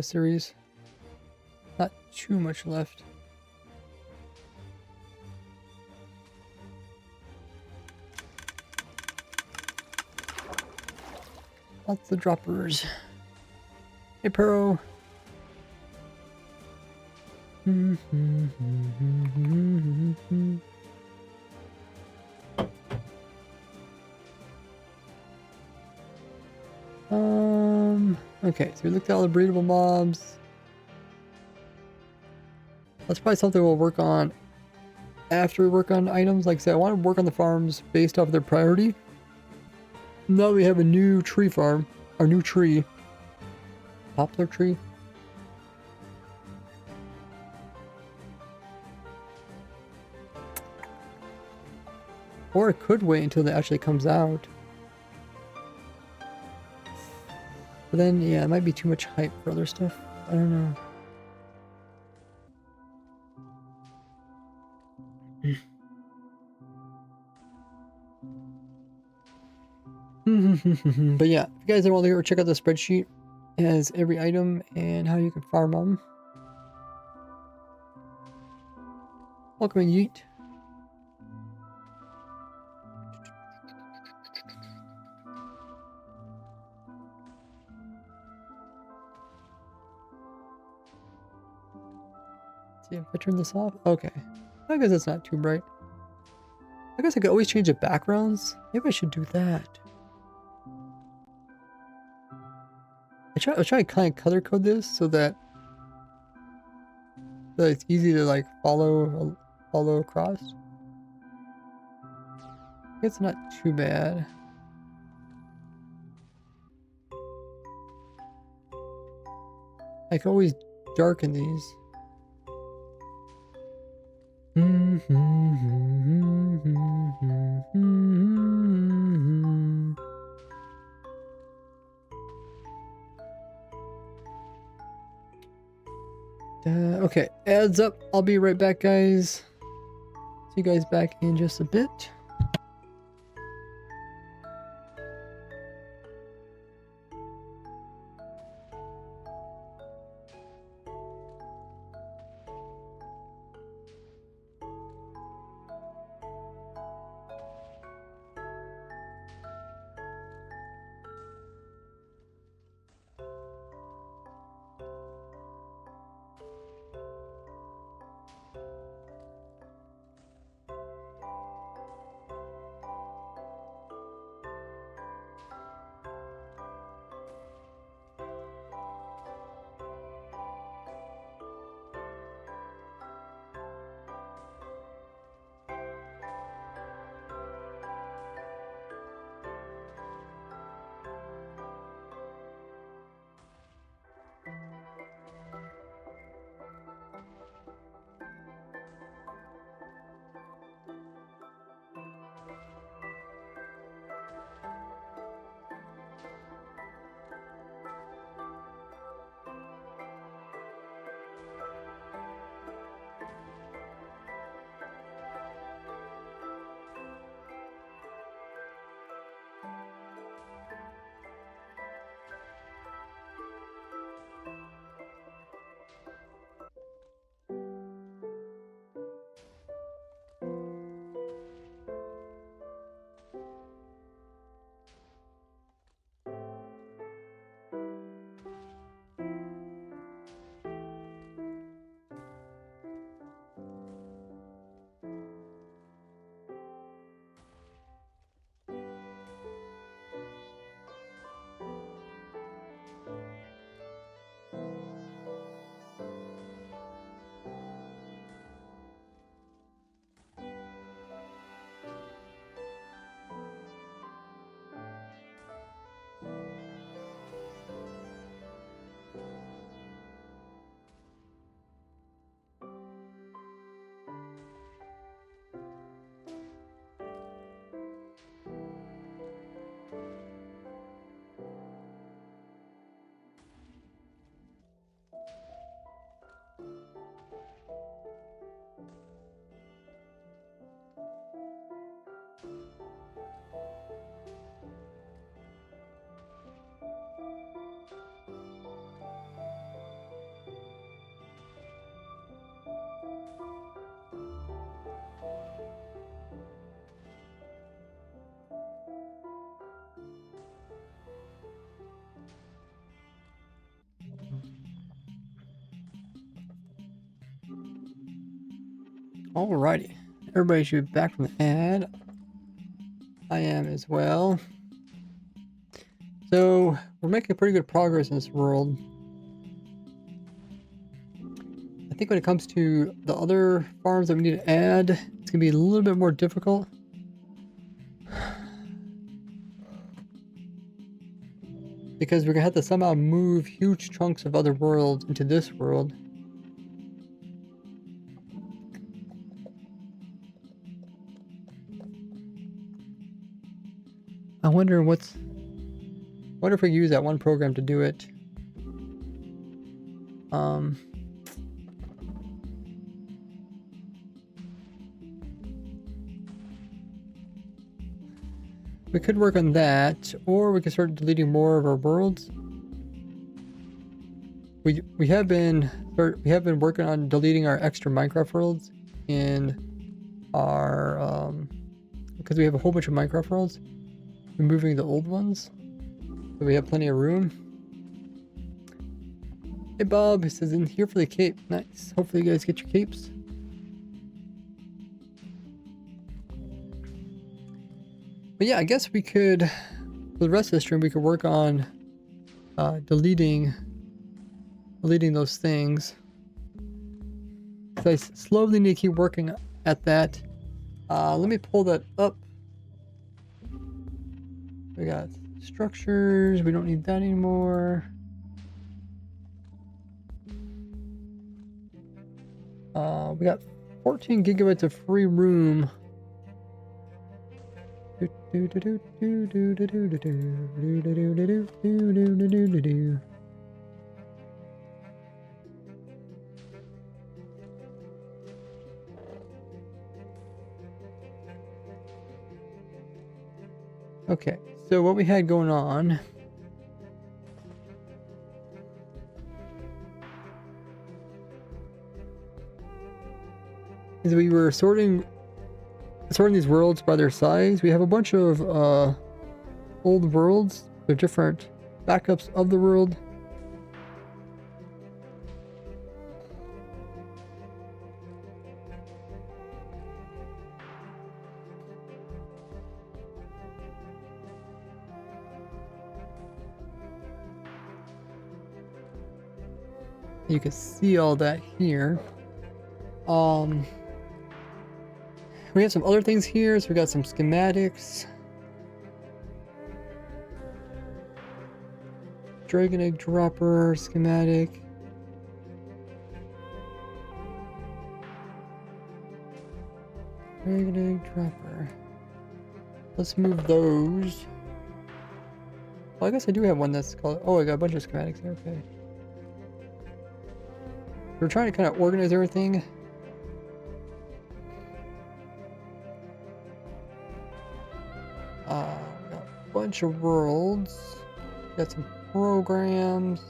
series. Not too much left. Lots of droppers. Hey, Pearl. Okay, so we looked at all the breedable mobs. That's probably something we'll work on after we work on items. Like I said, I want to work on the farms based off their priority. Now we have a new tree farm, our new tree. Poplar tree. Or it could wait until it actually comes out. But then, yeah, it might be too much hype for other stuff. I don't know. But yeah, if you guys want to go check out the spreadsheet, it has every item and how you can farm them. Welcome in, Yeet. See if I turn this off. Okay. I guess it's not too bright. I guess I could always change the backgrounds. Maybe I should do that. I'll try to kind of color code this so that it's easy to like follow across. It's not too bad. I can always darken these. Okay, adds up. I'll be right back, guys. See you guys back in just a bit. Alrighty. Everybody should be back from the ad. I am as well. So, we're making pretty good progress in this world. I think when it comes to the other farms that we need to add, it's going to be a little bit more difficult. Because we're going to have to somehow move huge chunks of other worlds into this world. I wonder if we use that one program to do it. We could work on that, or we could start deleting more of our worlds. We have been working on deleting our extra Minecraft worlds in our because we have a whole bunch of Minecraft worlds. Removing the old ones, so we have plenty of room. Hey Bob, he says in here for the cape. Nice. Hopefully you guys get your capes. But yeah, I guess we could, for the rest of the stream, we could work on deleting those things. So I slowly need to keep working at that. Let me pull that up. We got structures. We don't need that anymore. We got 14 gigabytes of free room. Okay, so what we had going on is we were sorting these worlds by their size. We have a bunch of old worlds. They're different backups of the world. You can see all that here. We have some other things here, so we got some schematics. Dragon egg dropper schematic. Dragon egg dropper. Let's move those. Well, I guess I do have one that's called. Oh, I got a bunch of schematics here. Okay. We're trying to kind of organize everything. We got a bunch of worlds. Got some programs.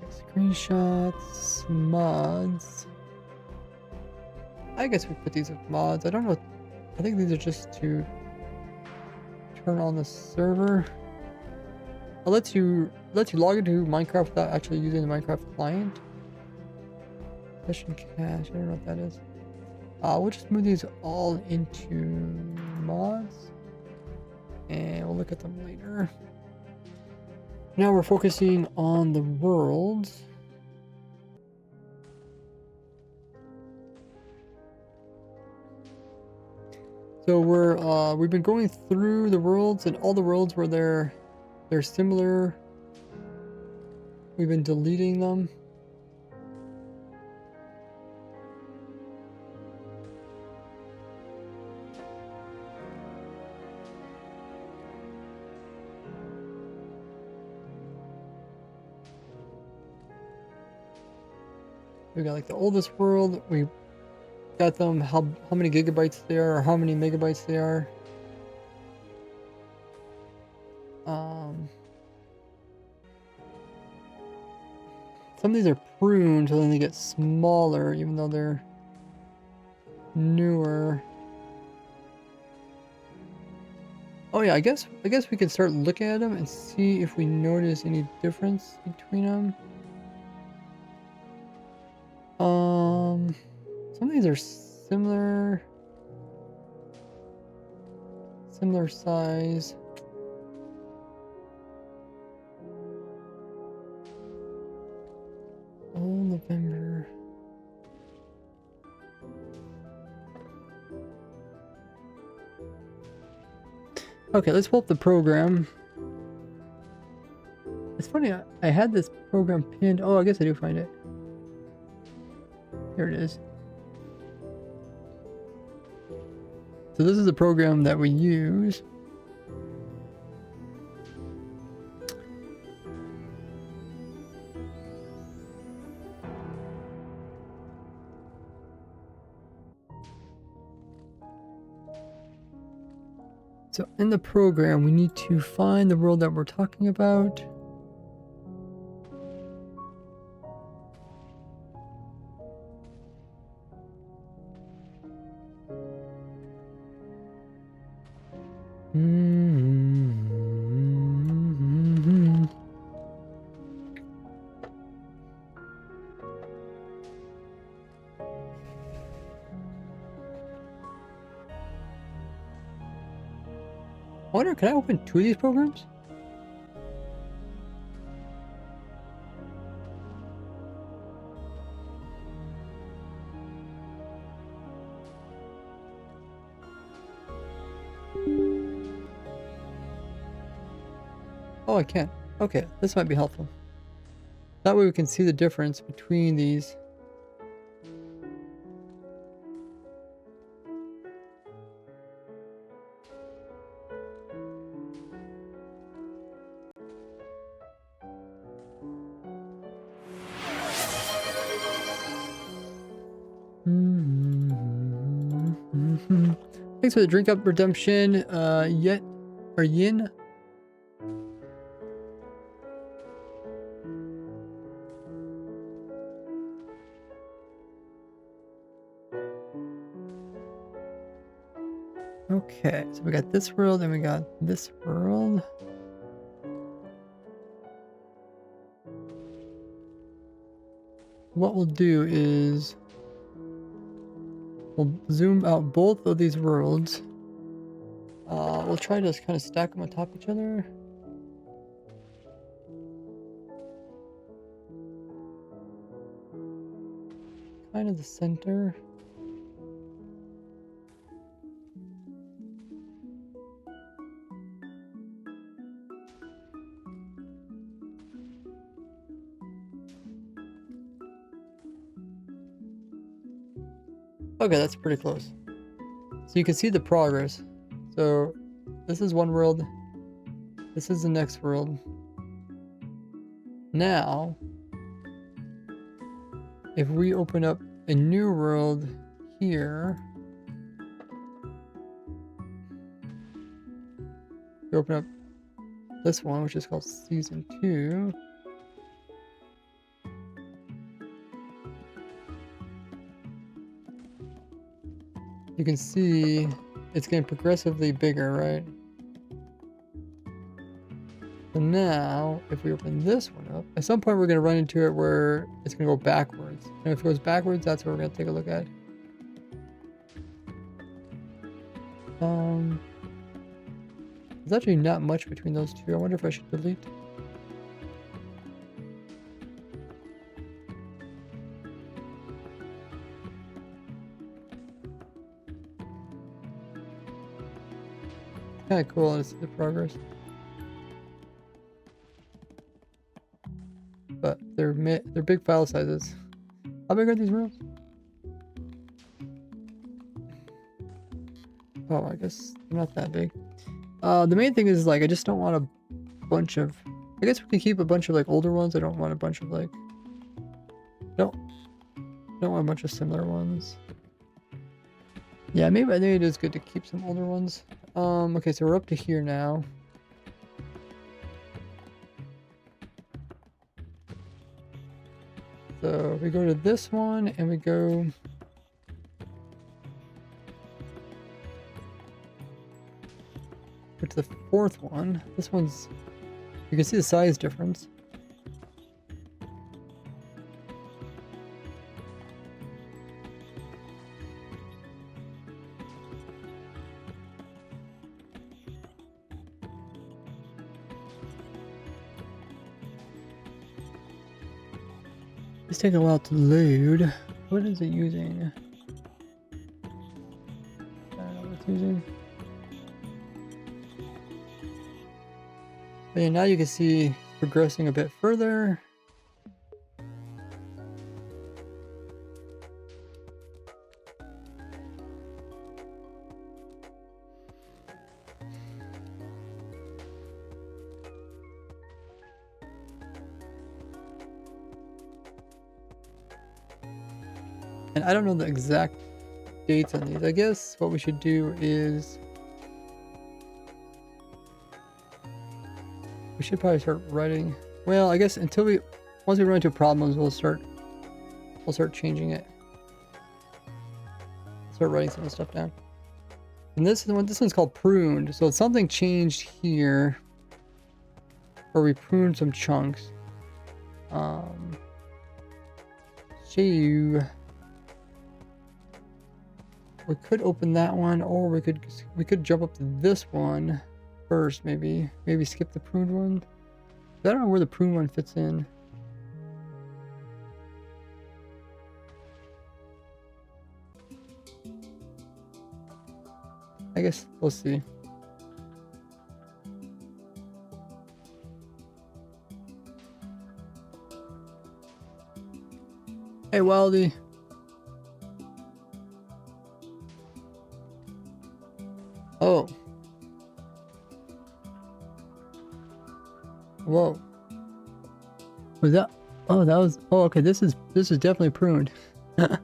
Screenshots, mods. I guess we put these as mods. I don't know. I think these are just to turn on the server. It lets you log into Minecraft without actually using the Minecraft client. Session cache, I don't know what that is. We'll just move these all into mods and we'll look at them later. Now we're focusing on the worlds. So we've been going through the worlds, and all the worlds where they're similar, we've been deleting them. We got like the oldest world. We got them how many gigabytes they are, or how many megabytes they are. Some of these are pruned, so then they get smaller, even though they're newer. Oh yeah, I guess we can start looking at them and see if we notice any difference between them. Some of these are similar size. Oh, November. Okay, let's pull up the program. It's funny, I had this program pinned. Oh, I guess I do find it. Here it is. So this is the program that we use. So in the program, we need to find the world that we're talking about. I wonder, can I open 2 of these programs? Oh, I can't. Okay, this might be helpful. That way we can see the difference between these. Thanks for the drink up redemption, Yin. Okay, so we got this world and we got this world. What we'll do is we'll zoom out both of these worlds. We'll try to kind of stack them on top of each other. Kind of the center. Okay, that's pretty close. So you can see the progress. So this is one world. This is the next world. Now, if we open up a new world here, we open up this one, which is called Season 2. You can see it's getting progressively bigger, right? So now, if we open this one up, at some point we're going to run into it where it's going to go backwards. And if it goes backwards, that's what we're going to take a look at. There's actually not much between those two. I wonder if I should delete. Kind of cool to see the progress. But they're big file sizes. How big are these rooms? Oh, I guess they're not that big. The main thing is, like, I just don't want a bunch of... I guess we can keep a bunch of, like, older ones. I don't want a bunch of, like... Don't want a bunch of similar ones. Yeah, maybe I think it is good to keep some older ones. Okay, so we're up to here now. So we go to this one and we go... to the fourth one. This one's, you can see the size difference. It's taking a while to load. What is it using? I don't know what it's using. But yeah, now you can see it's progressing a bit further. And I don't know the exact dates on these. I guess what we should do is we should probably start writing. Well, I guess until once we run into problems, we'll start changing it. Start writing some of the stuff down. And this one's called pruned. So something changed here, where we pruned some chunks. We could open that one, or we could jump up to this one first. Maybe skip the pruned one. I don't know where the pruned one fits in. I guess we'll see. Hey, Wildy. Oh. Whoa. Was that? Oh, that was. Oh, okay. This is definitely pruned. Oh,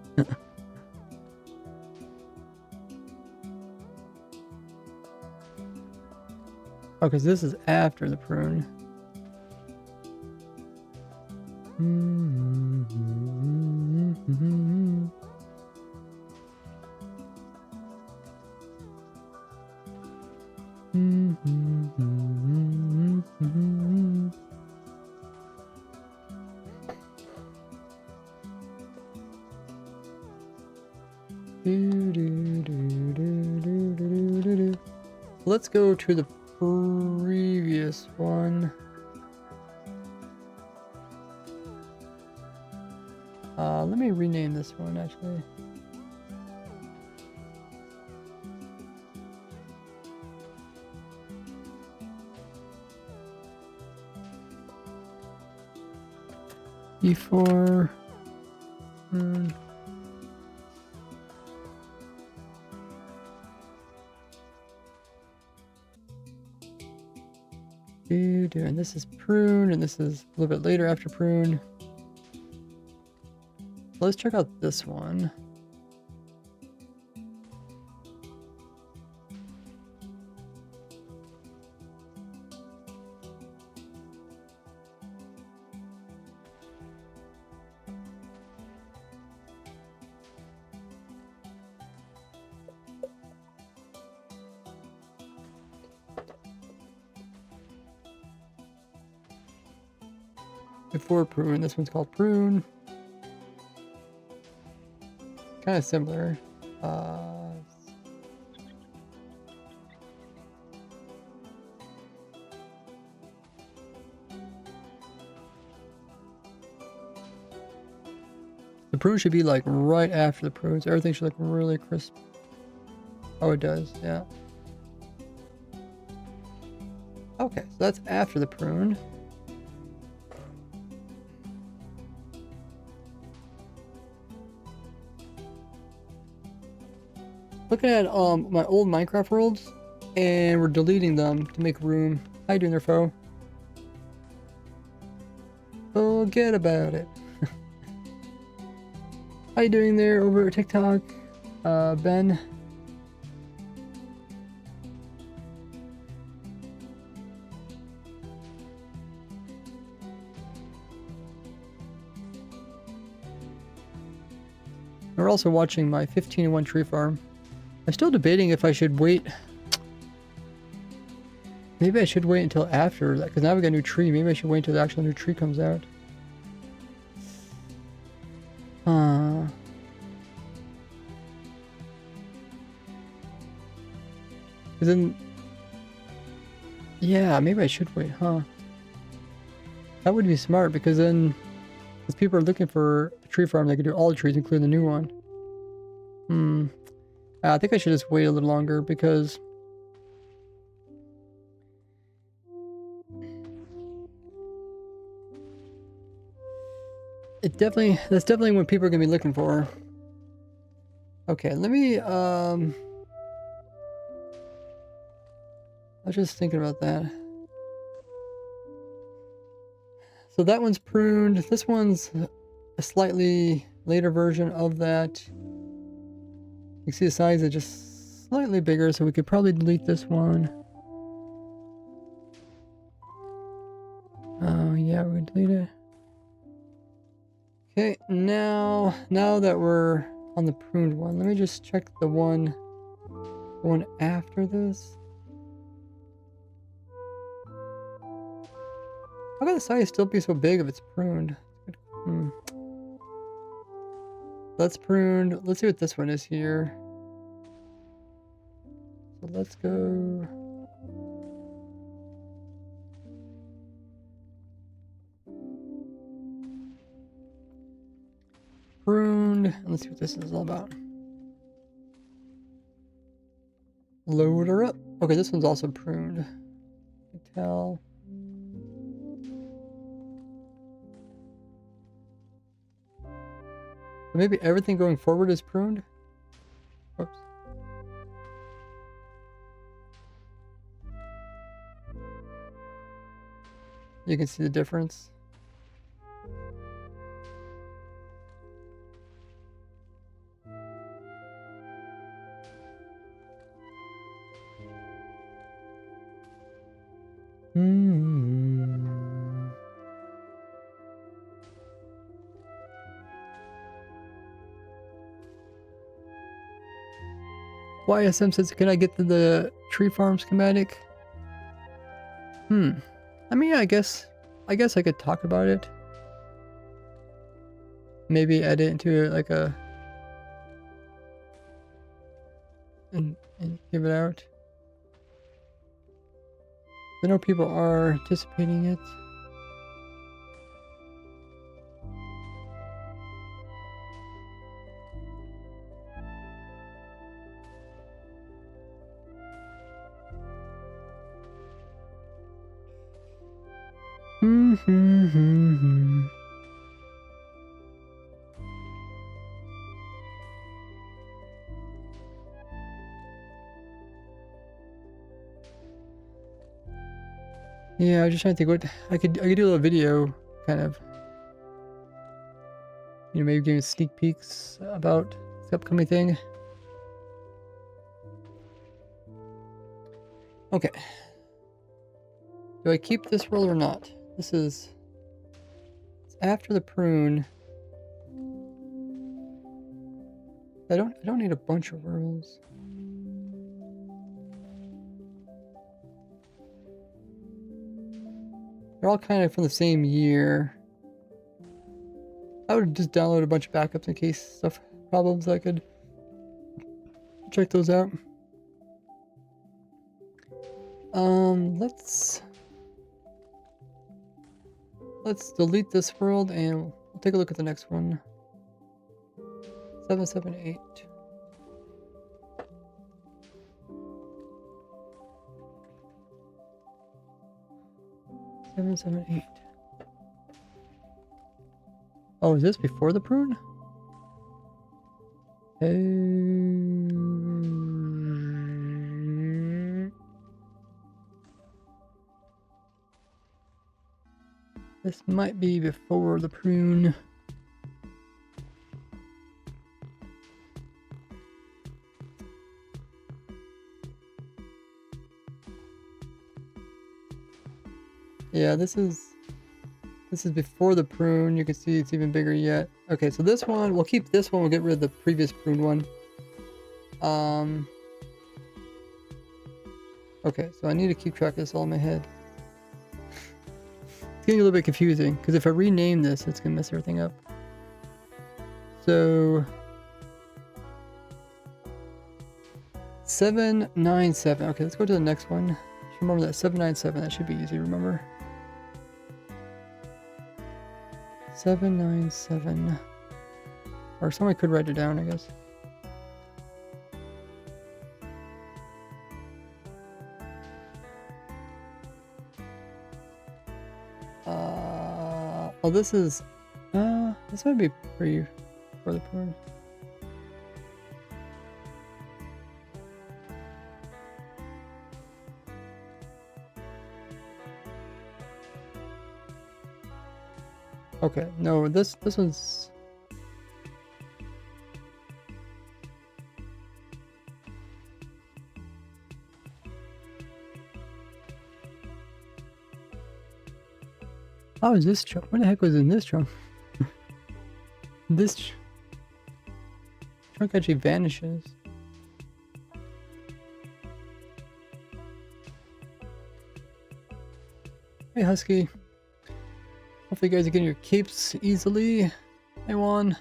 because this is after the prune. Let's go to the previous one. Let me rename this one actually. Before and this is prune, and this is a little bit later after prune. Let's check out this one. Before prune, this one's called prune. Kind of similar. The prune should be like right after the prune, so everything should look really crisp. Oh, it does, yeah. Okay, so that's after the prune. Looking at my old Minecraft worlds, and we're deleting them to make room. How you doing there, foe? Forget about it. How you doing there over at TikTok, Ben? We're also watching my 15-1 tree farm. I'm still debating if I should wait. Maybe I should wait until after that, because now we got a new tree. Maybe I should wait until the actual new tree comes out. Huh. Because then... Yeah, maybe I should wait, huh? That would be smart, because then... Because people are looking for a tree farm, they can do all the trees, including the new one. I think I should just wait a little longer, because... That's definitely what people are gonna be looking for. Okay, let me, I was just thinking about that. So that one's pruned. This one's a slightly later version of that. You can see the size is just slightly bigger, so we could probably delete this one. Oh yeah, we can delete it. Okay, now that we're on the pruned one, let me just check the one after this. How can the size still be so big if it's pruned? That's pruned. Let's see what this one is here. So let's go. Pruned. And let's see what this is all about. Load her up. Okay, this one's also pruned. You can tell. Maybe everything going forward is pruned? Whoops. You can see the difference. YSM says, can I get the tree farm schematic? I mean, I guess I could talk about it. Maybe edit into like a... And give it out. I know people are anticipating it. Yeah, I was just trying to think what I could do a little video, kind of. You know, maybe giving sneak peeks about the upcoming thing. Okay. Do I keep this roll or not? This is... It's after the prune. I don't need a bunch of rolls. They're all kind of from the same year. I would just download a bunch of backups in case stuff problems. I could check those out. Let's delete this world and we'll take a look at the next one. 778. Oh, is this before the prune? This might be before the prune. Yeah, this is before the prune. You can see it's even bigger yet. Okay, so this one, we'll keep this one. We'll get rid of the previous pruned one. Okay, so I need to keep track of this all in my head. It's getting a little bit confusing, because if I rename this, it's going to mess everything up. So... 797. Okay, let's go to the next one. Remember that 797. That should be easy to remember. 797. Or someone could write it down, I guess. Oh, this is. This might be pretty for the prune. Okay, no, this one's. How is this chunk? What the heck was in this chunk? This chunk actually vanishes. Hey Husky. Hopefully you guys are getting your capes easily. Hey Juan.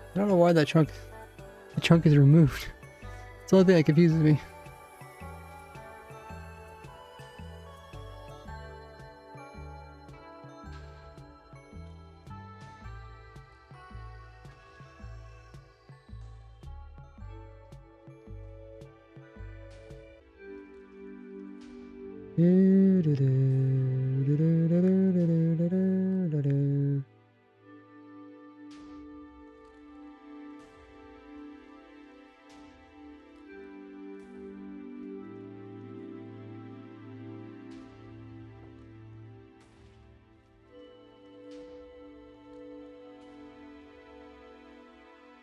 I don't know why the chunk is removed. It's the only thing that confuses me.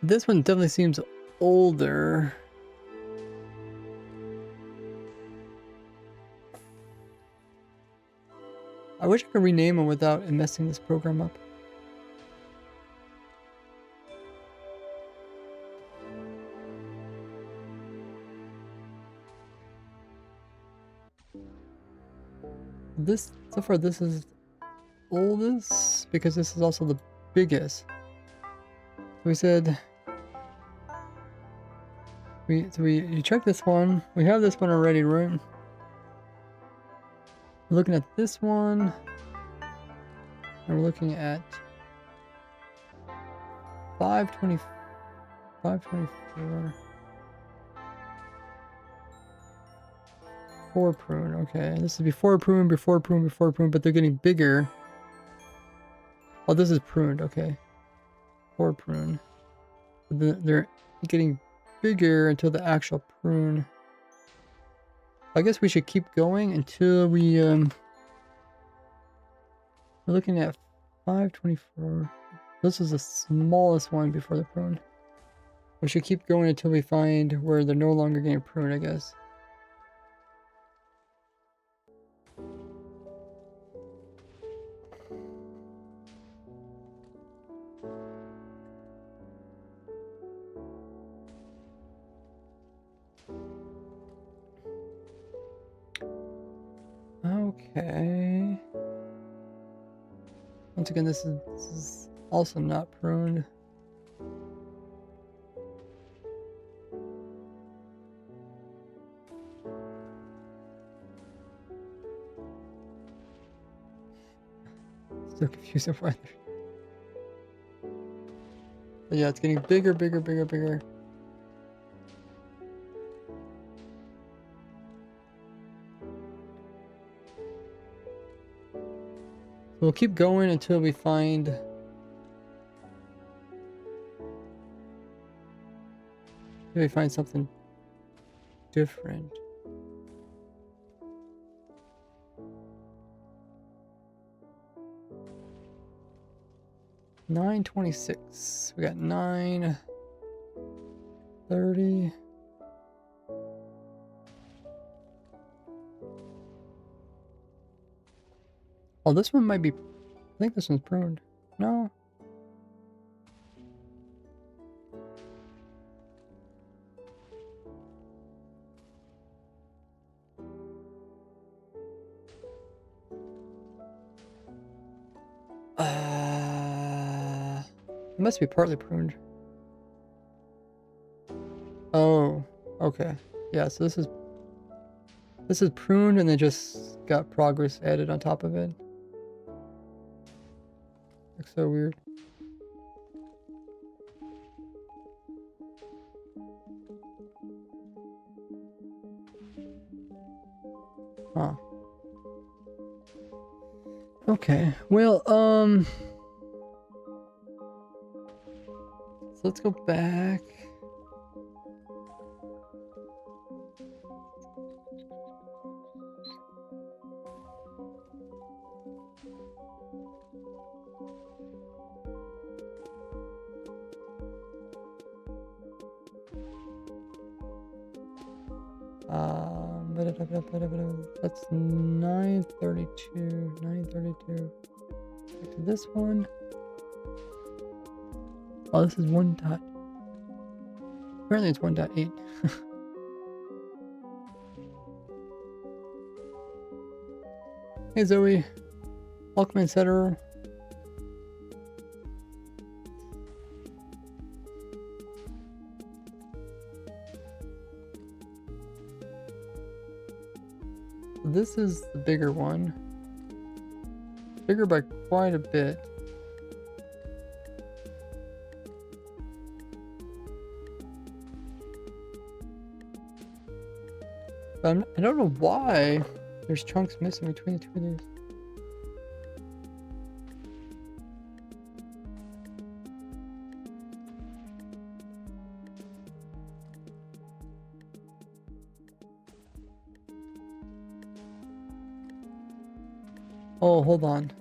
This one definitely seems older. I wish I could rename them without messing this program up. This, so far this is oldest because this is also the biggest. We said you check this one. We have this one already, right? We're looking at this one, and we're looking at 524. 4 prune. Okay, this is before prune, before prune, before prune, but they're getting bigger. Oh, this is pruned. Okay, 4 prune. They're getting bigger until the actual prune. I guess we should keep going until we're looking at 524. This is the smallest one before the prune. We should keep going until we find where they're no longer getting pruned, I guess. Okay. Once again, this is also not pruned. Still confused of whether. But yeah, it's getting bigger, bigger, bigger, bigger. We'll keep going until we find something different. $9.26. We got 9:30. Oh, this one might be. I think this one's pruned. No. It must be partly pruned. Oh, okay. Yeah, so this is pruned and then just got progress added on top of it. Looks so weird. Huh. Okay. Well, so let's go back. That's 9:32. 9:32. Back to this one. Oh, this is 1. Apparently it's 1.8. Hey Zoe, welcome etc. This is the bigger one. Bigger by quite a bit. But I don't know why there's chunks missing between the two of these. Oh, hold on.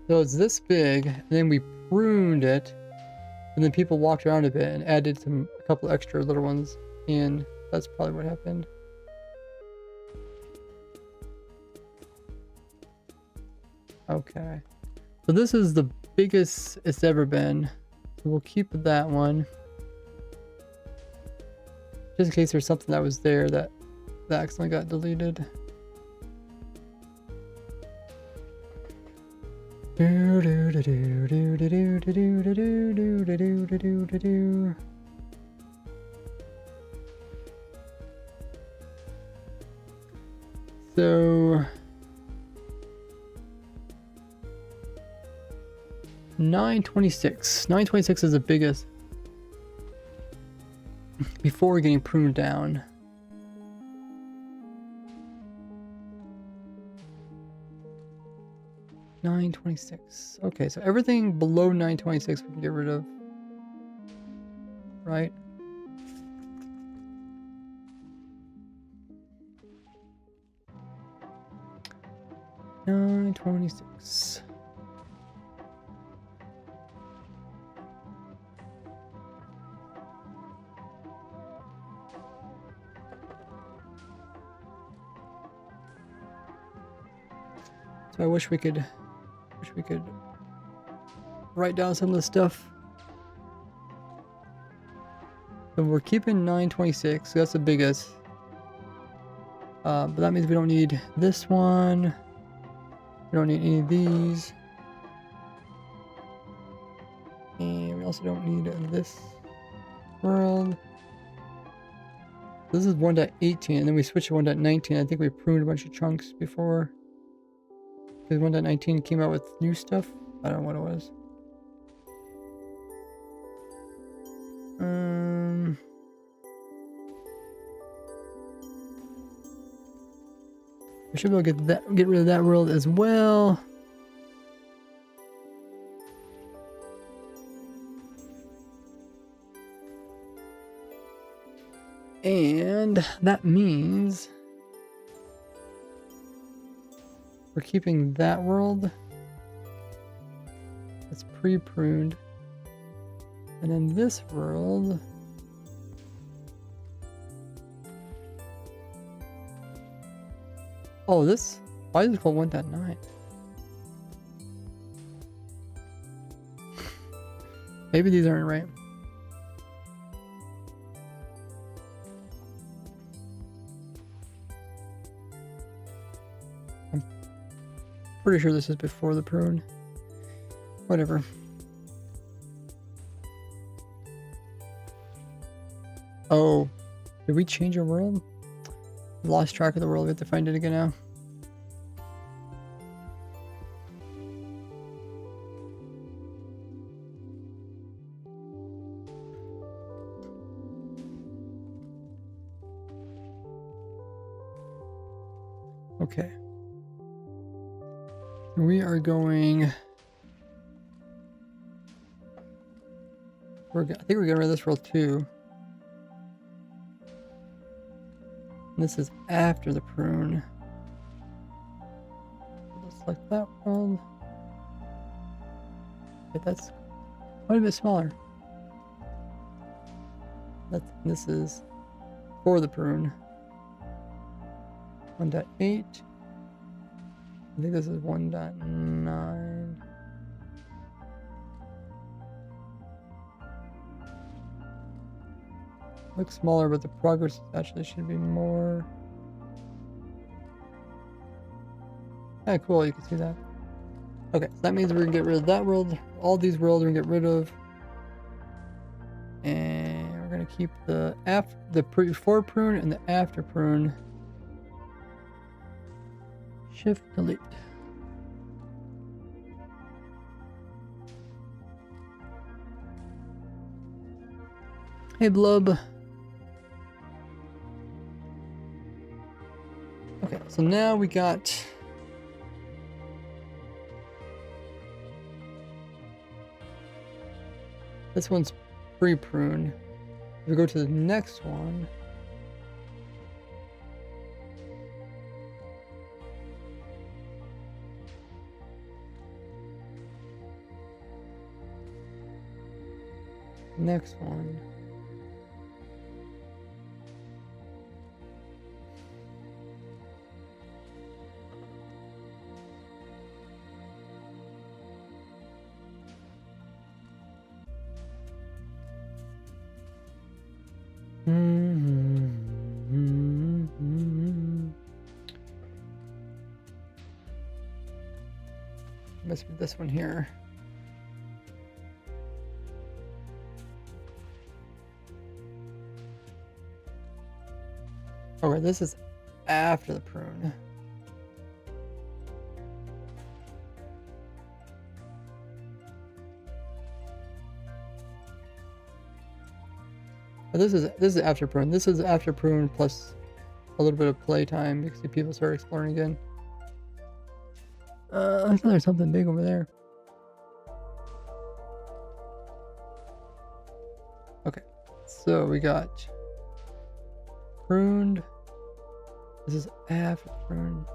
So it's this big, and then we pruned it, and then people walked around a bit and added a couple extra little ones in. That's probably what happened. Okay. So this is the biggest it's ever been. So we'll keep that one. Just in case there's something that was there that accidentally got deleted. So 926. 926 is the biggest before getting pruned down. $9.26. Okay, so everything below 9.26 we can get rid of. Right? $9.26. So I wish we could write down some of the stuff. So we're keeping 9.26. So that's the biggest. But that means we don't need this one. We don't need any of these. And we also don't need this world. This is 1.18, and then we switched to 1.19. I think we pruned a bunch of chunks before. Because 1.19 came out with new stuff. I don't know what it was. We should be able to get rid of that world as well. And that means we're keeping that world. It's pre-pruned. And then this world. Oh, this. Why is it called 1.9? Maybe these aren't right. I'm pretty sure this is before the prune. Whatever. Oh, did we change our world? Lost track of the world. We have to find it again now. Okay. We are going. I think we're getting rid of this world too. This is after the prune. Let's select that one. Okay, that's quite a bit smaller. This is for the prune. 1.8. I think this is 1.9. Looks smaller, but the progress actually should be more. Yeah, cool, you can see that. Okay, so that means we're gonna get rid of that world. All these worlds we're gonna get rid of. And we're gonna keep the before prune and the after prune. Shift delete. Hey Blub. Okay, so now we got this one's pre-pruned. If we go to the next one, next one. Must be this one here. Okay, this is after the prune. But this is after prune. This is after prune plus a little bit of playtime because people start exploring again. I thought there's something big over there. Okay, so we got pruned. This is after pruned.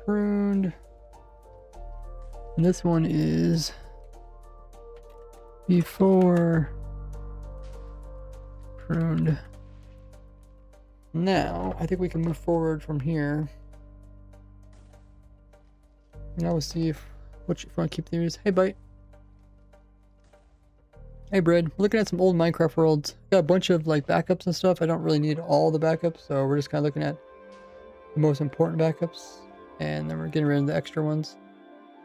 Pruned. And this one is before pruned. Now, I think we can move forward from here. Now we'll see if you want to keep these. Hey, Bite. Hey, Bread. We're looking at some old Minecraft worlds. Got a bunch of like backups and stuff. I don't really need all the backups, so we're just kind of looking at the most important backups, and then we're getting rid of the extra ones.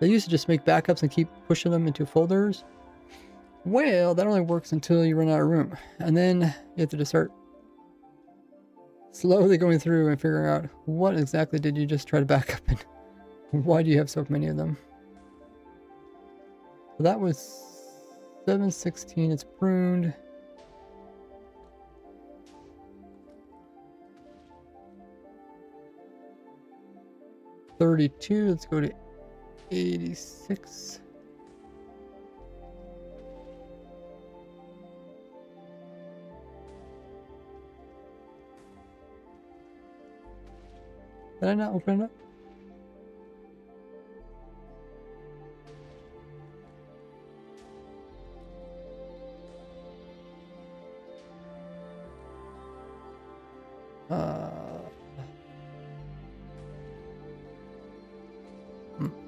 They used to just make backups and keep pushing them into folders, Well, that only works until you run out of room. And then you have to just start slowly going through and figuring out what exactly did you just try to back up and why do you have so many of them. So that was 716, it's pruned. $32, let's go to 86. Did I not open it up?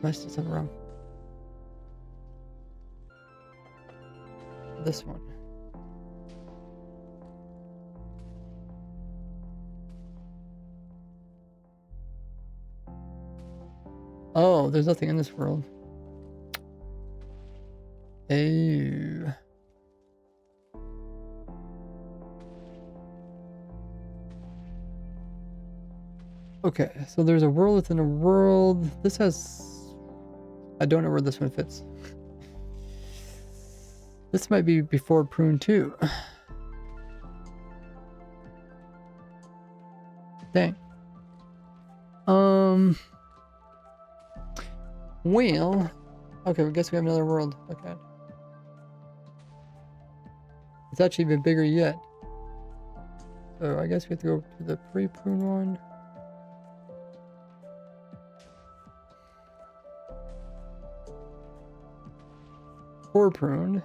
I did something wrong. This one. Oh, there's nothing in this world. Oh. Okay, so there's a world within a world. This has... I don't know where this one fits. This might be before prune 2. Dang. Well, okay, I guess we have another world. Okay. It's actually even bigger yet. So I guess we have to go to the pre-prune one. Four pruned.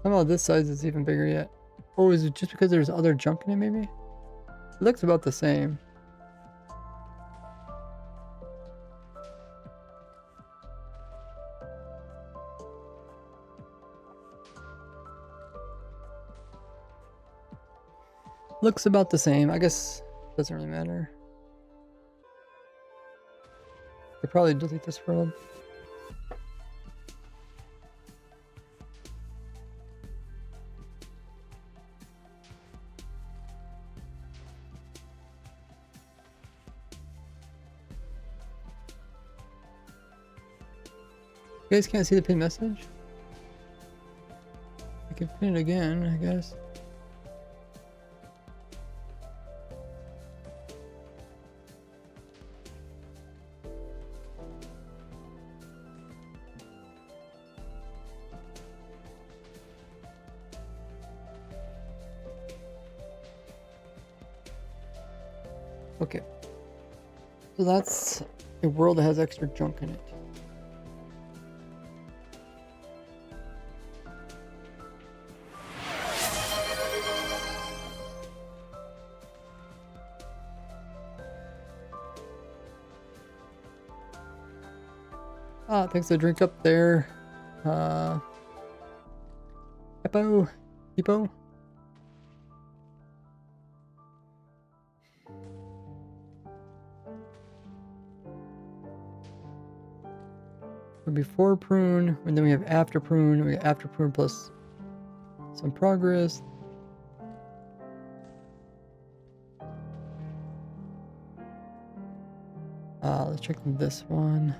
Somehow this size is even bigger yet. Oh, is it just because there's other junk in it maybe? It looks about the same. Looks about the same. I guess it doesn't really matter. Could probably delete this world. You guys can't see the pin message? I can pin it again, I guess. Okay. So that's a world that has extra junk in it. Ah, thanks to the drink up there. Hippo. Before prune, and then we have after prune. We have after prune plus some progress. Let's check this one.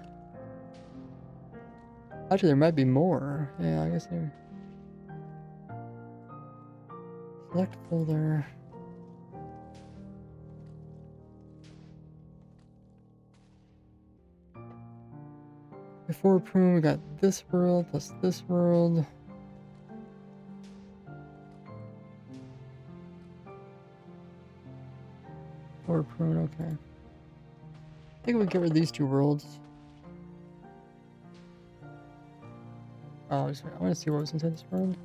Actually, there might be more. Yeah, I guess there. Select folder. Before prune, we got this world plus this world. Before prune, okay. I think we get rid of these two worlds. Oh, I want to see what was inside this world.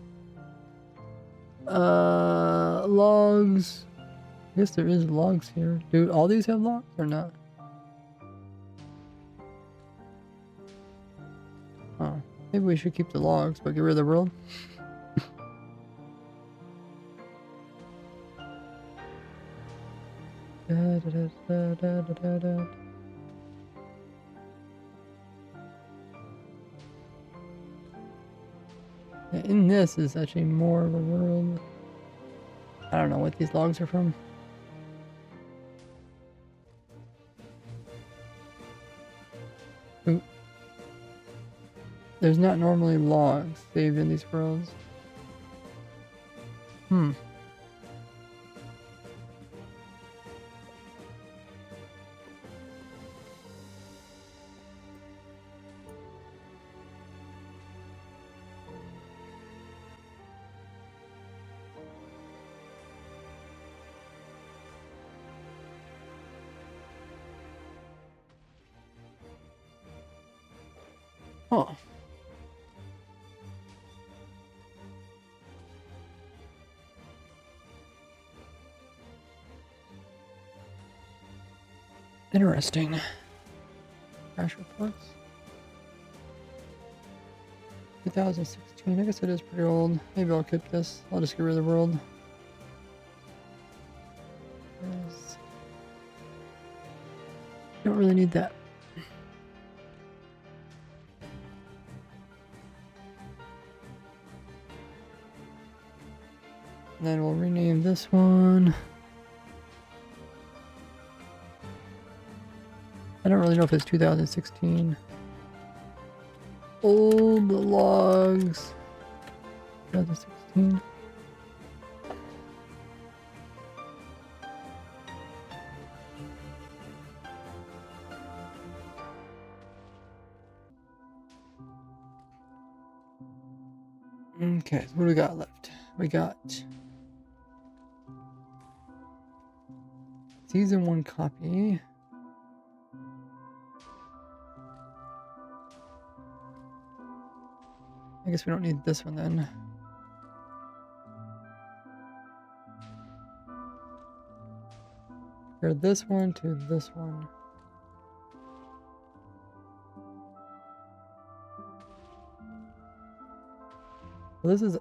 Logs. I guess there is logs here. Do all these have logs or not? I Maybe we should keep the logs, but get rid of the world. Da, da, da, da, da, da, da. Yeah, in this is actually more of a world. I don't know what these logs are from. Ooh. There's not normally logs saved in these worlds. Hmm. Huh. Interesting. Crash reports. 2016. I guess it is pretty old. Maybe I'll keep this. I'll just get rid of the world. Don't really need that. And then we'll rename this one. I don't really know if it's 2016. Old logs. 2016. Okay, so what do we got left? We got Season 1 copy. I guess we don't need this one then. Compare this one to this one. Well, this is...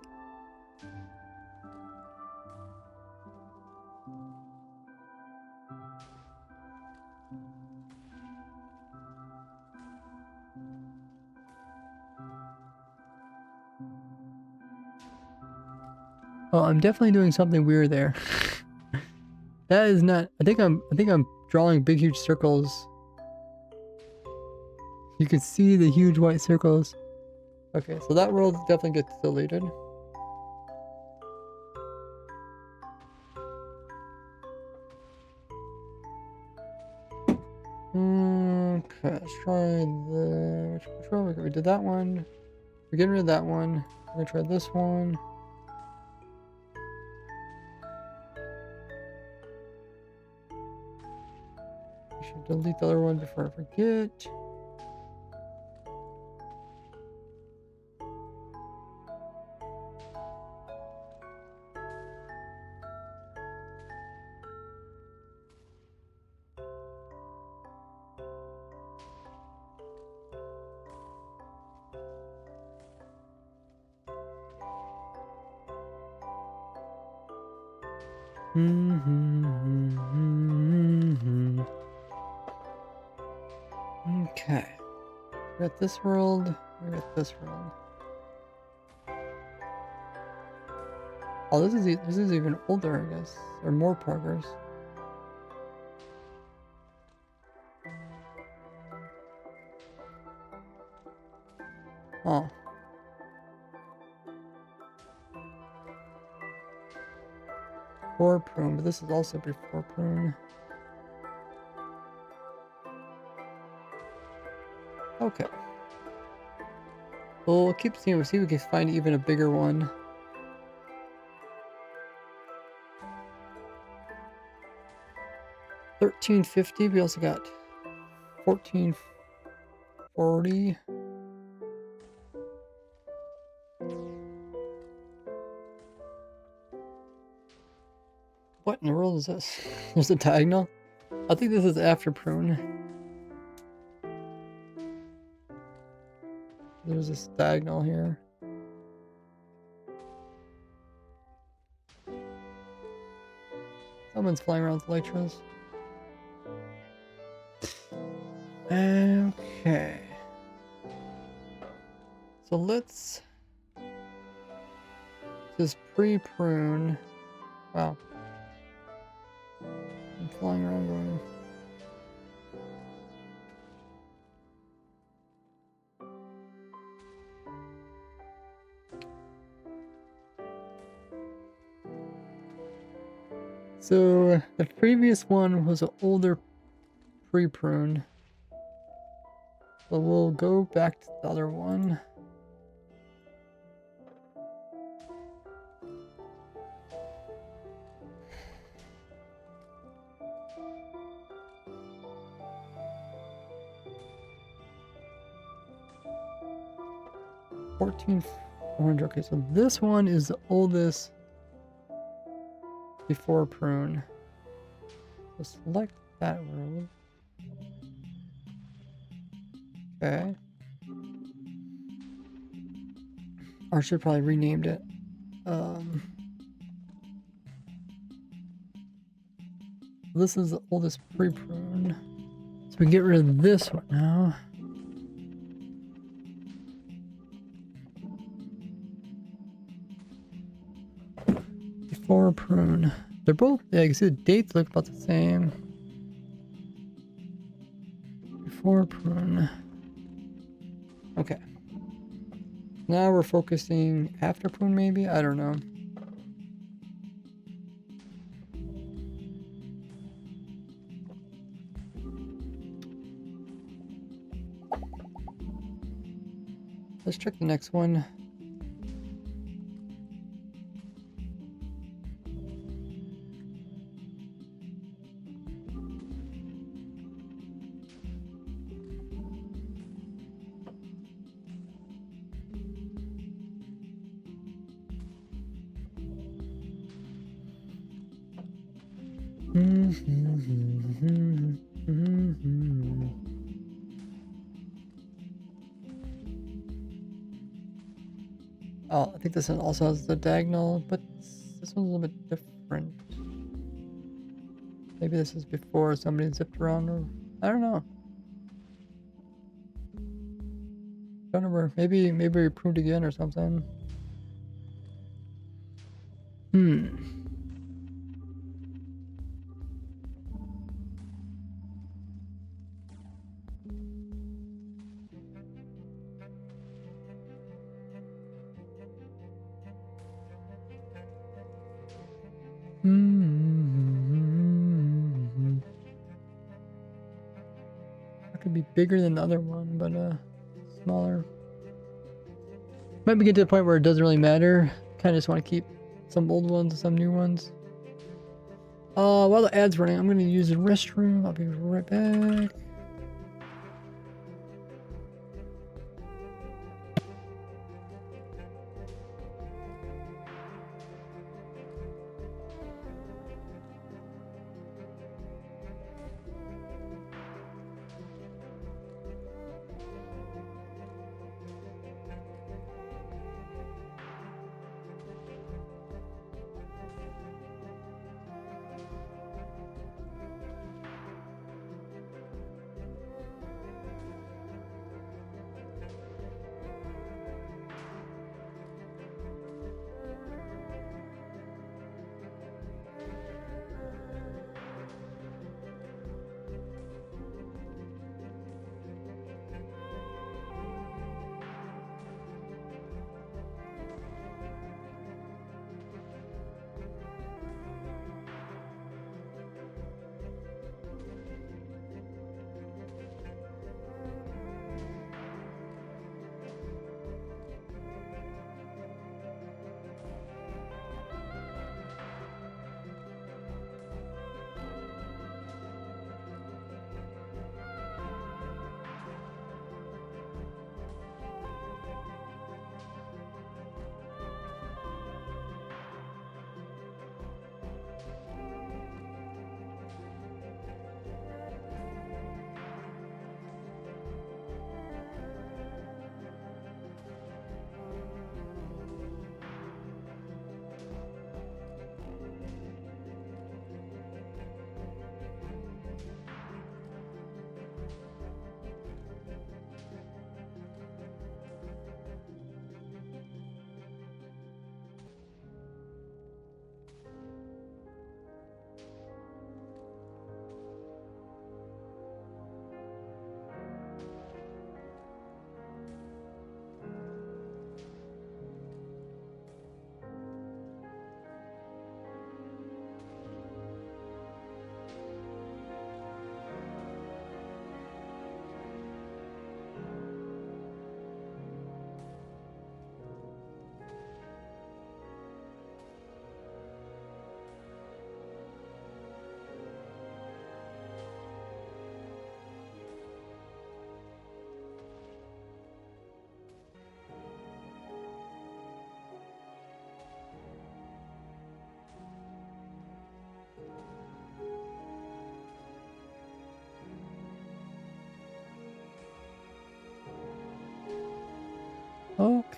Oh, I'm definitely doing something weird there. That is not... I think I'm drawing big huge circles. You can see the huge white circles. Okay, so that world definitely gets deleted. Okay, let's try the... Which one? We did that one. We're getting rid of that one. We're gonna try this one. I should delete the other one before I forget. Okay. We got this world. We got this world. Oh, this is even older, I guess, or more progress. Oh. Before prune, but this is also before prune. Okay. Well, we'll keep seeing. We'll see if we can find even a bigger one. $13.50. We also got $14.40. What in the world is this? There's a diagonal? I think this is after prune. There's a diagonal here. Someone's flying around with elytras. Okay. So let's just pre-prune. Wow. I'm flying around going. So the previous one was an older pre-prune. So we'll go back to the other one. $14,400. Okay, so this one is the oldest before prune. So select that row. Okay. Or I should probably renamed it. This is the oldest pre-prune. So we get rid of this one now. Before prune. They're both, yeah, you can see the dates look about the same. Before prune. Okay. Now we're focusing after prune maybe? I don't know. Let's check the next one. Oh, I think this one also has the diagonal, but this one's a little bit different. Maybe this is before somebody zipped around, or I don't know. Don't remember. Maybe we pruned again or something. That could be bigger than the other one, but smaller. Might be getting to the point where it doesn't really matter. Kind of just want to keep some old ones and some new ones. While the ad's running, I'm going to use the restroom. I'll be right back.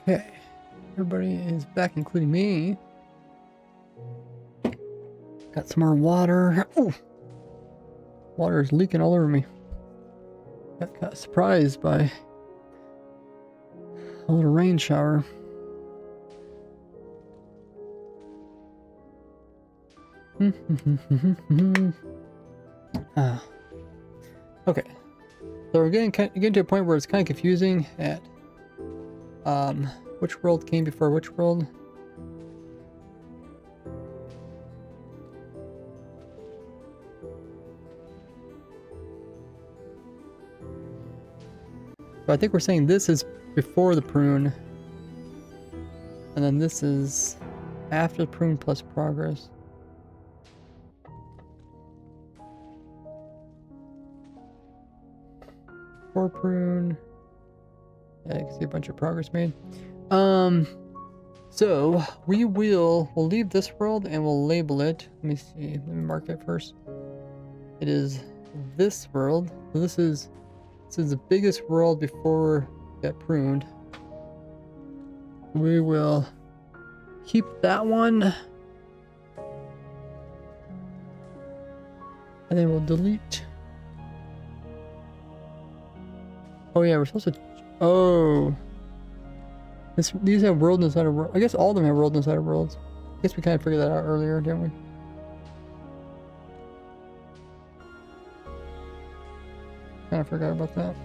Okay. Everybody is back, including me. Got some more water. Ooh. Water is leaking all over me. Got surprised by a little rain shower. Okay. So we're getting to a point where it's kind of confusing at which world came before which world. So I think we're saying this is before the prune, and then this is after the prune plus progress. Before prune. Yeah, you can see a bunch of progress made. So we'll leave this world and we'll label it. Let me see. Let me mark it first. It is this world. So this is the biggest world before it got pruned. We will keep that one. And then we'll delete. Oh yeah, we're supposed to. Oh. These have world inside of world. I guess all of them have world inside of worlds. I guess we kind of figured that out earlier, didn't we? Kind of forgot about that.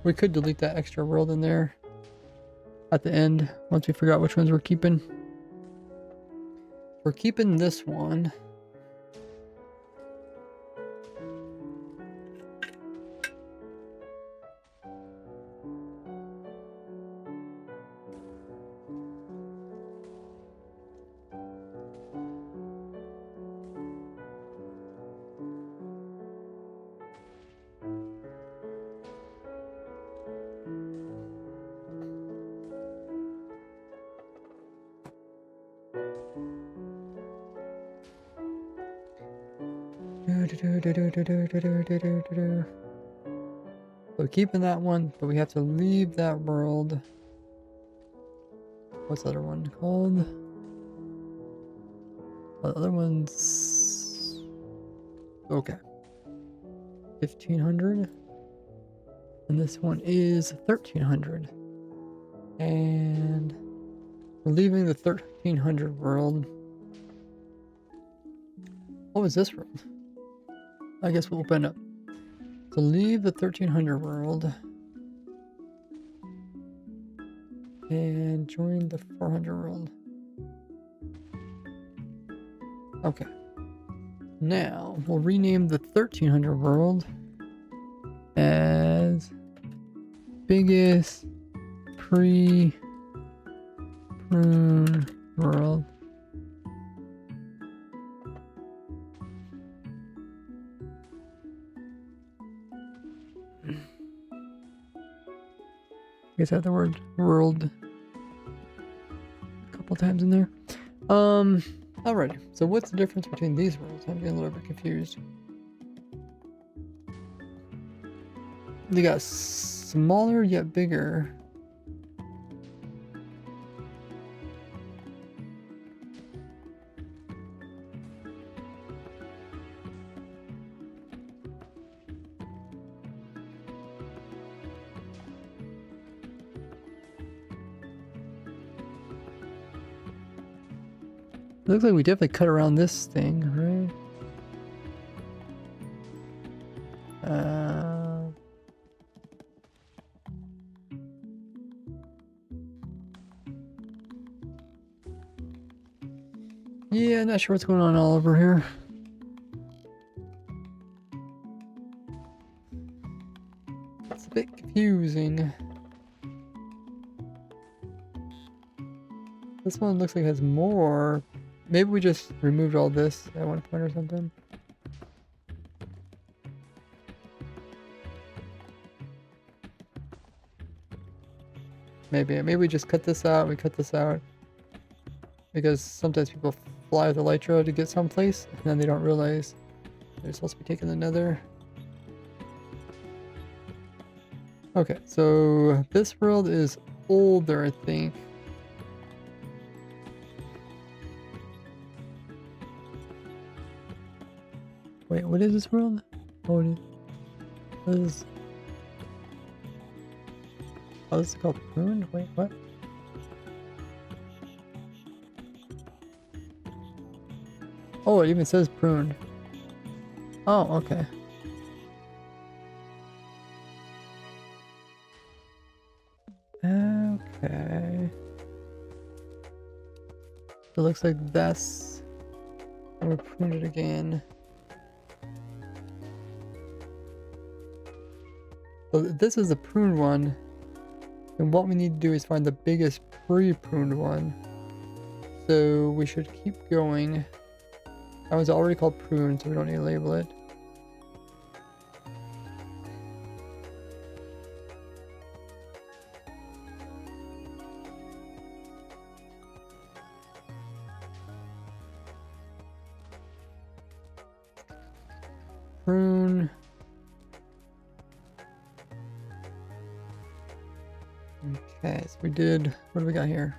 We could delete that extra world in there at the end once we figure out which ones we're keeping. We're keeping this one. So keeping that one, but we have to leave that world. What's the other one called? Well, the other one's okay. 1500. And this one is 1300. And we're leaving the 1300 world. What was this world? I guess we'll open up. So leave the 1300 world and join the 400 world. Okay. Now we'll rename the 1300 world as biggest pre-prune world. I guess I have the word world a couple times in there. Alrighty. So what's the difference between these worlds? I'm getting a little bit confused. They got smaller yet bigger. It looks like we definitely cut around this thing, right? Yeah, not sure what's going on all over here. It's a bit confusing. This one looks like it has more. Maybe we just removed all this at one point or something. Maybe we just cut this out. We cut this out because sometimes people fly with elytra to get someplace and then they don't realize they're supposed to be taking the nether. Okay, so this world is older, I think. Wait, what is this world? Oh, what is... Oh, this is called Prune? Wait, what? Oh, it even says Prune. Oh, okay. Okay. It looks like that's... I'm gonna prune it again. So this is the pruned one. And what we need to do is find the biggest pre-pruned one. So we should keep going. That was already called prune, so we don't need to label it. Prune. Okay, so we did, what do we got here?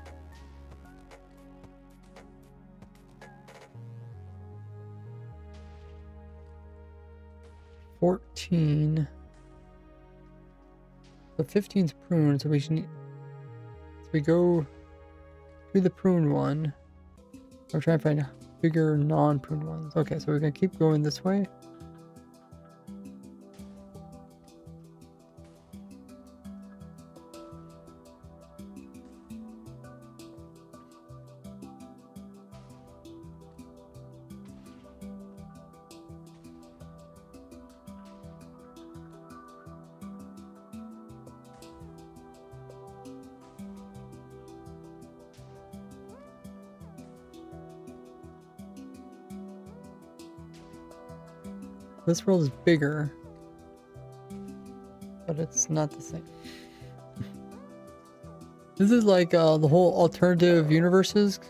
$14. So 15's prune, so we should need, so we go to the prune one. I'm trying to find bigger non-pruned ones. Okay, so we're gonna keep going this way. This world is bigger, but it's not the same. This is like the whole alternative universes,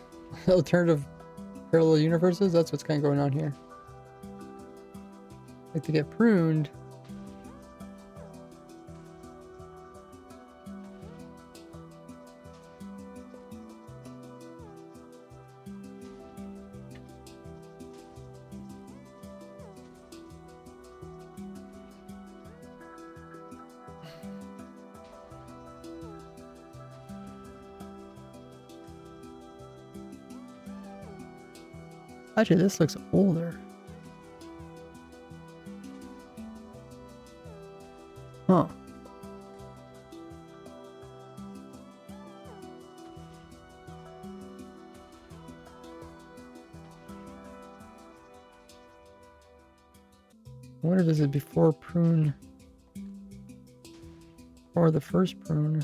alternative parallel universes. That's what's kind of going on here. Like to get pruned. Actually, this looks older. Huh. I wonder if this is before prune or the first prune.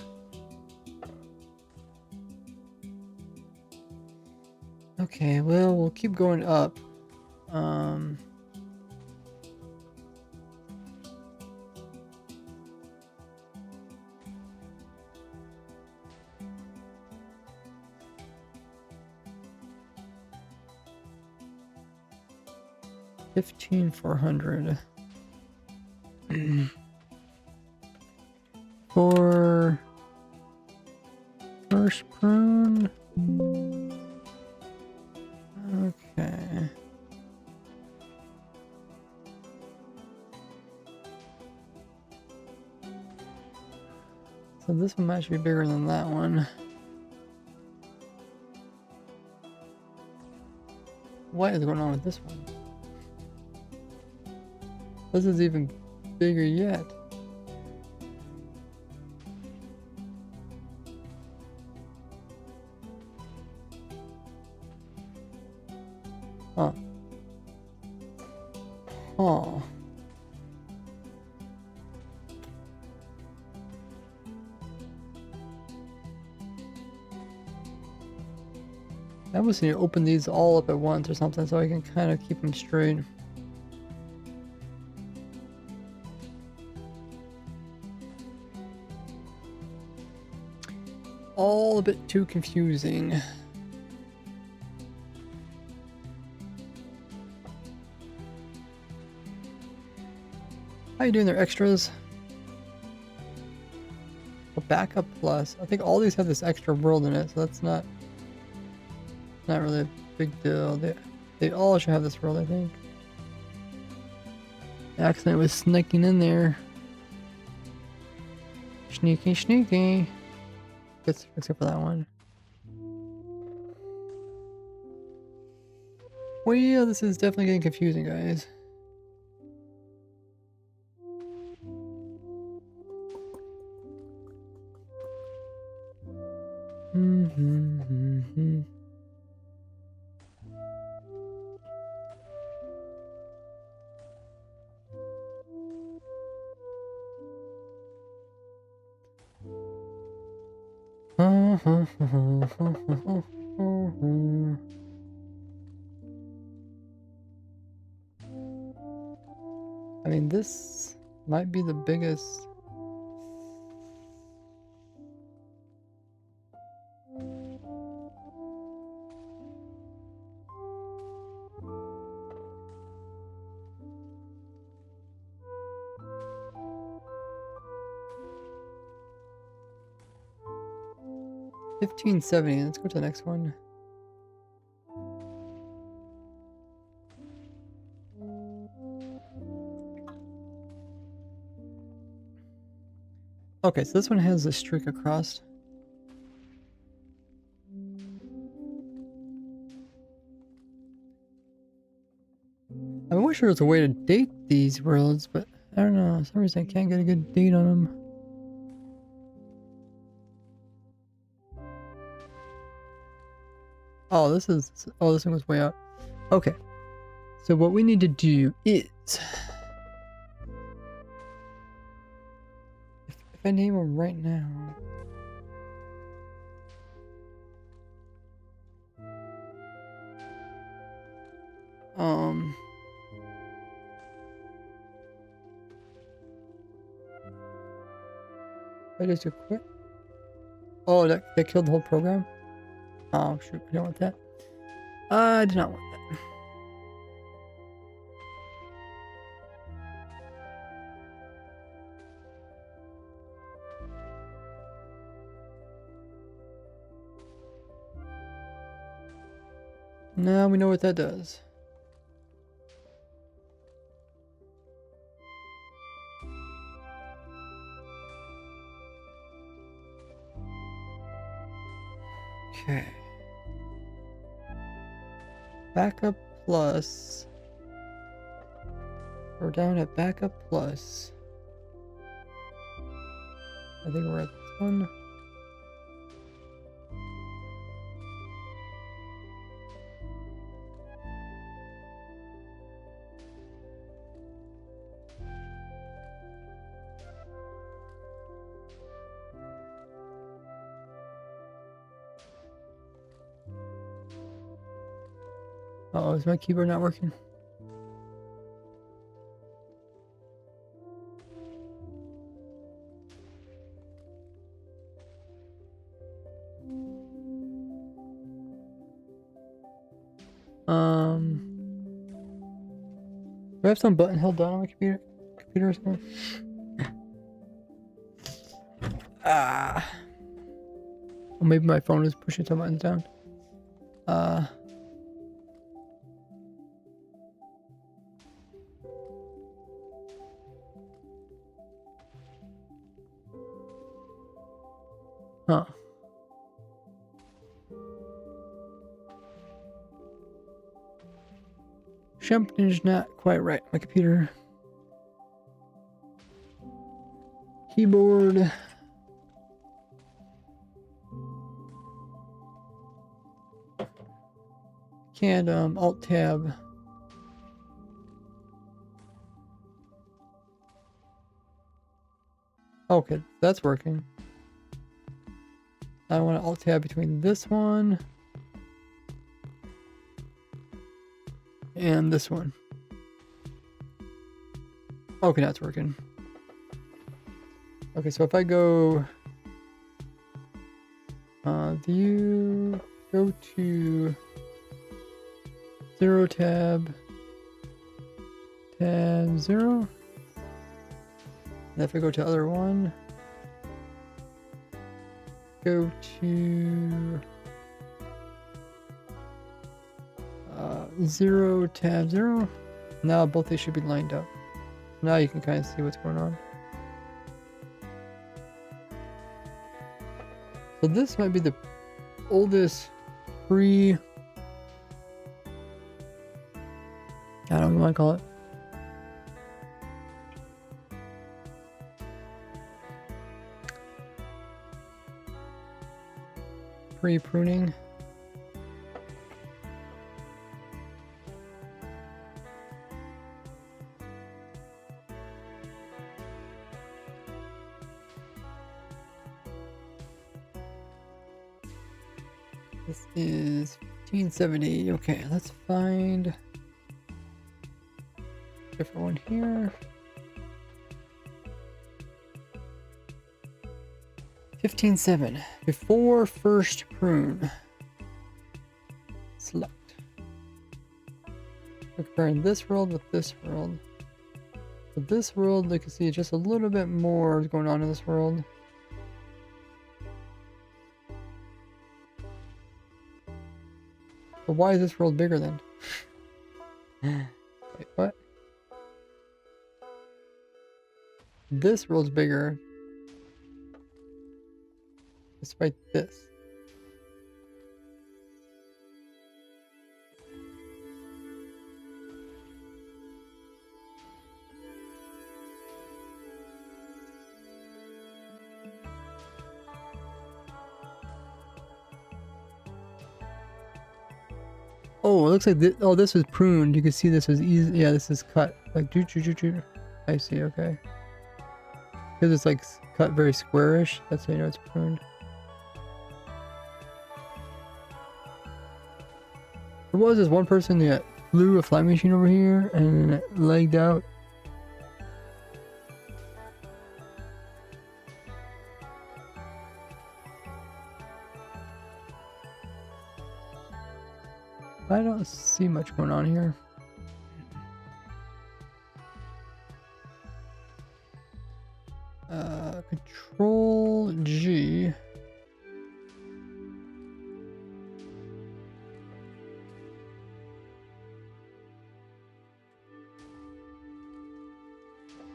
Okay, well, we'll keep going up. $15,400 for first prune. Okay. So this one might be bigger than that one. What is going on with this one? This is even bigger yet. Huh. Huh. I almost need to open these all up at once or something so I can kind of keep them straight. All a bit too confusing. How you doing there, extras? backup plus. I think all these have this extra world in it, so that's not really a big deal. They all should have this world, I think. Accident was sneaking in there. Sneaky, sneaky. Except for that one. Well, yeah, this is definitely getting confusing, guys. I mean, this might be the biggest. $15.70. Let's go to the next one. Okay, so this one has a streak across. I wish there was a way to date these worlds, but I don't know. For some reason I can't get a good date on them. Oh, this one goes way out. Okay. So what we need to do is, if I name them right now. I just do quit. Oh, that killed the whole program? Oh, shoot, I don't want that. I do not want that. Now we know what that does. Okay. Backup plus. We're down at backup plus. I think we're at this one. Uh-oh, is my keyboard not working? Do I have some button held down on my computer or something? Or maybe my phone is pushing some buttons down. Huh. Something's not quite right. My computer. Keyboard. Can't alt tab. Okay, that's working. I want to alt tab between this one and this one. Okay, now it's working. Okay, so if I go view, go to 0 tab 0. And if I go to other one, go to 0 tab 0. Now both these should be lined up. Now you can kind of see what's going on. So this might be the oldest pre... I don't know what you want to call it. Pre-pruning. This is 1570. Okay, let's find a different one here. 15.7. Before first prune. Select. We're comparing this world with this world. For this world, you can see just a little bit more is going on in this world. But why is this world bigger then? Wait, what? This world's bigger. Despite this. Oh, it looks like this. Oh, this was pruned. You can see this was easy. Yeah, this is cut. Like, I see. Okay. Because it's like cut very squarish. That's how you know it's pruned. There was this one person that flew a flying machine over here and legged out. I don't see much going on here. Control G.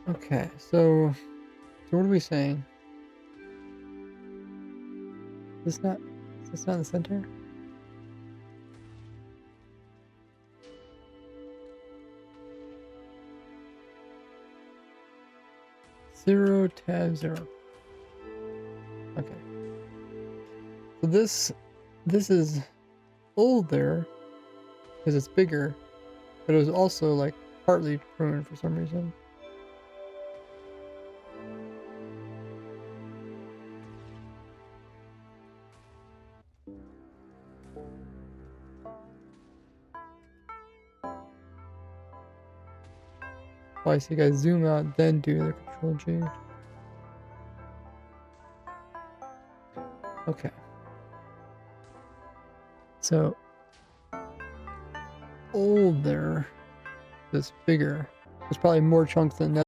Okay, so what are we saying? Is this not in the center? Zero tab 0. Okay. So this is older because it's bigger, but it was also like partly pruned for some reason. Oh, I see. You guys zoom out, then do the Control G. Okay. So older is bigger. There's probably more chunks than that.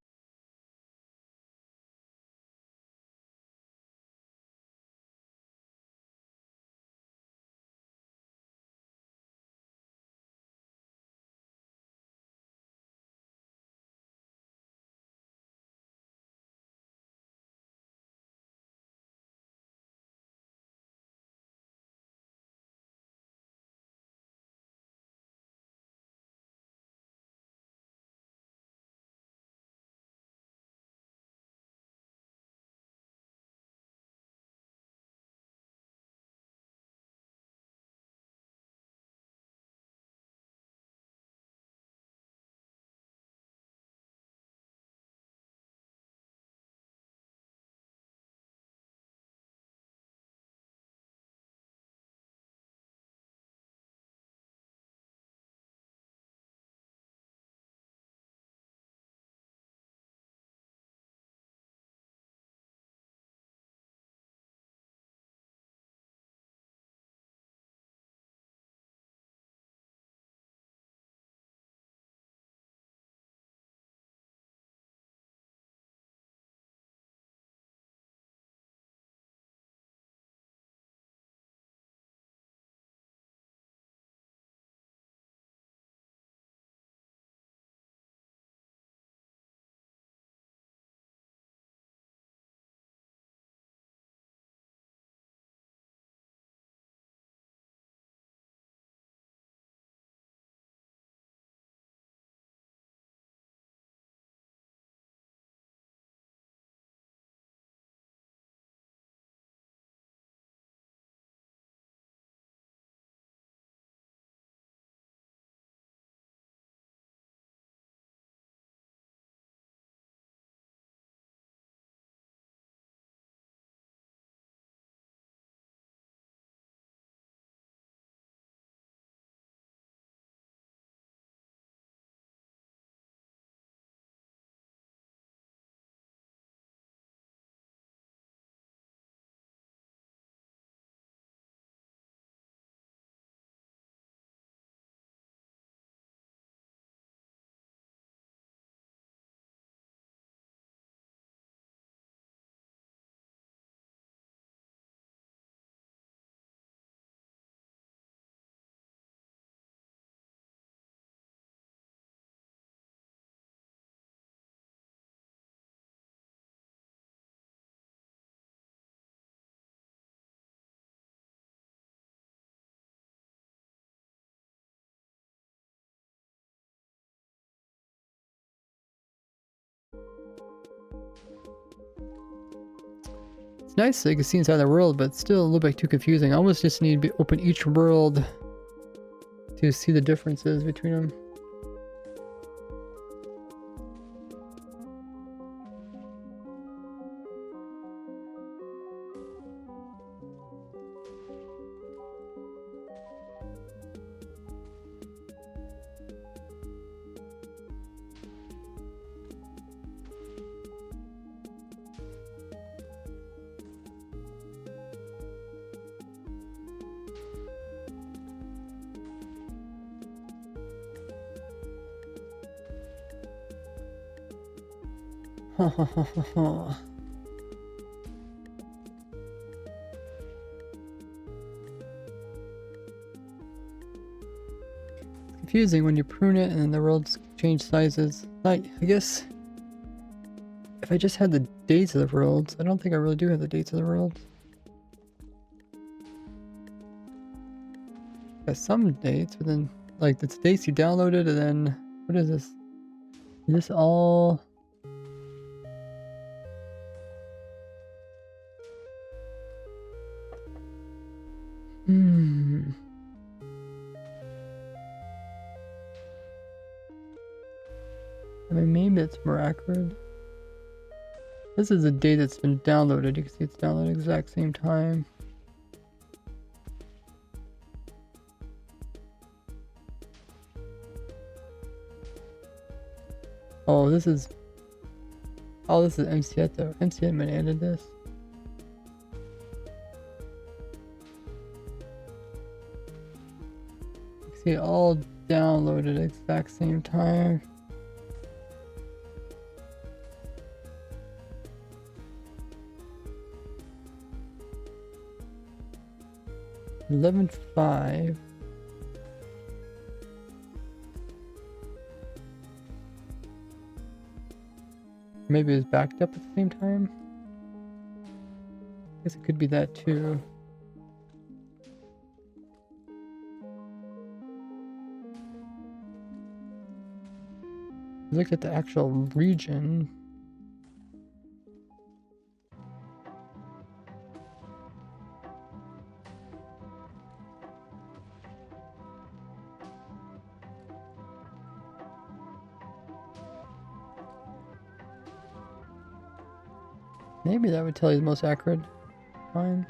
It's nice so you can see inside the world, but still a little bit too confusing. I almost just need to open each world to see the differences between them. Confusing when you prune it and then the worlds change sizes. I guess if I just had the dates of the worlds, I don't think I really do have the dates of the worlds. Got some dates, but then like the dates you downloaded and then what is this? Is this all? I mean, maybe it's more accurate. This is the date that's been downloaded. You can see it's downloaded at the exact same time. Oh, this is MCET though. MCET might have added this. You can see it all downloaded at the exact same time. $11.5. Maybe it was backed up at the same time. I guess it could be that too. Look at the actual region. Maybe that would tell you the most accurate time.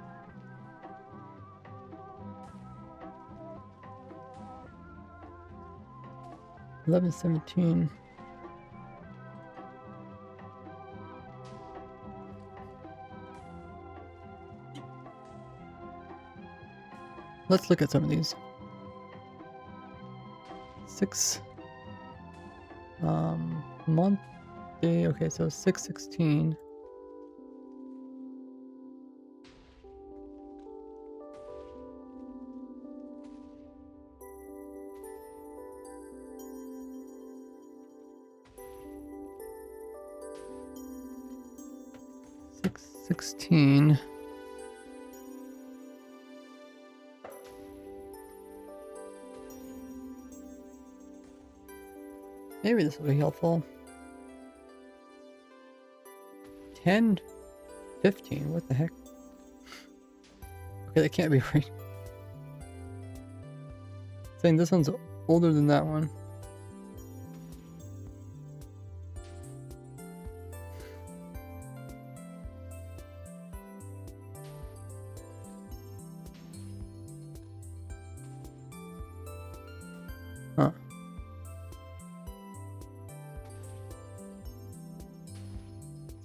$11.17. Let's look at some of these. 6 month day. Okay, so 6/16. $6.16. Maybe this will be helpful. 10/15. What the heck? Okay, that can't be right. Saying this one's older than that one. Huh.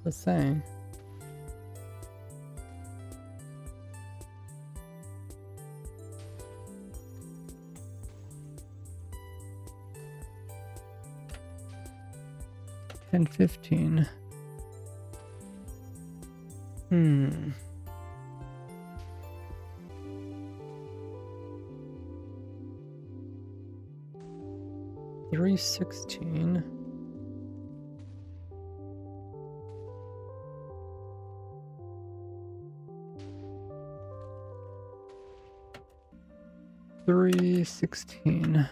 What's it saying? And 15. Hmm. $3.16. $3.16.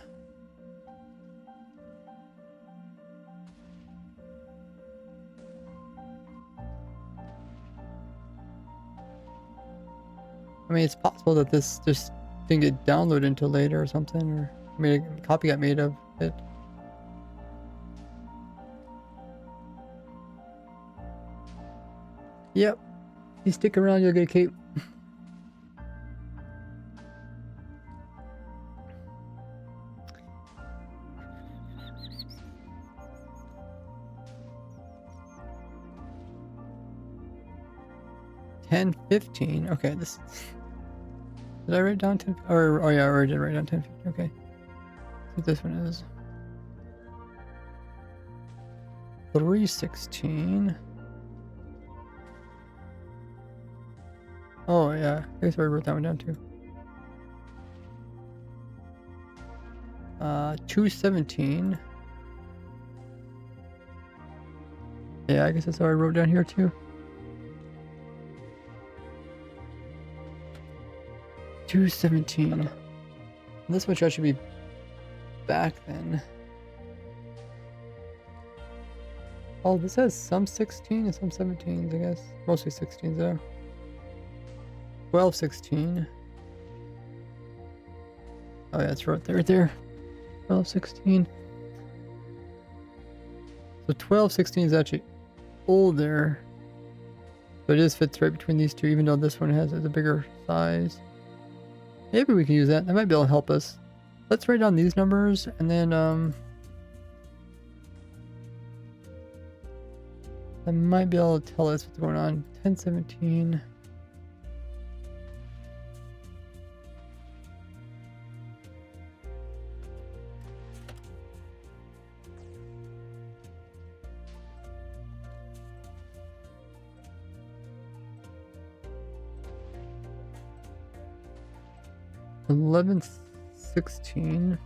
I mean, it's possible that this just didn't get downloaded until later or something, or a copy got made of it. Yep. You stick around, you'll get a cape. $10.15. Okay, this. Did I write down 10? Or oh yeah, I already did write down 10.15. Okay. See what this one is. 3.16. Oh yeah, I guess I wrote that one down too. 2.17. Yeah, I guess that's how I wrote down here too. 2.17. This one should be back then. Oh, this has some 16 and some 17s, I guess. Mostly 16s though. 12.16. Oh yeah, it's right there. 12.16. So 12.16 is actually older. So it just fits right between these two, even though this one has a bigger size. Maybe we can use that. That might be able to help us. Let's write down these numbers and then that might be able to tell us what's going on. 10.17. $11.16.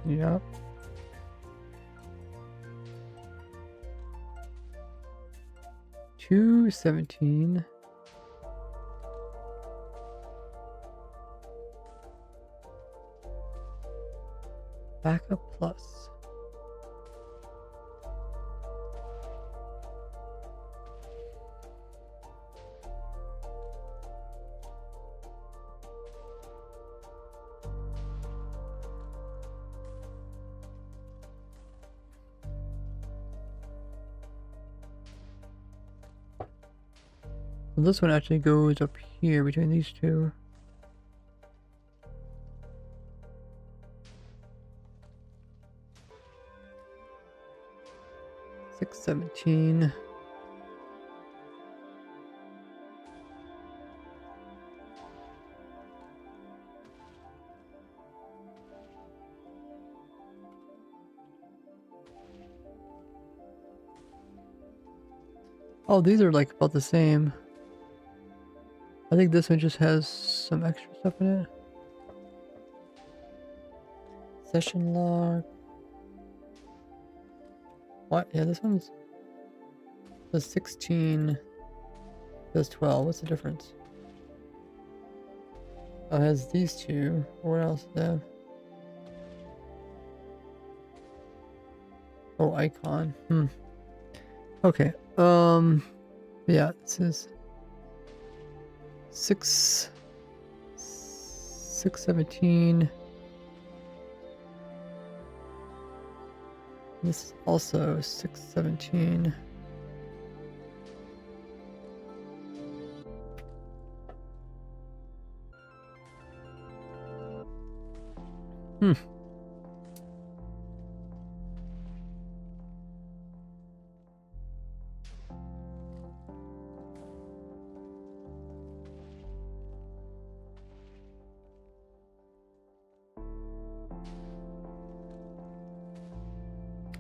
Yep. $2.17. Backup plus. Well, this one actually goes up here between these two. $6.17. Oh, these are like about the same. I think this one just has some extra stuff in it. Session log. What? Yeah, this one's says 16. Says 12. What's the difference? Oh, it has these two. What else does it have? Oh, icon. Okay. Yeah, this is 6.17. This is also 6.17.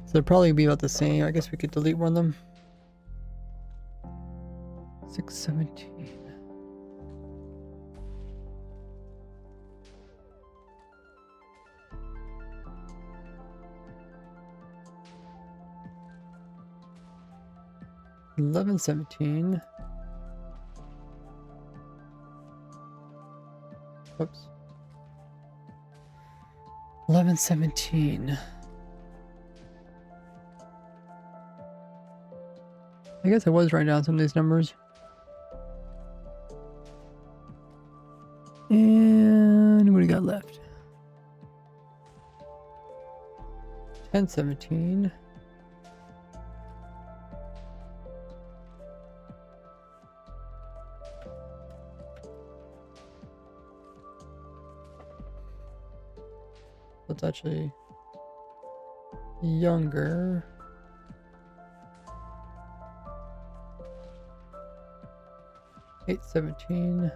So they'd probably be about the same. I guess we could delete one of them. 6.17. $11.17. Whoops. 11.17. I guess I was writing down some of these numbers. And what do we got left? 1017. That's actually younger. Eight 17.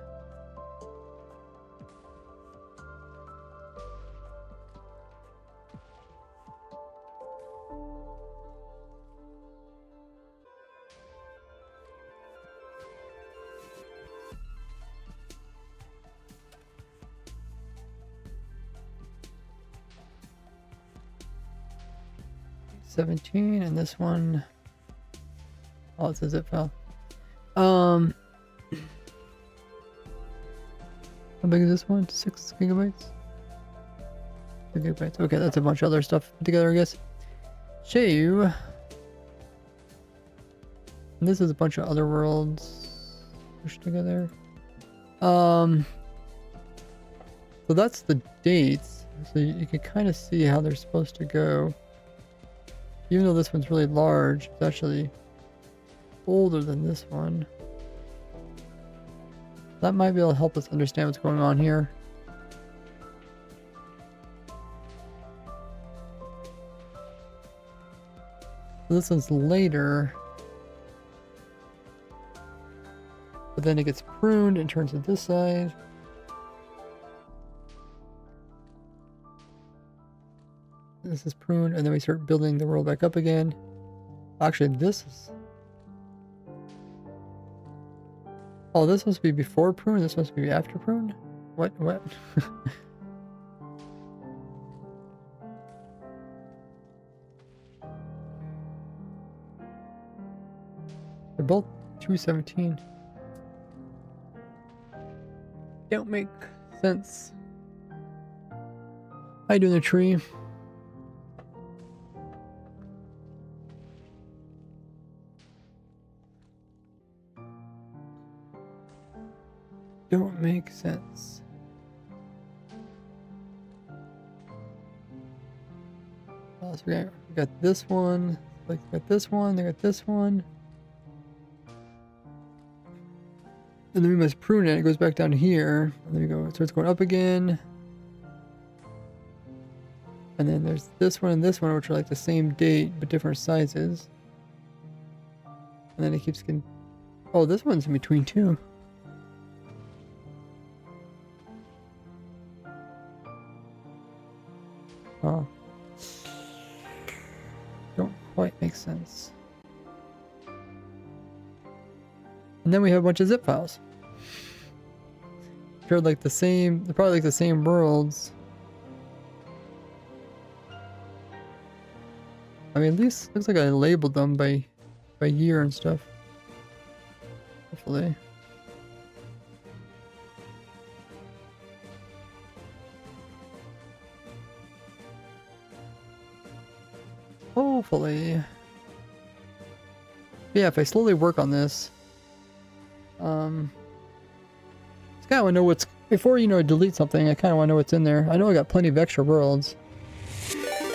And this one, oh, it's a zip file. How big is this one? 6 gigabytes? 2 gigabytes. Okay, that's a bunch of other stuff together, I guess. Shave. And this is a bunch of other worlds pushed together. So that's the dates. So you can kind of see how they're supposed to go. Even though this one's really large, it's actually older than this one. That might be able to help us understand what's going on here. This one's later. But then it gets pruned and turns to this side. This is pruned, and then we start building the world back up again. Actually, this is... Oh, this must be before prune, this must be after prune? What? They're both 217. Don't make sense. How you doing, the tree? Don't make sense. Oh, so we got this one, like got this one, they got this one. And then we must prune it, it goes back down here. And then we go, so it's going up again. And then there's this one and this one, which are like the same date, but different sizes. And then it keeps getting, oh, this one's in between too. Oh. Don't quite make sense. And then we have a bunch of zip files. They're like the same, they're probably like the same worlds. I mean, at least looks like I labeled them by year and stuff. Hopefully. Hopefully. Yeah, if I slowly work on this, just kind of want to know what's, before, you know, I delete something, I kind of want to know what's in there. I know I got plenty of extra worlds,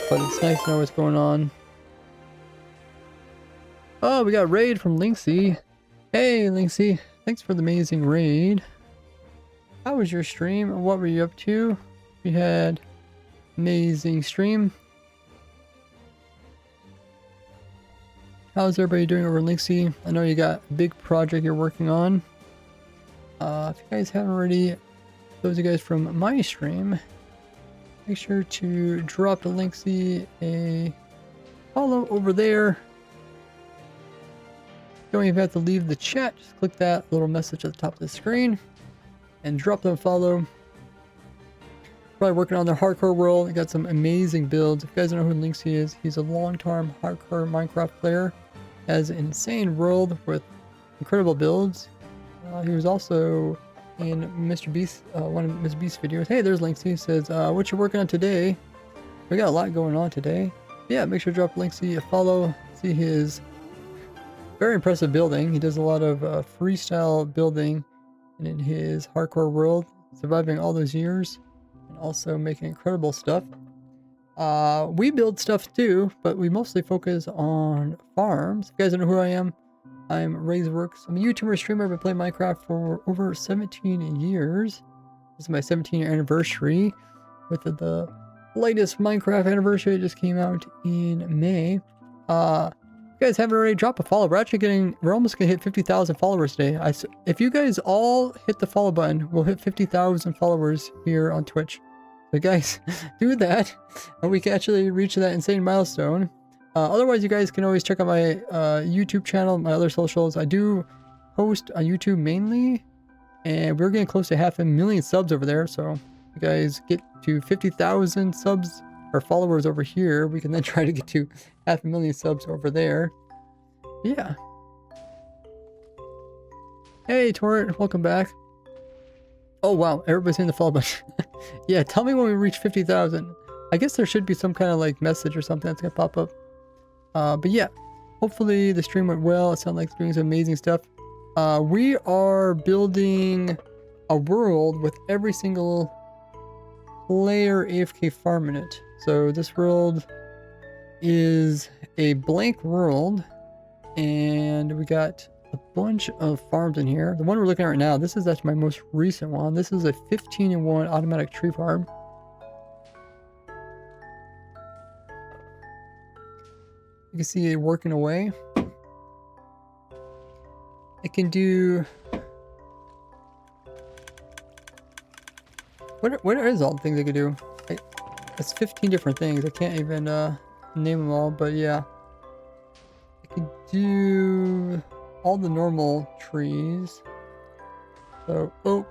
but it's nice to know what's going on. Oh, we got raid from Linksy. Hey, Linksy, thanks for the amazing raid. How was your stream? What were you up to? We had amazing stream. How's everybody doing over in Linksy? I know you got a big project you're working on. If you guys haven't already, those of you guys from my stream, make sure to drop the Linksy a follow over there. Don't even have to leave the chat, just click that little message at the top of the screen and drop them a follow. Probably working on their hardcore world. They got some amazing builds. If you guys don't know who Linksy is, he's a long-term hardcore Minecraft player. Has an insane world with incredible builds. He was also in Mr. Beast, one of Mr. Beast's videos. Hey, there's Linksy. He says, what you working on today? We got a lot going on today. Yeah, make sure to drop Linksy a follow. See his very impressive building. He does a lot of freestyle building, and in his hardcore world, surviving all those years, and also making incredible stuff. We build stuff too, but we mostly focus on farms. If you guys don't know who I am, I'm RaiseWorks. I'm a YouTuber, streamer. I've been playing Minecraft for over 17 years. This is my 17-year anniversary with the latest Minecraft anniversary. It just came out in May. If you guys haven't already, drop a follow. We're almost gonna hit 50,000 followers today. If you guys all hit the follow button, we'll hit 50,000 followers here on Twitch. So guys, do that, and we can actually reach that insane milestone. Otherwise, you guys can always check out my YouTube channel, my other socials. I do post on YouTube mainly, and we're getting close to 500,000 subs over there. So if you guys get to 50,000 subs or followers over here, we can then try to get to 500,000 subs over there. Yeah. Hey, Torrent, welcome back. Oh wow, everybody's hitting the follow button. Yeah, tell me when we reach 50,000. I guess there should be some kind of like message or something that's gonna pop up. But yeah, hopefully the stream went well. It sounded like it's doing some amazing stuff. We are building a world with every single player AFK farm in it. So this world is a blank world, and we got a bunch of farms in here. The one we're looking at right now, this is actually my most recent one. This is a 15-in-1 automatic tree farm. You can see it working away. It can do... What is all the things it can do? It's 15 different things. I can't even name them all, but yeah. It can do all the normal trees. So oak,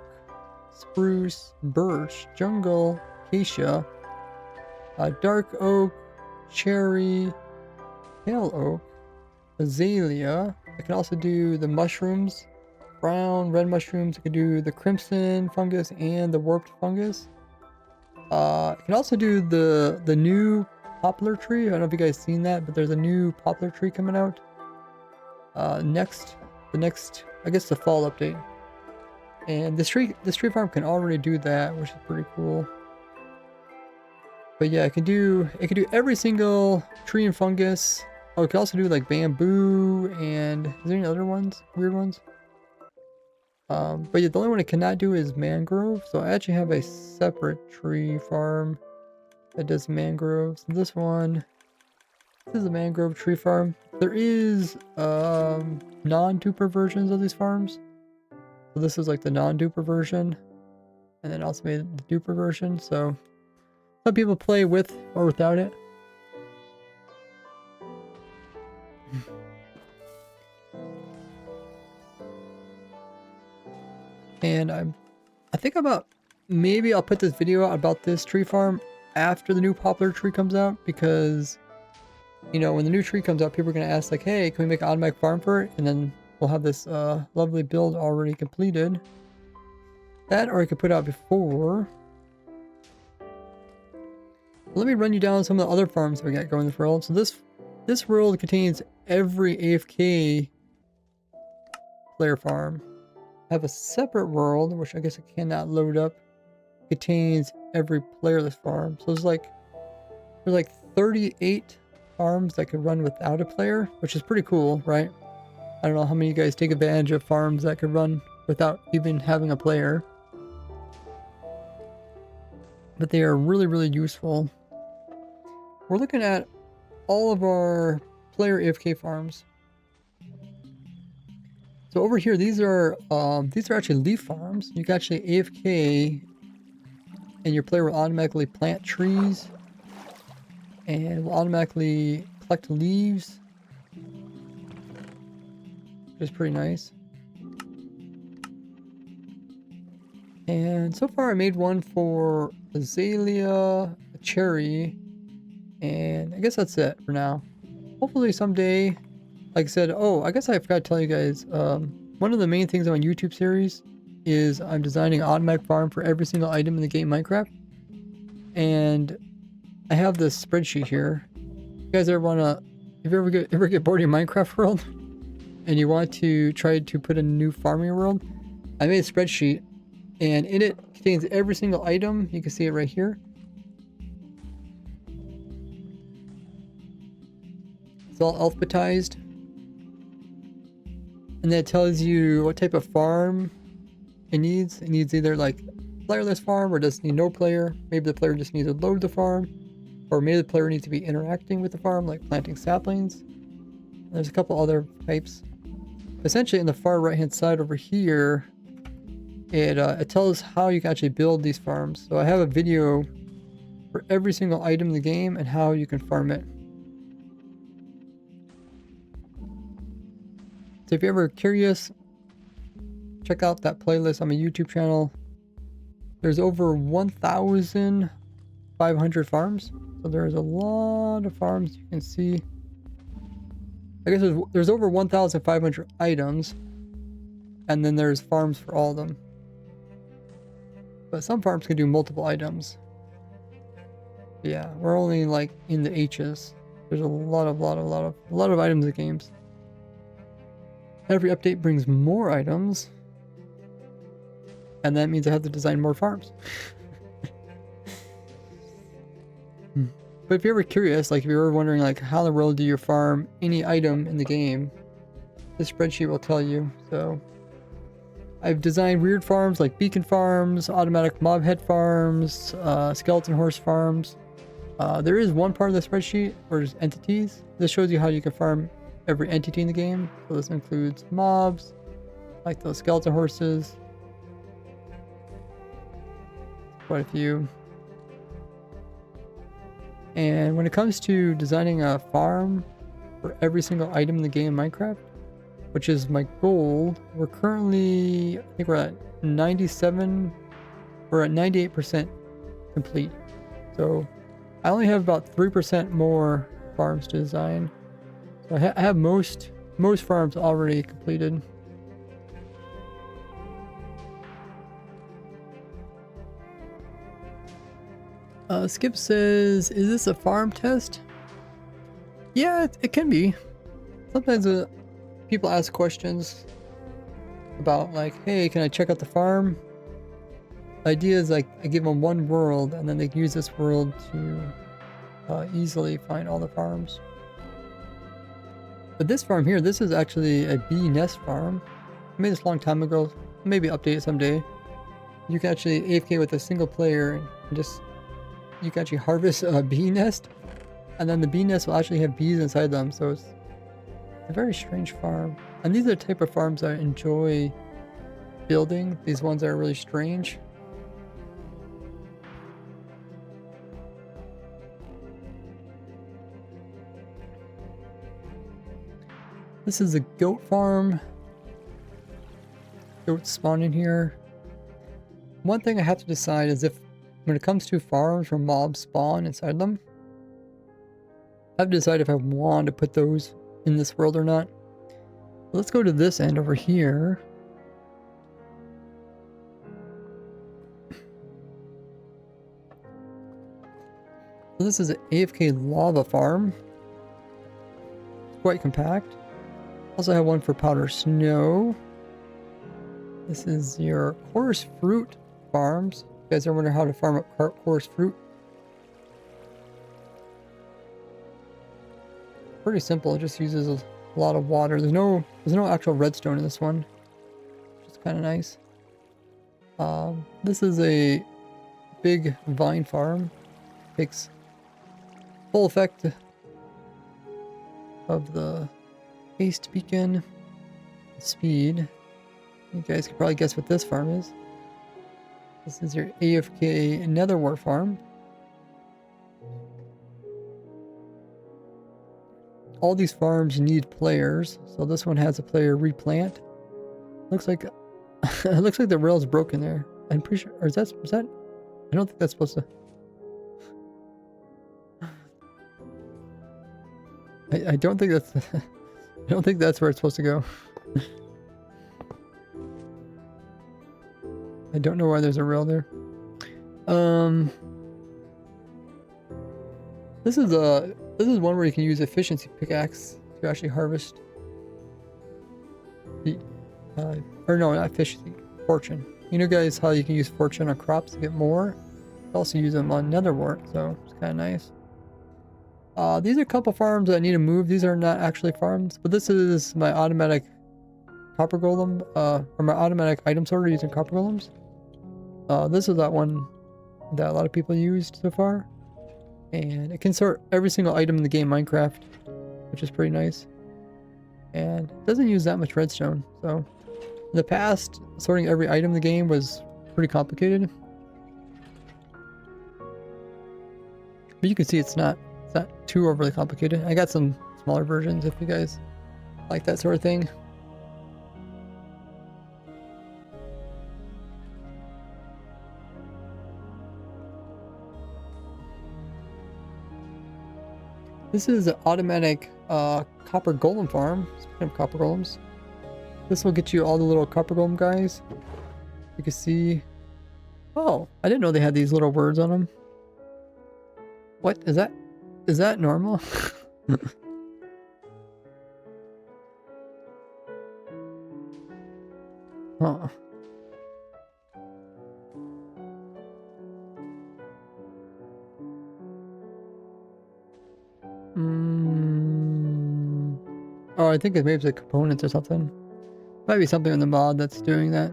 spruce, birch, jungle, acacia, dark oak, cherry, pale oak, azalea. I can also do the mushrooms, brown, red mushrooms. I can do the crimson fungus and the warped fungus. I can also do the new poplar tree. I don't know if you guys seen that, but there's a new poplar tree coming out. The next, I guess the fall update. And this tree farm can already do that, which is pretty cool. But yeah, it can do every single tree and fungus. Oh, it can also do like bamboo, and is there any other ones? Weird ones? But yeah, the only one it cannot do is mangrove. So I actually have a separate tree farm that does mangroves. This is a mangrove tree farm. There is non-duper versions of these farms. So this is like the non-duper version, and then also made the duper version. So some people play with or without it. And I think maybe I'll put this video out about this tree farm after the new poplar tree comes out, because you know, when the new tree comes out, people are going to ask like, hey, can we make an automatic farm for it? And then we'll have this lovely build already completed. That, or I could put out before. Let me run you down some of the other farms we got going in this world. So this world contains every AFK player farm. I have a separate world, which I guess I cannot load up. Contains every player this farm. So there's like 38 farms that could run without a player, which is pretty cool, right? I don't know how many of you guys take advantage of farms that could run without even having a player. But they are really, really useful. We're looking at all of our player AFK farms. So over here, these are actually leaf farms. You can actually AFK, and your player will automatically plant trees, and will automatically collect leaves, which is pretty nice. And so far, I made one for azalea, a cherry, and I guess that's it for now. Hopefully someday. Like I said, oh, I guess I forgot to tell you guys, one of the main things on my YouTube series is I'm designing an automatic farm for every single item in the game Minecraft. And I have this spreadsheet here. You guys ever wanna, if you ever get bored of your Minecraft world, and you want to try to put a new farming world, I made a spreadsheet, and in it contains every single item. You can see it right here. It's all alphabetized. And that tells you what type of farm it needs. It needs either like playerless farm, or does it need no player. Maybe the player just needs to load the farm, or maybe the player needs to be interacting with the farm, like planting saplings. There's a couple other types. Essentially, in the far right hand side over here, it tells how you can actually build these farms. So I have a video for every single item in the game and how you can farm it. So if you're ever curious, check out that playlist on my YouTube channel. There's over 1,500 farms. So there's a lot of farms you can see. I guess there's over 1,500 items. And then there's farms for all of them. But some farms can do multiple items. Yeah, we're only like in the H's. There's a lot of items in games. Every update brings more items. And that means I have to design more farms. But if you're ever curious, like if you're ever wondering like how in the world do you farm any item in the game, this spreadsheet will tell you. So I've designed weird farms like beacon farms, automatic mob head farms, skeleton horse farms. There is one part of the spreadsheet where there's entities. This shows you how you can farm every entity in the game. So this includes mobs, like those skeleton horses. Quite a few. And when it comes to designing a farm for every single item in the game in Minecraft, which is my goal, we're currently, I think we're at 98% complete. So I only have about 3% more farms to design. So I have most farms already completed. Skip says, is this a farm test? Yeah, it can be. Sometimes people ask questions about like, hey, can I check out the farm? The idea is like I give them one world and then they can use this world to easily find all the farms. But this farm here, this is actually a bee nest farm. I made this a long time ago. Maybe update it someday. You can actually AFK with a single player and just, you can actually harvest a bee nest, and then the bee nest will actually have bees inside them. So it's a very strange farm. And these are the type of farms I enjoy building. These ones that are really strange. This is a goat farm. Goats spawn in here. One thing I have to decide is if, when it comes to farms where mobs spawn inside them, I have to decide if I want to put those in this world or not. Let's go to this end over here. So this is an AFK lava farm. It's quite compact. Also have one for powder snow. This is your coarse fruit farms. You guys are wondering how to farm up coarse fruit. Pretty simple. It just uses a lot of water. There's no actual redstone in this one, which is kind of nice. This is a big vine farm. Takes full effect of the haste beacon, speed. You guys can probably guess what this farm is. This is your AFK Nether Wart farm. All these farms need players, so this one has a player replant. Looks like it looks like the rail's broken there. I'm pretty sure, or is that? I don't think that's supposed to. I don't think that's. I don't think that's where it's supposed to go. I don't know why there's a rail there. This is one where you can use efficiency pickaxe to actually harvest. or no, not fish seek, fortune. You know, guys, how you can use fortune on crops to get more? You can also use them on netherwort, so it's kind of nice. These are a couple farms that I need to move. These are not actually farms, but this is my automatic copper golem, or my automatic item sorter using copper golems. This is that one that a lot of people used so far. And it can sort every single item in the game Minecraft, which is pretty nice. And it doesn't use that much redstone, so in the past, sorting every item in the game was pretty complicated. But you can see it's not too overly complicated. I got some smaller versions if you guys like that sort of thing. This is an automatic copper golem farm. Speaking of copper golems, this will get you all the little copper golem guys. You can see. Oh, I didn't know they had these little words on them. What is that? Is that normal? Huh. Oh, I think it maybe it's a component or something. Might be something in the mod that's doing that.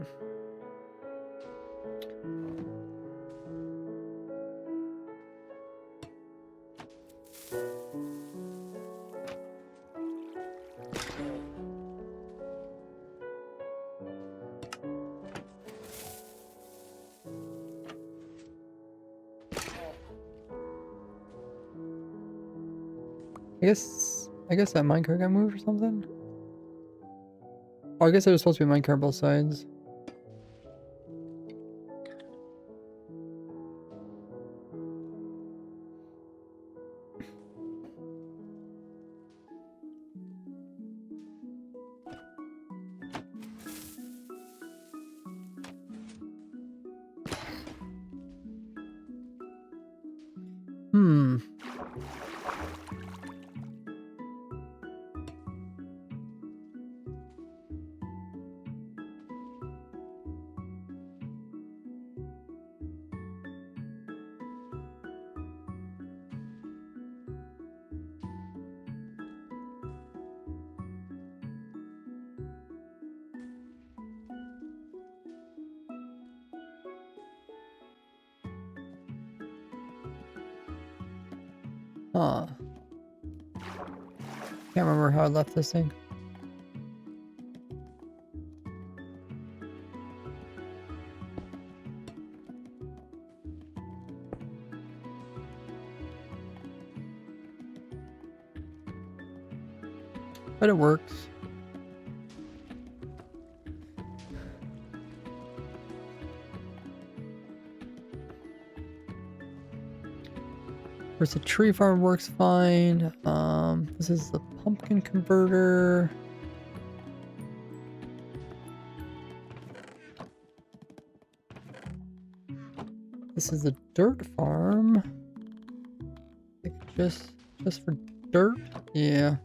I guess that minecart got moved or something. Oh, I guess there was supposed to be a minecart both sides. Huh. Can't remember how I left this thing. But it works. Of course, the tree farm works fine. This is the pumpkin converter. This is the dirt farm. I think just for dirt. Yeah.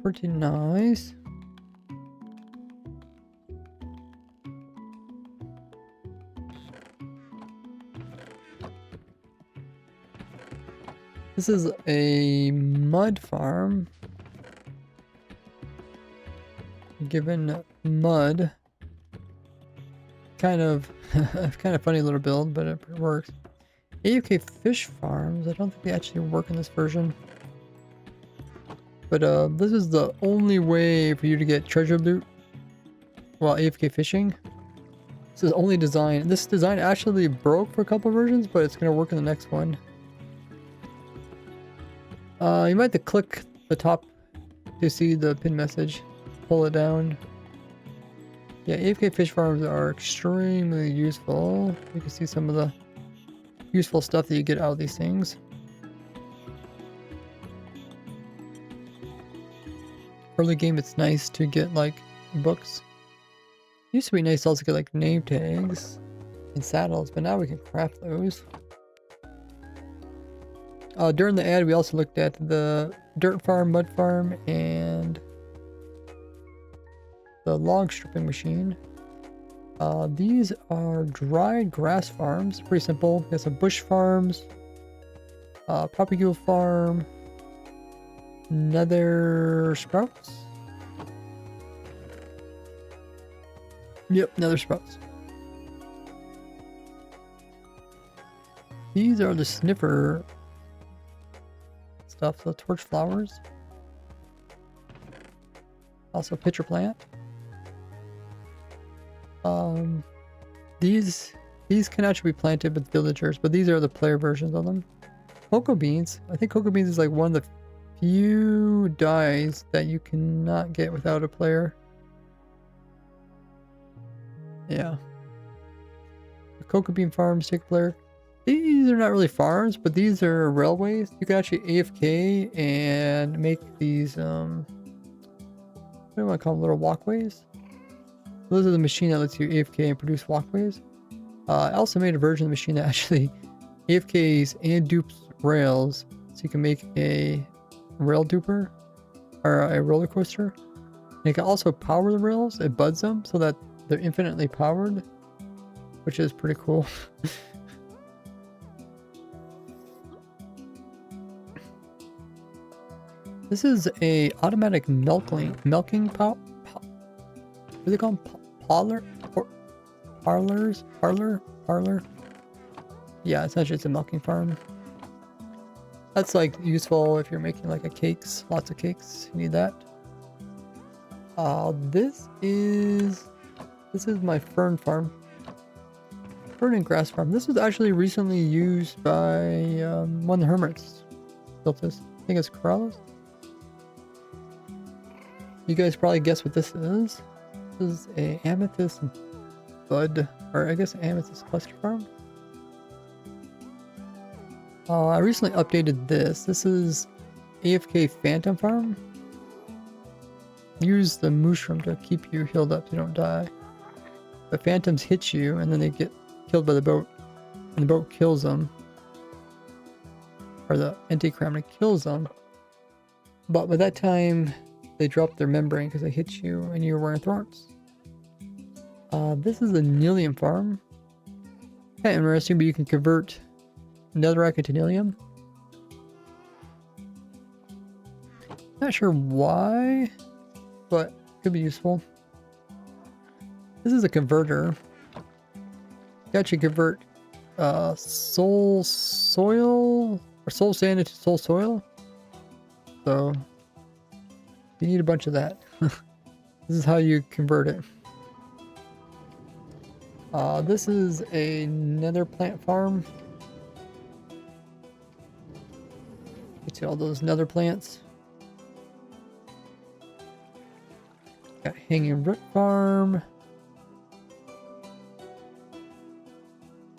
Pretty nice. This is a mud farm. Given mud. Kind of funny little build, but it works. AFK fish farms. I don't think they actually work in this version. But this is the only way for you to get treasure loot while AFK fishing. This is only design. This design actually broke for a couple versions, but it's gonna work in the next one. You might have to click the top to see the pin message. Pull it down. Yeah, AFK fish farms are extremely useful. You can see some of the useful stuff that you get out of these things. Early game, it's nice to get like books. It used to be nice to also get like name tags and saddles, but now we can craft those. During the ad, we also looked at the dirt farm, mud farm, and the log stripping machine. These are dried grass farms. Pretty simple. We got some bush farms, propagule farm, nether sprouts. Yep, nether sprouts. These are the sniffer stuff, so torch flowers. Also pitcher plant. These can actually be planted with villagers, but these are the player versions of them. Cocoa beans. I think cocoa beans is like one of the few dyes that you cannot get without a player. Yeah. The cocoa bean farms take a player. These are not really farms, but these are railways. You can actually AFK and make these, what do I want to call them, little walkways? Those are the machine that lets you AFK and produce walkways. I also made a version of the machine that actually AFKs and dupes rails, so you can make a rail duper, or a roller coaster. And you can also power the rails, it buds them so that they're infinitely powered, which is pretty cool. This is a automatic milking what do they call them? Parlor. Yeah, essentially it's a milking farm. That's like useful if you're making like lots of cakes. You need that. This is my fern farm. Fern and grass farm. This was actually recently used by one of the hermits. Built this. I think it's Corrales. You guys probably guess what this is. This is a amethyst bud, or I guess amethyst cluster farm. I recently updated this. This is AFK Phantom Farm. Use the mushroom to keep you healed up so you don't die. The phantoms hit you and then they get killed by the boat. And the boat kills them. Or the anti-cramina kills them. But by that time, they drop their membrane because they hit you and you're wearing thorns. This is a Nilium farm. Kind of interesting, but you can convert netherrack into Nilium. Not sure why, but could be useful. This is a converter. You actually convert soul soil or soul sand into soul soil. So you need a bunch of that. This is how you convert it. This is a nether plant farm. You see all those nether plants. Got hanging root farm.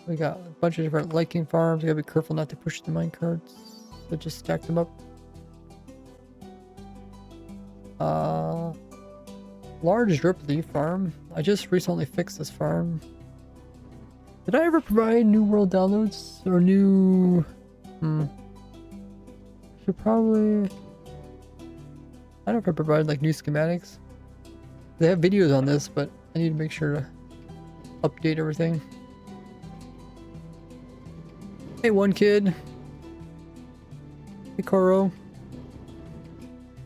We got a bunch of different liking farms. You gotta be careful not to push the minecarts. So just stack them up. Large drip leaf farm. I just recently fixed this farm. Did I ever provide new world downloads or new? Should probably. I don't know if I provided like new schematics. They have videos on this, but I need to make sure to update everything. Hey, one kid. Hey, Koro.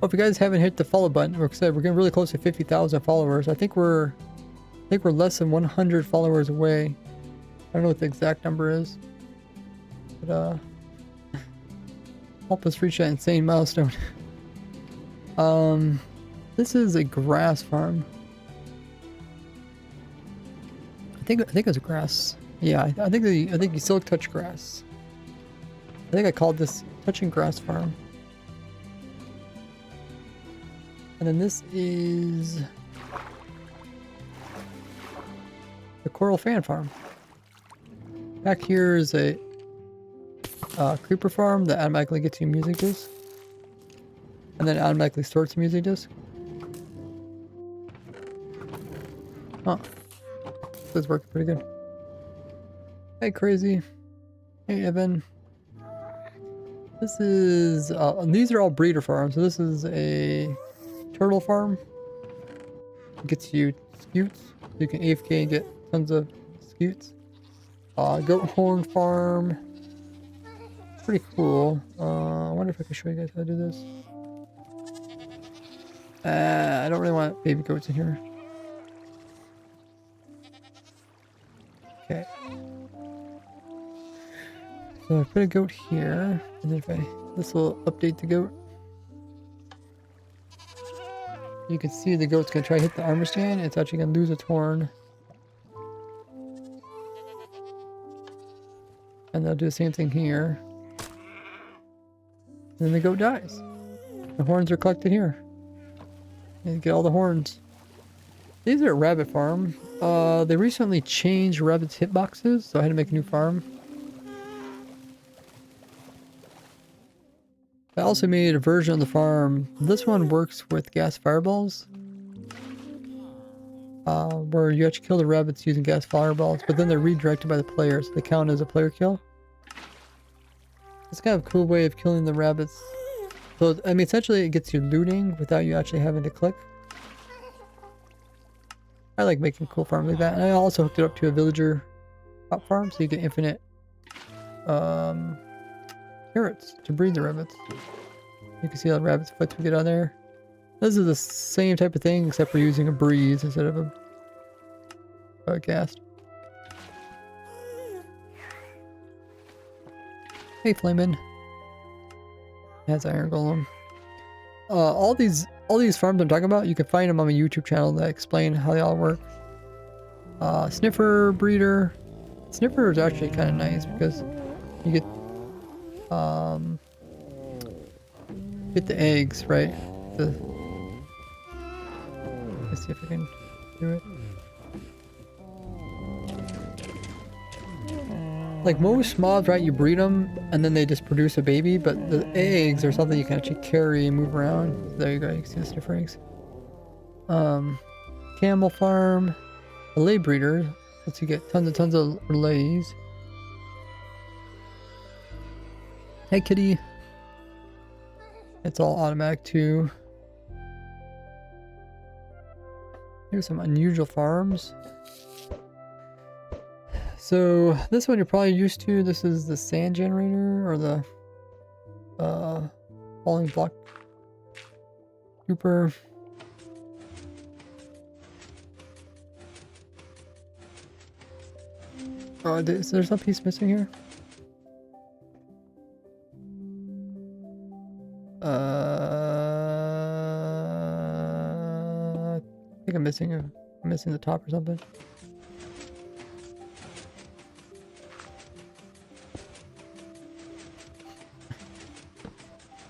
Oh, if you guys haven't hit the follow button, we're getting really close to 50,000 followers. I think we're less than 100 followers away. I don't know what the exact number is, but help us reach that insane milestone. This is a grass farm. I think it's a grass. Yeah, I think you still touch grass. I think I called this touching grass farm. And then this is the coral fan farm. Back here is a creeper farm that automatically gets you music disc. And then automatically sorts the music disc. Huh. This is working pretty good. Hey, Crazy. Hey, Evan. This is, these are all breeder farms. So this is a turtle farm. It gets you scutes. You can AFK and get tons of scutes. Goat horn farm. Pretty cool. I wonder if I can show you guys how to do this. I don't really want baby goats in here. Okay. So I put a goat here, and then this will update the goat. You can see the goat's gonna try to hit the armor stand. It's actually gonna lose its horn. And they'll do the same thing here. And then the goat dies. The horns are collected here. You get all the horns. These are a rabbit farm. They recently changed rabbits' hitboxes, so I had to make a new farm. I also made a version of the farm. This one works with gas fireballs. Where you actually kill the rabbits using gas fireballs, but then they're redirected by the player, so they count as a player kill. It's kind of a cool way of killing the rabbits. So, I mean, essentially it gets you looting without you actually having to click. I like making cool farms like that. And I also hooked it up to a villager hop farm, so you get infinite carrots to breed the rabbits. You can see all the rabbits' foots we get on there. This is the same type of thing, except for using a breeze instead of a ghast. Hey, Flamin'. Has iron golem. All these farms I'm talking about, you can find them on my YouTube channel that explain how they all work. Sniffer breeder. Sniffer is actually kind of nice because you get the eggs, right? Let's see if I can do it. Like most mobs, right, you breed them and then they just produce a baby, but the eggs are something you can actually carry and move around. So there you go, you can see the sniffer eggs. Camel farm. A lay breeder lets you get tons of lays. Hey kitty. It's all automatic too. Here's some unusual farms. So this one you're probably used to. This is the sand generator or the falling block Cooper. Oh, is there some piece missing here? I think I'm missing the top or something.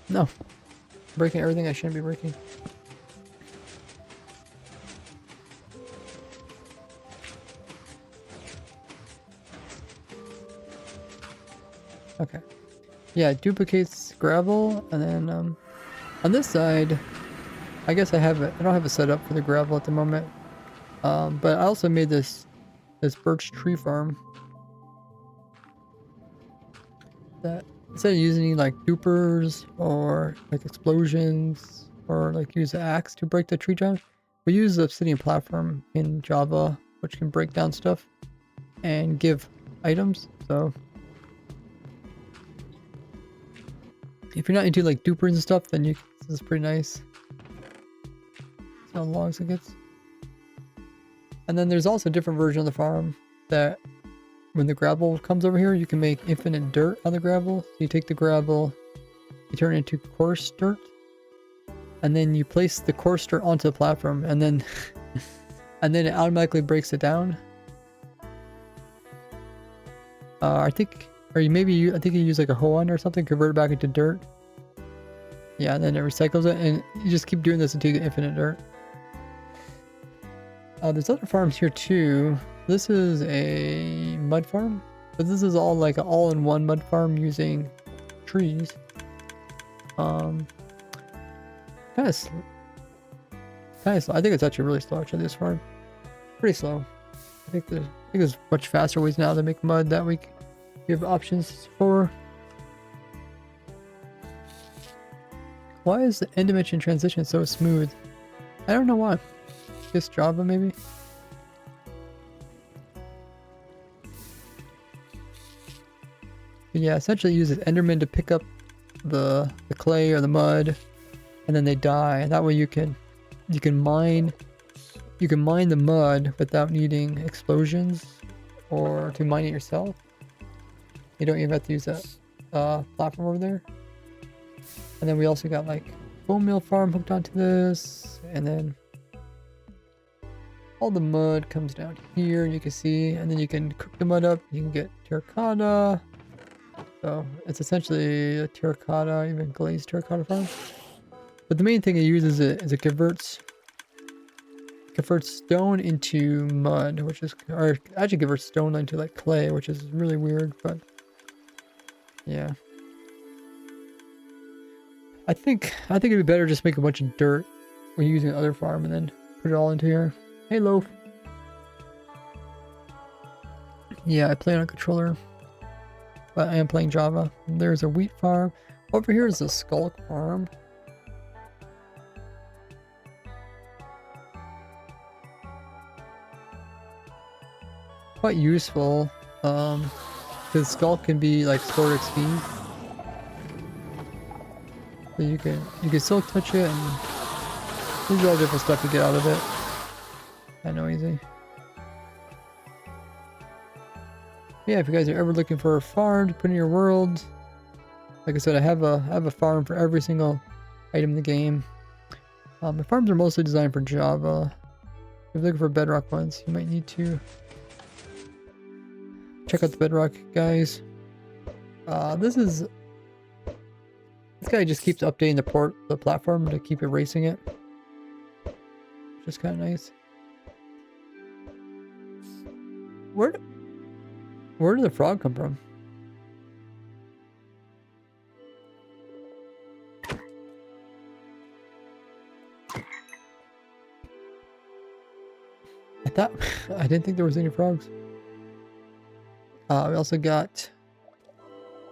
No. Breaking everything I shouldn't be breaking. Okay. Yeah, it duplicates gravel, and then on this side, I guess I don't have it set up for the gravel at the moment. But I also made this birch tree farm that instead of using like dupers or like explosions or like use an axe to break the tree down, we use the obsidian platform in Java, which can break down stuff and give items. So if you're not into like dupers and stuff, then this is pretty nice. See how long it gets. And then there's also a different version of the farm that when the gravel comes over here, you can make infinite dirt on the gravel. So you take the gravel, you turn it into coarse dirt, and then you place the coarse dirt onto the platform, and then and then it automatically breaks it down. I think you use like a Hoenn or something, convert it back into dirt. Yeah, and then it recycles it, and you just keep doing this until you get infinite dirt. There's other farms here too. This is a mud farm, but this is all like an all-in-one mud farm using trees. Kind of slow. I think it's actually really slow. Actually, this farm, pretty slow. I think there's much faster ways now to make mud that we have options for. Why is the end dimension transition so smooth? I don't know why. Just Java maybe? But yeah, essentially it uses Enderman to pick up the clay or the mud, and then they die. That way you can mine the mud without needing explosions or to mine it yourself. You don't even have to use that platform over there. And then we also got like bone meal farm hooked onto this, and then all the mud comes down here, you can see, and then you can cook the mud up. You can get terracotta. So it's essentially a terracotta, even glazed terracotta farm. But the main thing it uses is it converts stone into mud, which is, or actually converts stone into like clay, which is really weird, but yeah. I think it'd be better just make a bunch of dirt when using the other farm and then put it all into here. Hey, Loaf. Yeah, I play on a controller, but I am playing Java. There's a wheat farm. Over here is a skulk farm. Quite useful, because skulk can be like stored XP. So you can still touch it, and these are all different stuff to get out of it. I know, easy. Yeah, if you guys are ever looking for a farm to put in your world, like I said, I have a farm for every single item in the game. The farms are mostly designed for Java. If you're looking for bedrock ones, you might need to check out the bedrock guys. This guy just keeps updating the platform to keep erasing it, which is kind of nice. Where did the frog come from? I didn't think there was any frogs. We also got,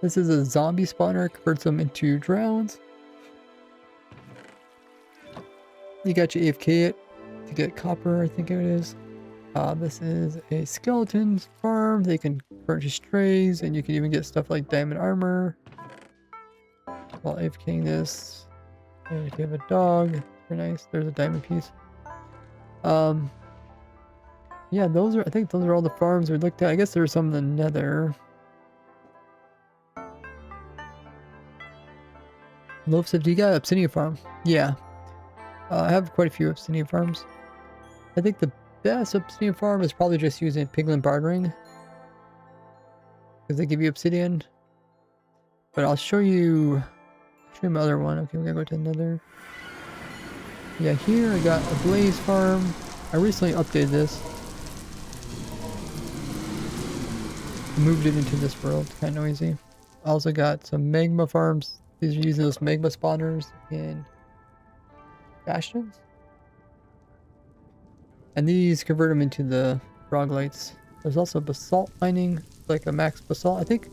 this is a zombie spawner, converts them into drowns. You got your AFK it to get copper, I think it is. This is a skeleton farm. They can purchase strays, and you can even get stuff like diamond armor while AFKing this. And if you have a dog, very nice. There's a diamond piece. Yeah, I think those are all the farms we looked at. I guess there's some in the nether. Loaf said, do you got an obsidian farm? Yeah. I have quite a few obsidian farms. I think the best obsidian farm is probably just using piglin bartering, because they give you obsidian. But I'll show you my other one. Okay, we're gonna go to another. Yeah, here I got a blaze farm. I recently updated this. Moved it into this world. Kind of noisy. I also got some magma farms. These are using those magma spawners in bastions. And these convert them into the froglights. There's also basalt mining, like a max basalt. I think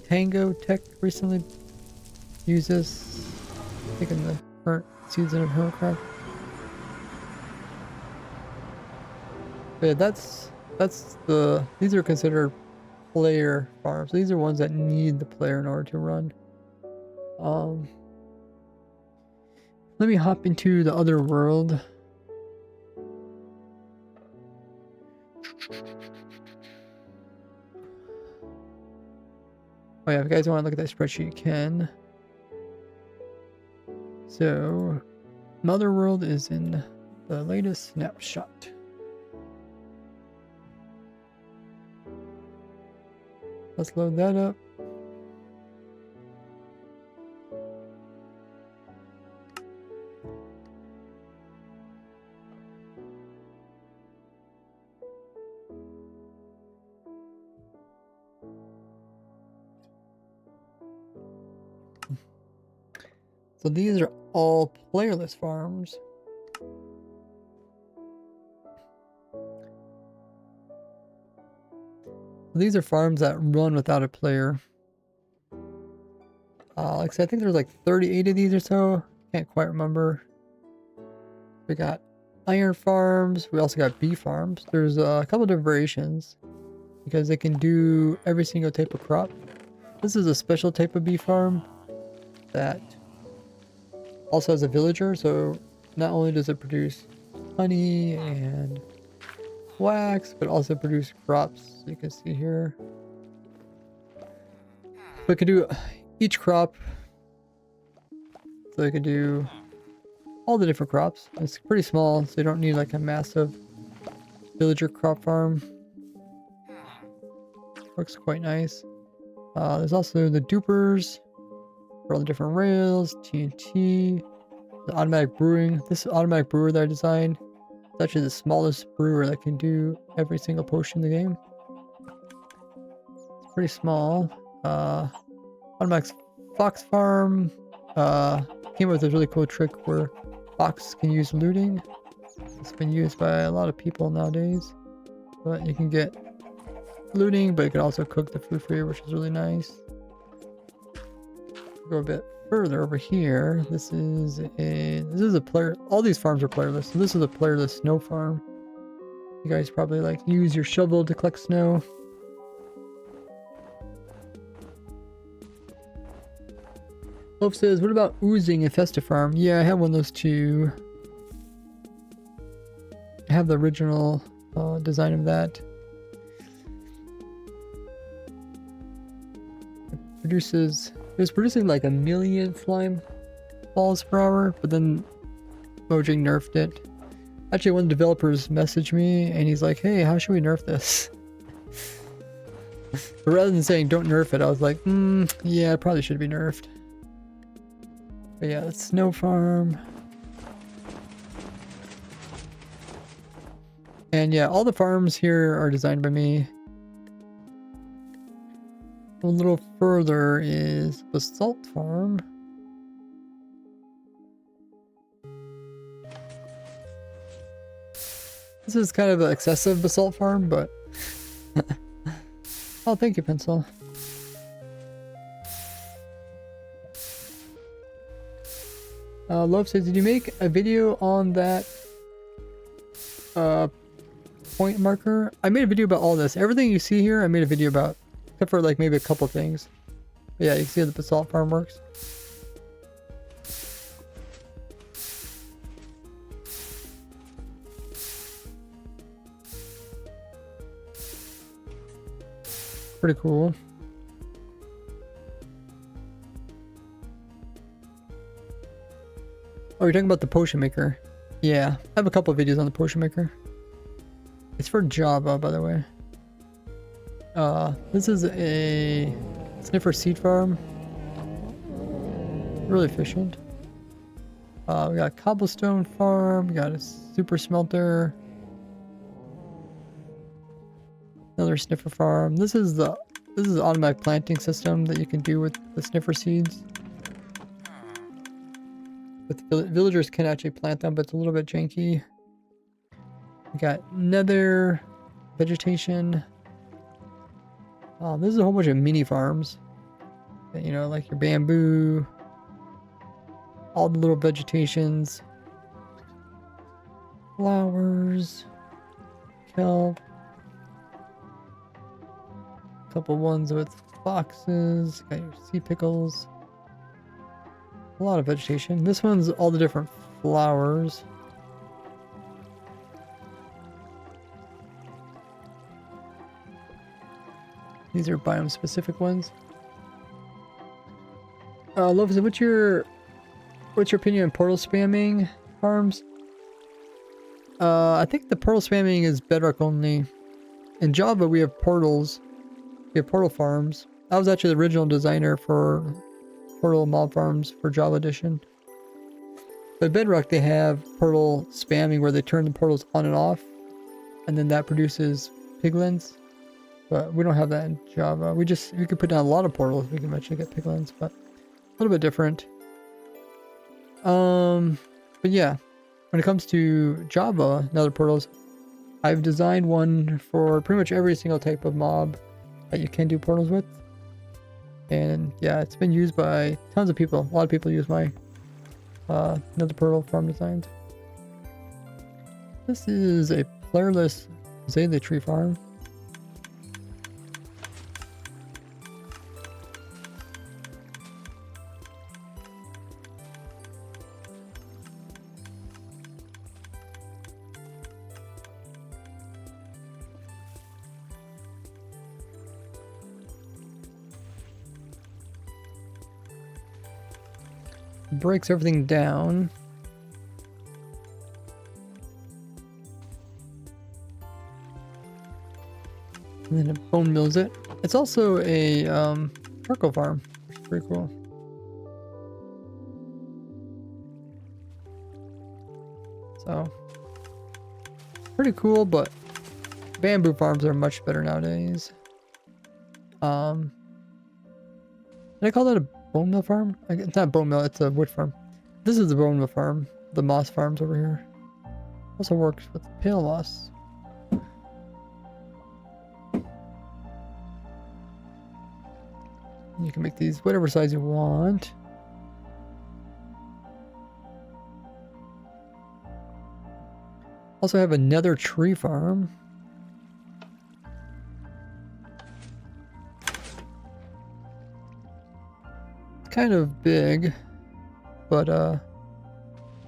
Tango Tech recently used this. I think in the current season of Hermitcraft. But yeah, these are considered player farms. These are ones that need the player in order to run. Let me hop into the other world. Oh yeah, if you guys want to look at that spreadsheet, you can. So, Mother World is in the latest snapshot. Let's load that up. So these are all playerless farms. These are farms that run without a player. Like I said, I think there's like 38 of these or so. Can't quite remember. We got iron farms. We also got bee farms. There's a couple different variations because they can do every single type of crop. This is a special type of bee farm that also has a villager. So not only does it produce honey and wax, but also produce crops. You can see here. We can do each crop. So you can do all the different crops. It's pretty small, so you don't need like a massive villager crop farm. Works quite nice. There's also the dupers for all the different rails, TNT, the automatic brewing. This automatic brewer that I designed is actually the smallest brewer that can do every single potion in the game. It's pretty small. Automatic fox farm came up with this really cool trick where fox can use looting. It's been used by a lot of people nowadays. But you can get looting, but you can also cook the food for you, which is really nice. Go a bit further over here. This is a player. All these farms are playerless. So this is a playerless snow farm. You guys probably like use your shovel to collect snow. Wolf says, what about oozing and Festive Farm? Yeah, I have one of those too. I have the original design of that. It was producing like 1 million slime balls per hour, but then Mojang nerfed it. Actually, one of the developers messaged me and he's like, hey, how should we nerf this? But rather than saying don't nerf it, I was like, yeah, it probably should be nerfed. But yeah, it's Snow Farm. And yeah, all the farms here are designed by me. A little further is Basalt Farm. This is kind of an excessive Basalt Farm, but... Oh, thank you, Pencil. Love says, did you make a video on that point marker? I made a video about all this. Everything you see here, I made a video about. Except for like maybe a couple things. But yeah, you can see how the basalt farm works. Pretty cool. Oh, you're talking about the potion maker. Yeah, I have a couple of videos on the potion maker. It's for Java, by the way. This is a sniffer seed farm. Really efficient. We got a cobblestone farm. We got a super smelter. Another sniffer farm. This is the automatic planting system that you can do with the sniffer seeds. With villagers can actually plant them, but it's a little bit janky. We got nether vegetation. This is a whole bunch of mini farms. You know, like your bamboo, all the little vegetations, flowers, kelp, a couple ones with foxes, got your sea pickles, a lot of vegetation. This one's all the different flowers. These are biome specific ones. Love, what's your opinion on portal spamming farms? I think the portal spamming is bedrock only. In Java we have portals. We have portal farms. I was actually the original designer for portal mob farms for Java Edition. But Bedrock they have portal spamming where they turn the portals on and off, and then that produces piglins. But we don't have that in Java. We could put down a lot of portals. We can eventually get piglins, but a little bit different. But yeah, when it comes to Java and other portals, I've designed one for pretty much every single type of mob that you can do portals with. And yeah, it's been used by tons of people. A lot of people use my nether portal farm designs. This is a playerless azalea tree farm. Breaks everything down. And then it bone mills it. It's also a charcoal farm, which is pretty cool. So, pretty cool, but bamboo farms are much better nowadays. Did I call that a bone mill farm? It's not a bone mill, it's a wood farm. This is the bone mill farm. The moss farms over here. Also works with pale moss. You can make these whatever size you want. Also have another tree farm. It's kind of big, but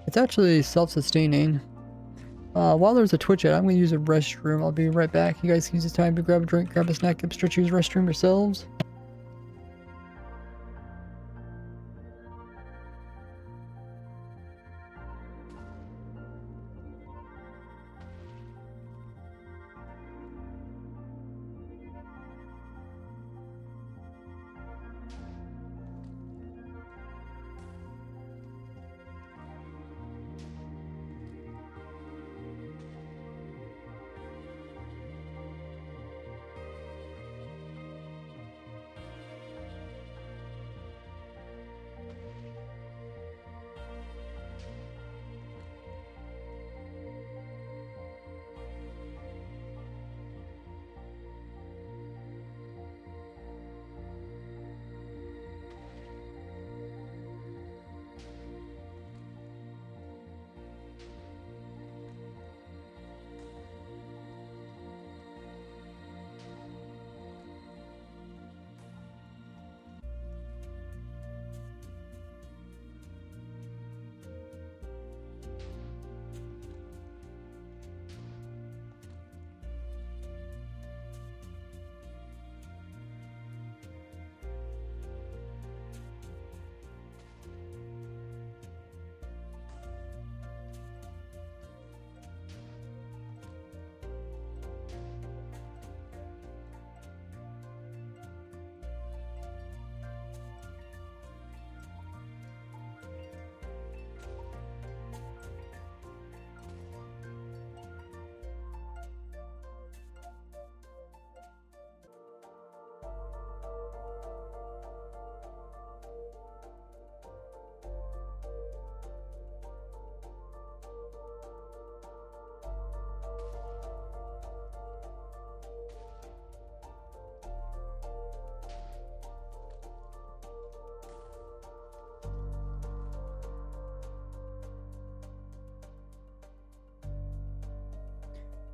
it's actually self-sustaining. While there's a Twitch chat, I'm going to use a restroom. I'll be right back. You guys can use this time to grab a drink, grab a snack, get stretch, use the restroom yourselves.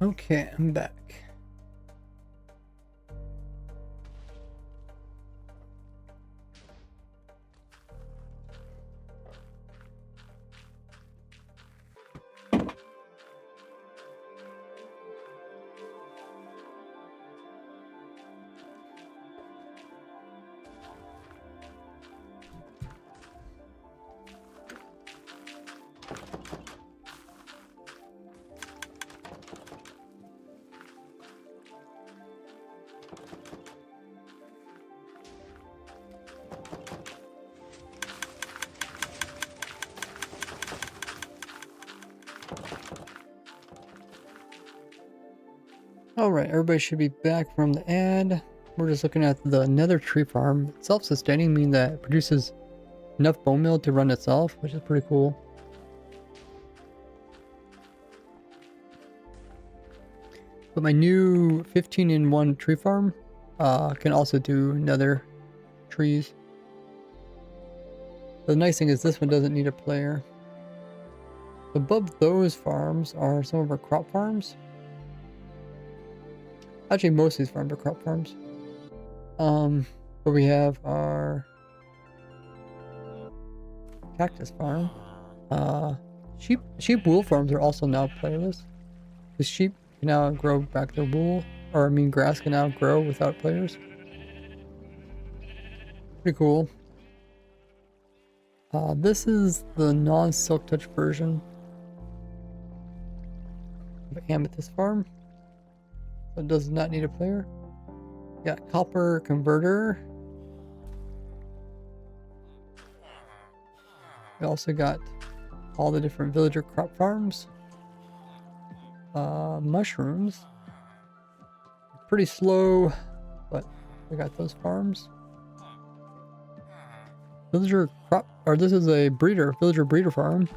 Okay, I'm back. Alright, everybody should be back from the ad. We're just looking at the nether tree farm. Self-sustaining, meaning that it produces enough bone meal to run itself, which is pretty cool. But my new 15-in-1 tree farm can also do nether trees. The nice thing is this one doesn't need a player. Above those farms are some of our crop farms. Actually, most of these farms are crop farms. But we have our cactus farm. Sheep wool farms are also now playerless. The sheep can now grow back their wool, or I mean grass can now grow without players. Pretty cool. This is the non-silk touch version of Amethyst farm. So it does not need a player. Got copper converter. We also got all the different villager crop farms. Mushrooms. Pretty slow, but we got those farms. Villager crop, or this is a villager breeder farm.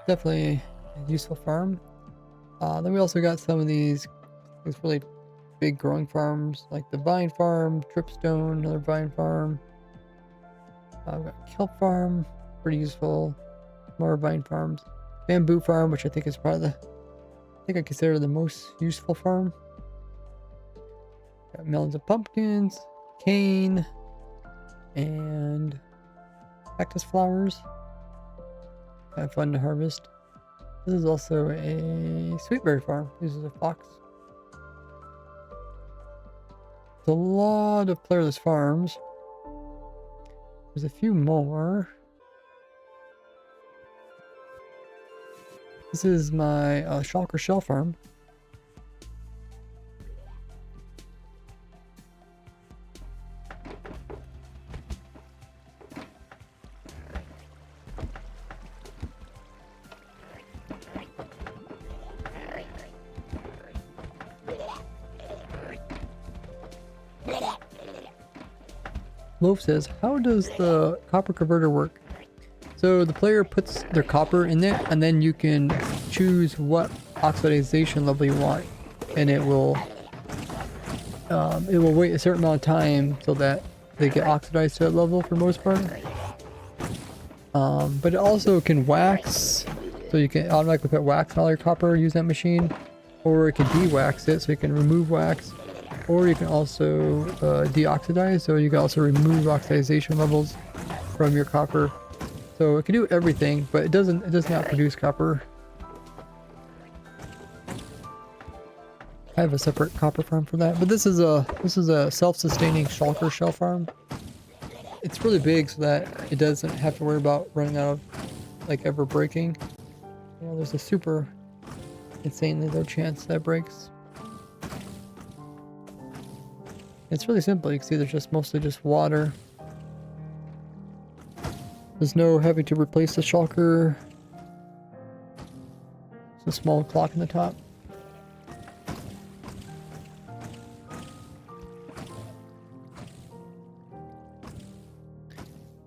Definitely a useful farm. Then we also got some of these really big growing farms, like the vine farm, tripstone, another vine farm. We've got kelp farm, pretty useful. More vine farms. Bamboo farm, which I think is probably I consider the most useful farm. Got melons and pumpkins, cane, and cactus flowers. Kind of fun to harvest. This is also a sweetberry farm. Uses a fox. There's a lot of playerless farms. There's a few more. This is my shulker shell farm. Loaf says, how does the copper converter work? So the player puts their copper in it, and then you can choose what oxidization level you want, and it will wait a certain amount of time so that they get oxidized to that level for the most part. But it also can wax, so you can automatically put wax on all your copper, use that machine, or it can de-wax it, so you can remove wax. Or you can also deoxidize, so you can also remove oxidization levels from your copper. So it can do everything, but it does not produce copper. I have a separate copper farm for that, but this is a self-sustaining shulker shell farm. It's really big so that it doesn't have to worry about running out of like ever breaking. You know, there's a super insanely low chance that breaks. It's really simple. You can see there's mostly just water. There's no having to replace the shulker. It's a small clock in the top.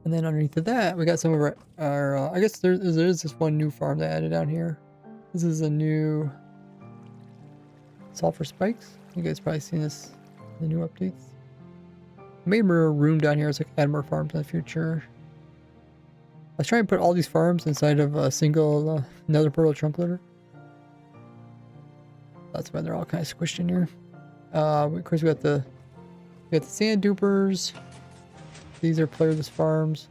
And then underneath of that, we got some of our I guess there is this one new farm that I added down here. This is a new sulfur spikes. You guys probably seen this. The new updates. Made more room down here so I can add more farms in the future. I was trying to put all these farms inside of a single nether portal chunk loader. That's why they're all kind of squished in here. Of course we got the sand dupers. These are playerless farms.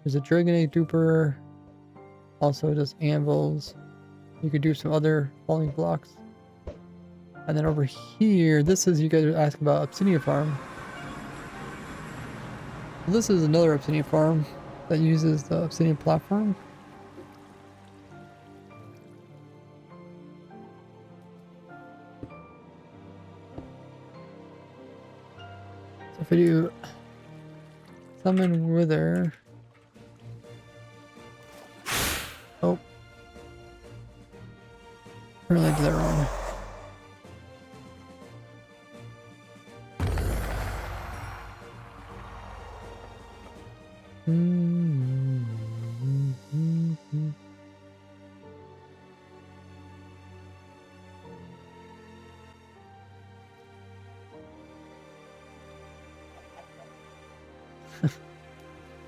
There's a dragon egg duper. Also does anvils. You could do some other falling blocks. And then over here, this is, you guys are asking about obsidian farm. So this is another obsidian farm that uses the obsidian platform. So if I do summon wither. Oh. Apparently I did that wrong.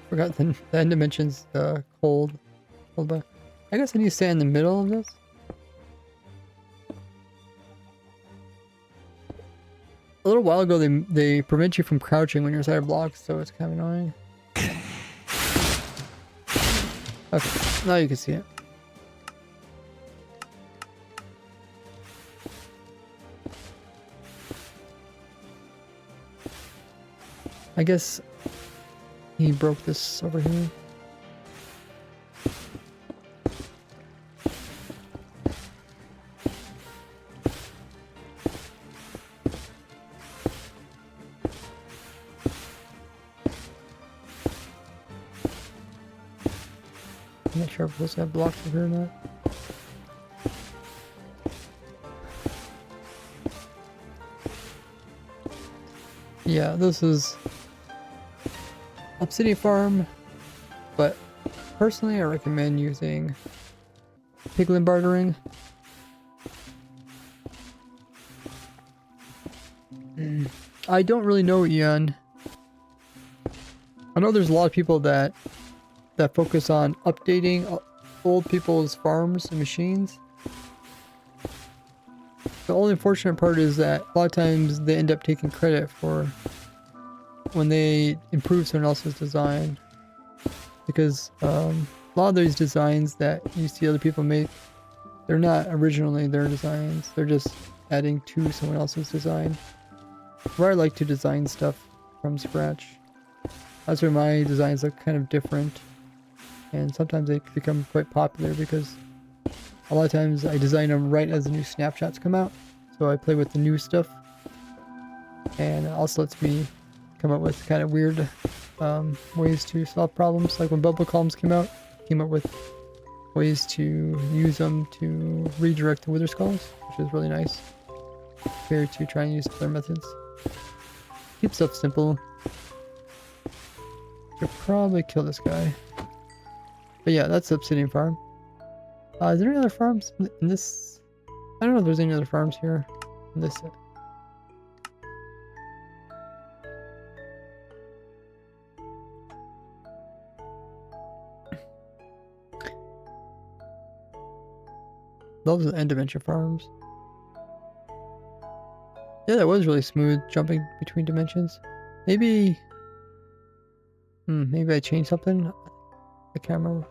Forgot the end dimension's cold. But I guess I need to stay in the middle of this. A little while ago, they prevent you from crouching when you're inside blocks, so it's kind of annoying. Okay, now you can see it. I guess he broke this over here. I'm not sure if we're supposed to have blocks over here or not. Yeah, this is Obsidian Farm, but personally I recommend using piglin bartering. I don't really know, Ian. I know there's a lot of people that focus on updating old people's farms and machines. The only unfortunate part is that a lot of times they end up taking credit for when they improve someone else's design, because a lot of these designs that you see other people make, they're not originally their designs, they're just adding to someone else's design. Where I like to design stuff from scratch, that's where my designs look kind of different, and sometimes they become quite popular because a lot of times I design them right as the new snapshots come out, so I play with the new stuff, and it also lets me come up with kind of weird ways to solve problems. Like when bubble columns came up with ways to use them to redirect the wither skulls, which is really nice compared to trying to use other methods. Keep stuff simple. Should probably kill this guy. But yeah, that's the Obsidian Farm. Is there any other farms in this? I don't know if there's any other farms here in this set. Those are the end dimension farms. Yeah, that was really smooth jumping between dimensions. Maybe maybe I changed something. I can't remember.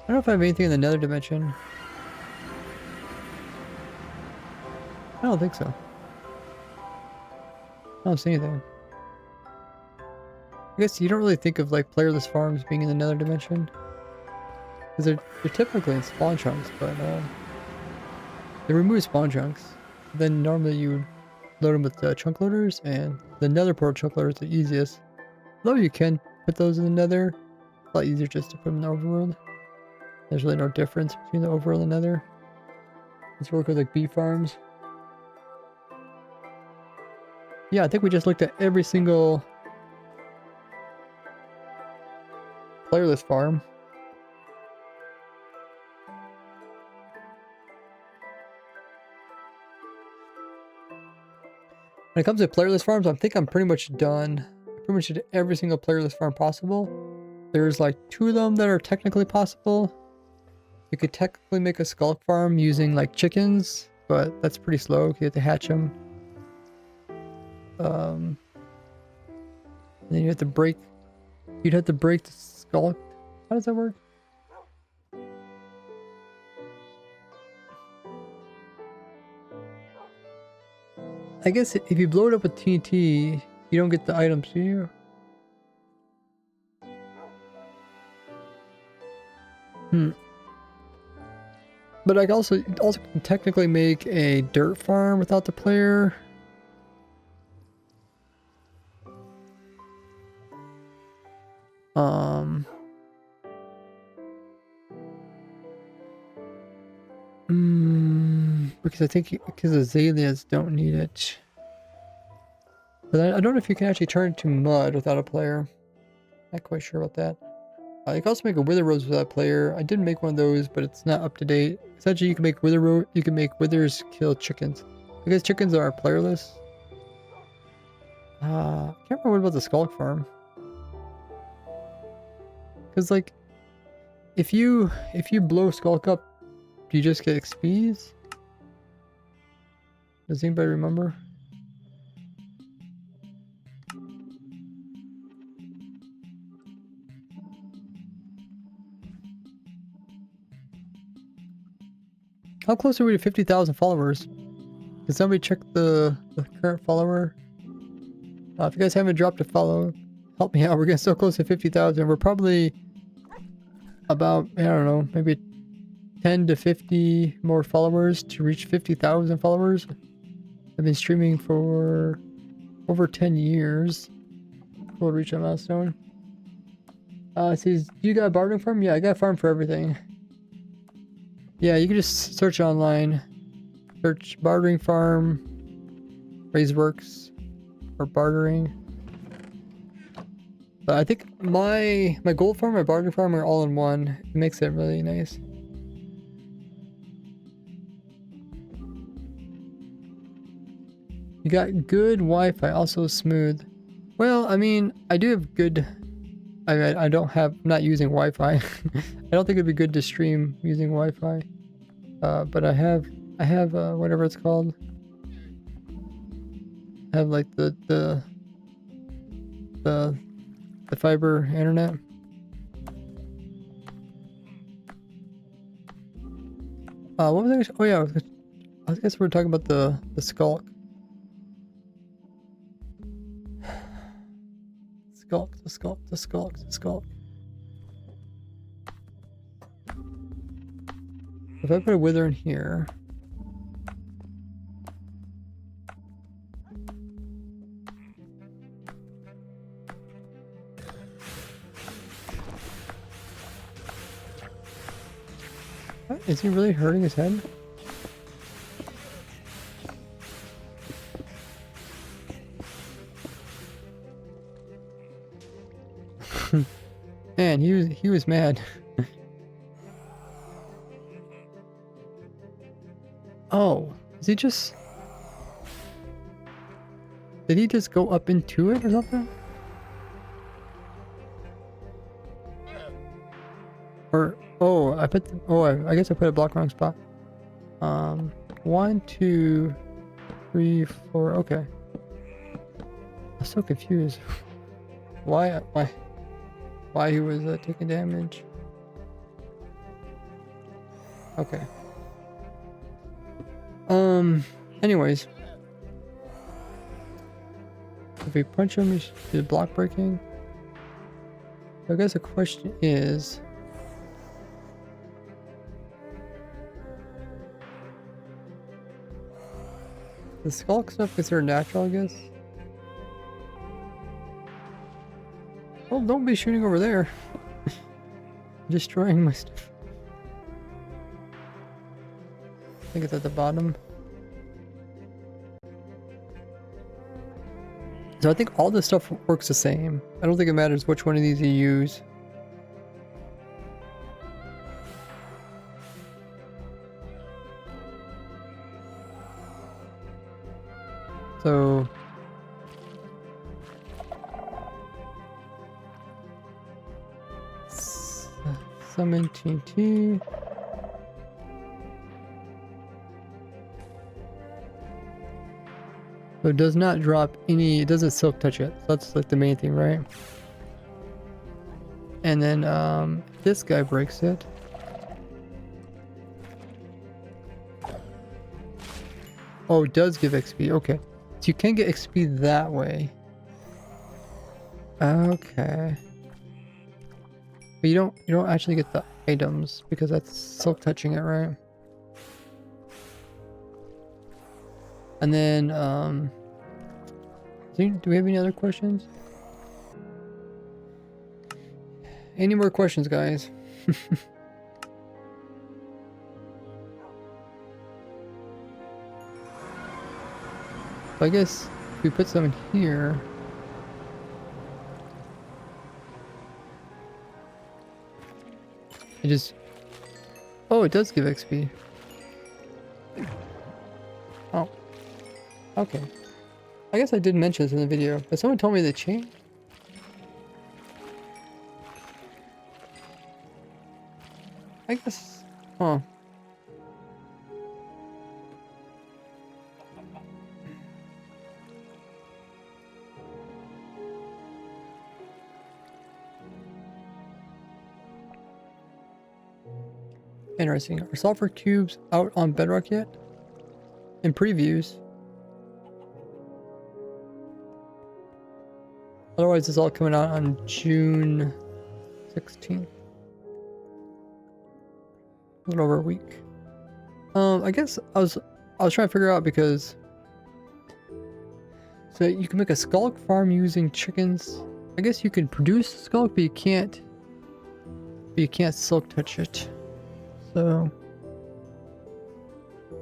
I don't know if I have anything in the nether dimension. I don't think so. I don't see anything. I guess you don't really think of like playerless farms being in the nether dimension, because they're typically in spawn chunks, but they remove spawn chunks. Then normally you would load them with chunk loaders, and the nether portal chunk loader is the easiest. Though you can put those in the nether, it's a lot easier just to put them in the overworld. There's really no difference between the overworld and nether. Let's work with like bee farms. Yeah, I think we just looked at every single playerless farm. When it comes to playerless farms, I think I'm pretty much done. I pretty much did every single playerless farm possible. There's like 2 of them that are technically possible. You could technically make a skulk farm using like chickens, but that's pretty slow. You have to hatch them. And then you have to break. You'd have to break the skulk. How does that work? I guess if you blow it up with TNT, you don't get the items, do you? But I can also can technically make a dirt farm without the player. Because I think because azaleas don't need it. But I don't know if you can actually turn it to mud without a player. Not quite sure about that. You can also make a wither rose for that player. I did make one of those, but it's not up to date. Essentially, you can make you can make withers kill chickens. Because chickens are playerless. I can't remember what about the Skulk farm. Because like, if you blow Skulk up, do you just get XPs? Does anybody remember? How close are we to 50,000 followers? Can somebody check the current follower? If you guys haven't dropped a follow, help me out. We're getting so close to 50,000. We're probably about, I don't know, maybe 10 to 50 more followers to reach 50,000 followers. I've been streaming for over 10 years. We'll reach that milestone. It says, you got a bartering farm? Yeah, I got a farm for everything. Yeah, you can just search online. Search bartering farm, Raiseworks, or bartering. But I think my gold farm, my bartering farm are all in one. It makes it really nice. You got good Wi-Fi, also smooth. Well, I mean, I do have good. I don't have. I'm not using Wi-Fi. I don't think it'd be good to stream using Wi-Fi. But I have whatever it's called. I have like the fiber internet. What was I? Oh yeah, I guess we were talking about the Skulk. The Skulk. If I put a wither in here. What? Is he really hurting his head? Man, he was mad. Oh, is he just... Did he just go up into it or something? Or, oh, I guess I put a block wrong spot. 1, 2, 3, 4, okay. I'm so confused. Why he was taking damage. Okay. Anyways. If we punch him, he should do block breaking. I guess the question is... The Skulk stuff considered natural, I guess? Oh, don't be shooting over there. Destroying my stuff. I think it's at the bottom. So I think all this stuff works the same. I don't think it matters which one of these you use. So... Summon TNT. So it does not drop any, it doesn't silk touch it. So that's like the main thing, right? And then this guy breaks it. Oh, it does give XP. Okay. So you can get XP that way. Okay. But you don't actually get the items because that's silk touching it, right? And then do we have any other questions? Any more questions, guys? So I guess if we put some in here. It just... Oh, it does give XP. Oh. Okay. I guess I did mention this in the video, but someone told me they changed. I guess... Huh. Interesting. Are sulfur cubes out on Bedrock yet? In previews. Otherwise, it's all coming out on June 16th. A little over a week. I guess I was trying to figure out because so you can make a skulk farm using chickens. I guess you can produce skulk, but you can't silk touch it. So,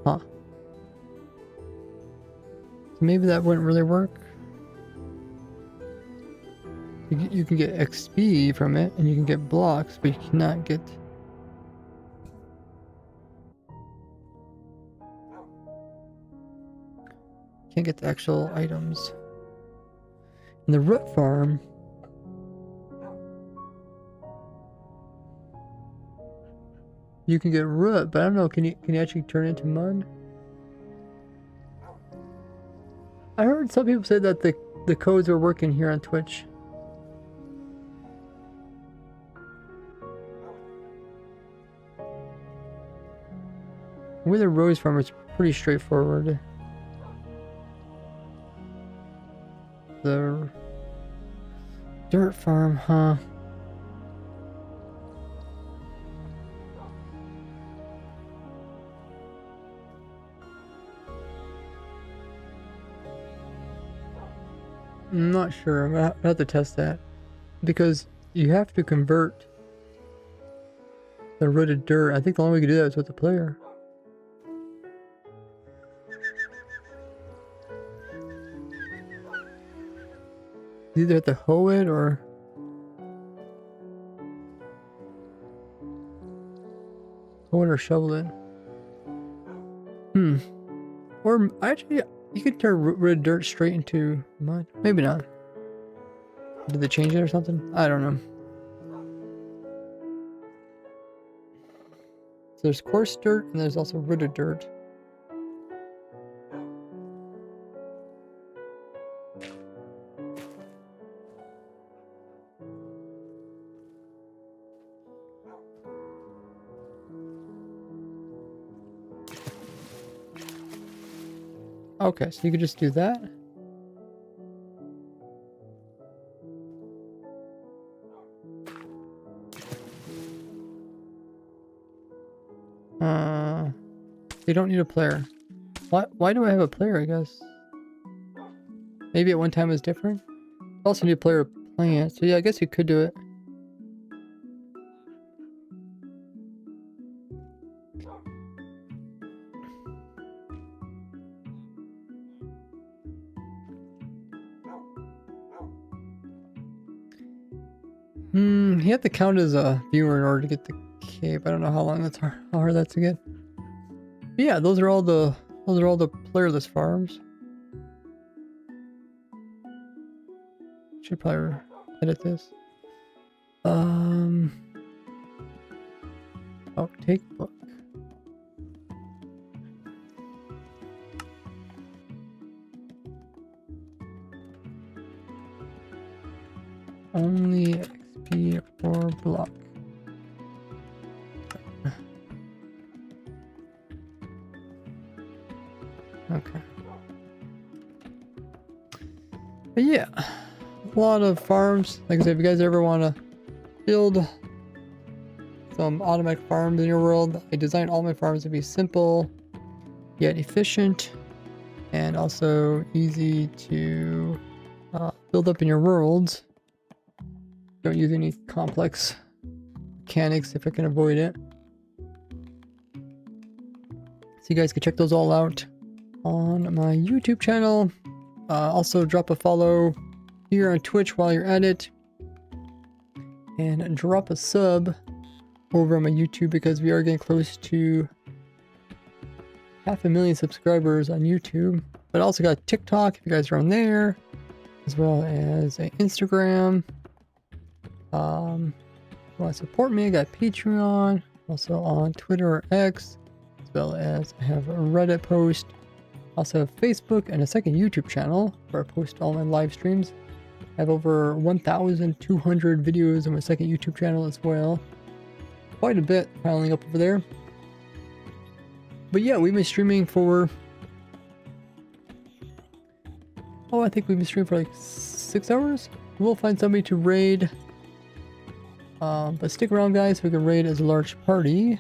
huh? So maybe that wouldn't really work. You can get XP from it, and you can get blocks, but you cannot get. Can't get the actual items. In the root farm. You can get root, but I don't know. Can you actually turn it into mud? I heard some people say that the codes are working here on Twitch. With the rose farm, it's pretty straightforward. The dirt farm, huh? I'm not sure. I'm gonna have to test that because you have to convert the rooted dirt. I think the only way we can do that is with the player. You either have to hoe it or shovel it. Or actually, you could turn rooted dirt straight into mud. Maybe not. Did they change it or something? I don't know. So there's coarse dirt and there's also rooted dirt. Okay, so you could just do that. You don't need a player. Why do I have a player, I guess? Maybe at one time it was different? Also need a player playing it, so yeah, I guess you could do it. You have to count as a viewer in order to get the cape. I don't know how long that's how hard that's to get. But yeah, those are all the playerless farms. Should probably edit this. Oh, take book. Only XP for block. Okay. But yeah, a lot of farms. Like I said, if you guys ever want to build some automatic farms in your world, I designed all my farms to be simple, yet efficient, and also easy to build up in your worlds. Don't use any complex mechanics if I can avoid it. So you guys can check those all out on my YouTube channel. Also drop a follow here on Twitch while you're at it. And drop a sub over on my YouTube because we are getting close to 500,000 subscribers on YouTube. But I also got TikTok if you guys are on there, as well as Instagram. If you want to support me, I got Patreon, also on Twitter or X, as well as I have a Reddit post. I also have Facebook and a second YouTube channel where I post all my live streams. I have over 1,200 videos on my second YouTube channel as well. Quite a bit piling up over there. But yeah, we've been streaming for... Oh, I think we've been streaming for like 6 hours. We'll find somebody to raid. But stick around, guys, so we can raid as a large party.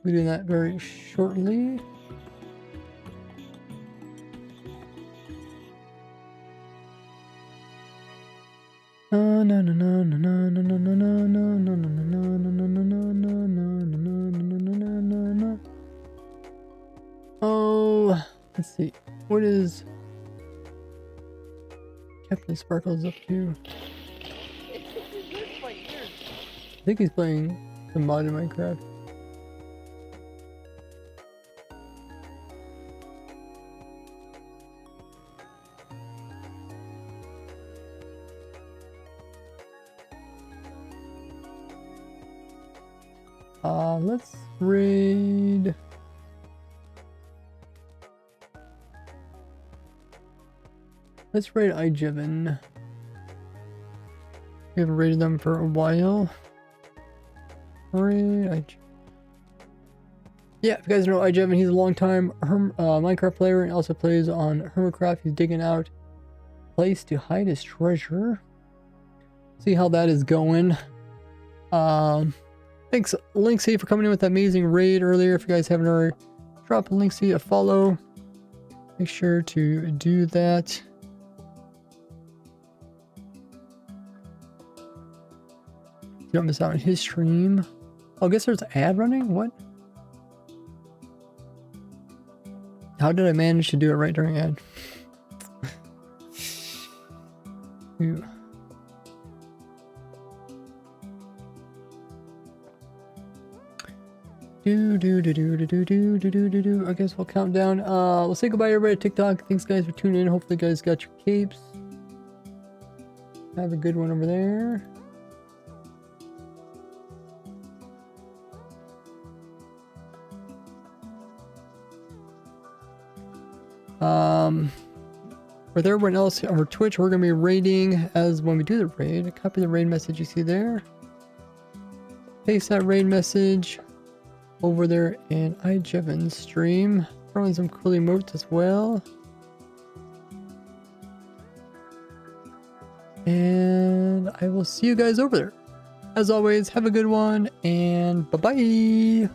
We'll be doing that very shortly. Oh, let's see. What is Captain Sparkles up to? I think he's playing some mod in Minecraft. Let's raid. Let's raid iJevin. We haven't raided them for a while. Raid iJevin. Yeah, if you guys know iJevin, he's a long time Minecraft player and also plays on Hermitcraft. He's digging out a place to hide his treasure. See how that is going. Thanks, Linksy, for coming in with that amazing raid earlier. If you guys haven't already, drop Linksy a follow. Make sure to do that. You don't miss out on his stream. Oh, I guess there's an ad running? What? How did I manage to do it right during ad? Ew. I guess we'll count down. We'll say goodbye everybody at TikTok. Thanks guys for tuning in. Hopefully you guys got your capes. Have a good one over there. For everyone else on Twitch, we're gonna be raiding as when we do the raid. Copy the raid message you see there. Paste that raid message over there in iJevin's stream. Throw in some cool emotes as well. And I will see you guys over there. As always, have a good one and bye-bye.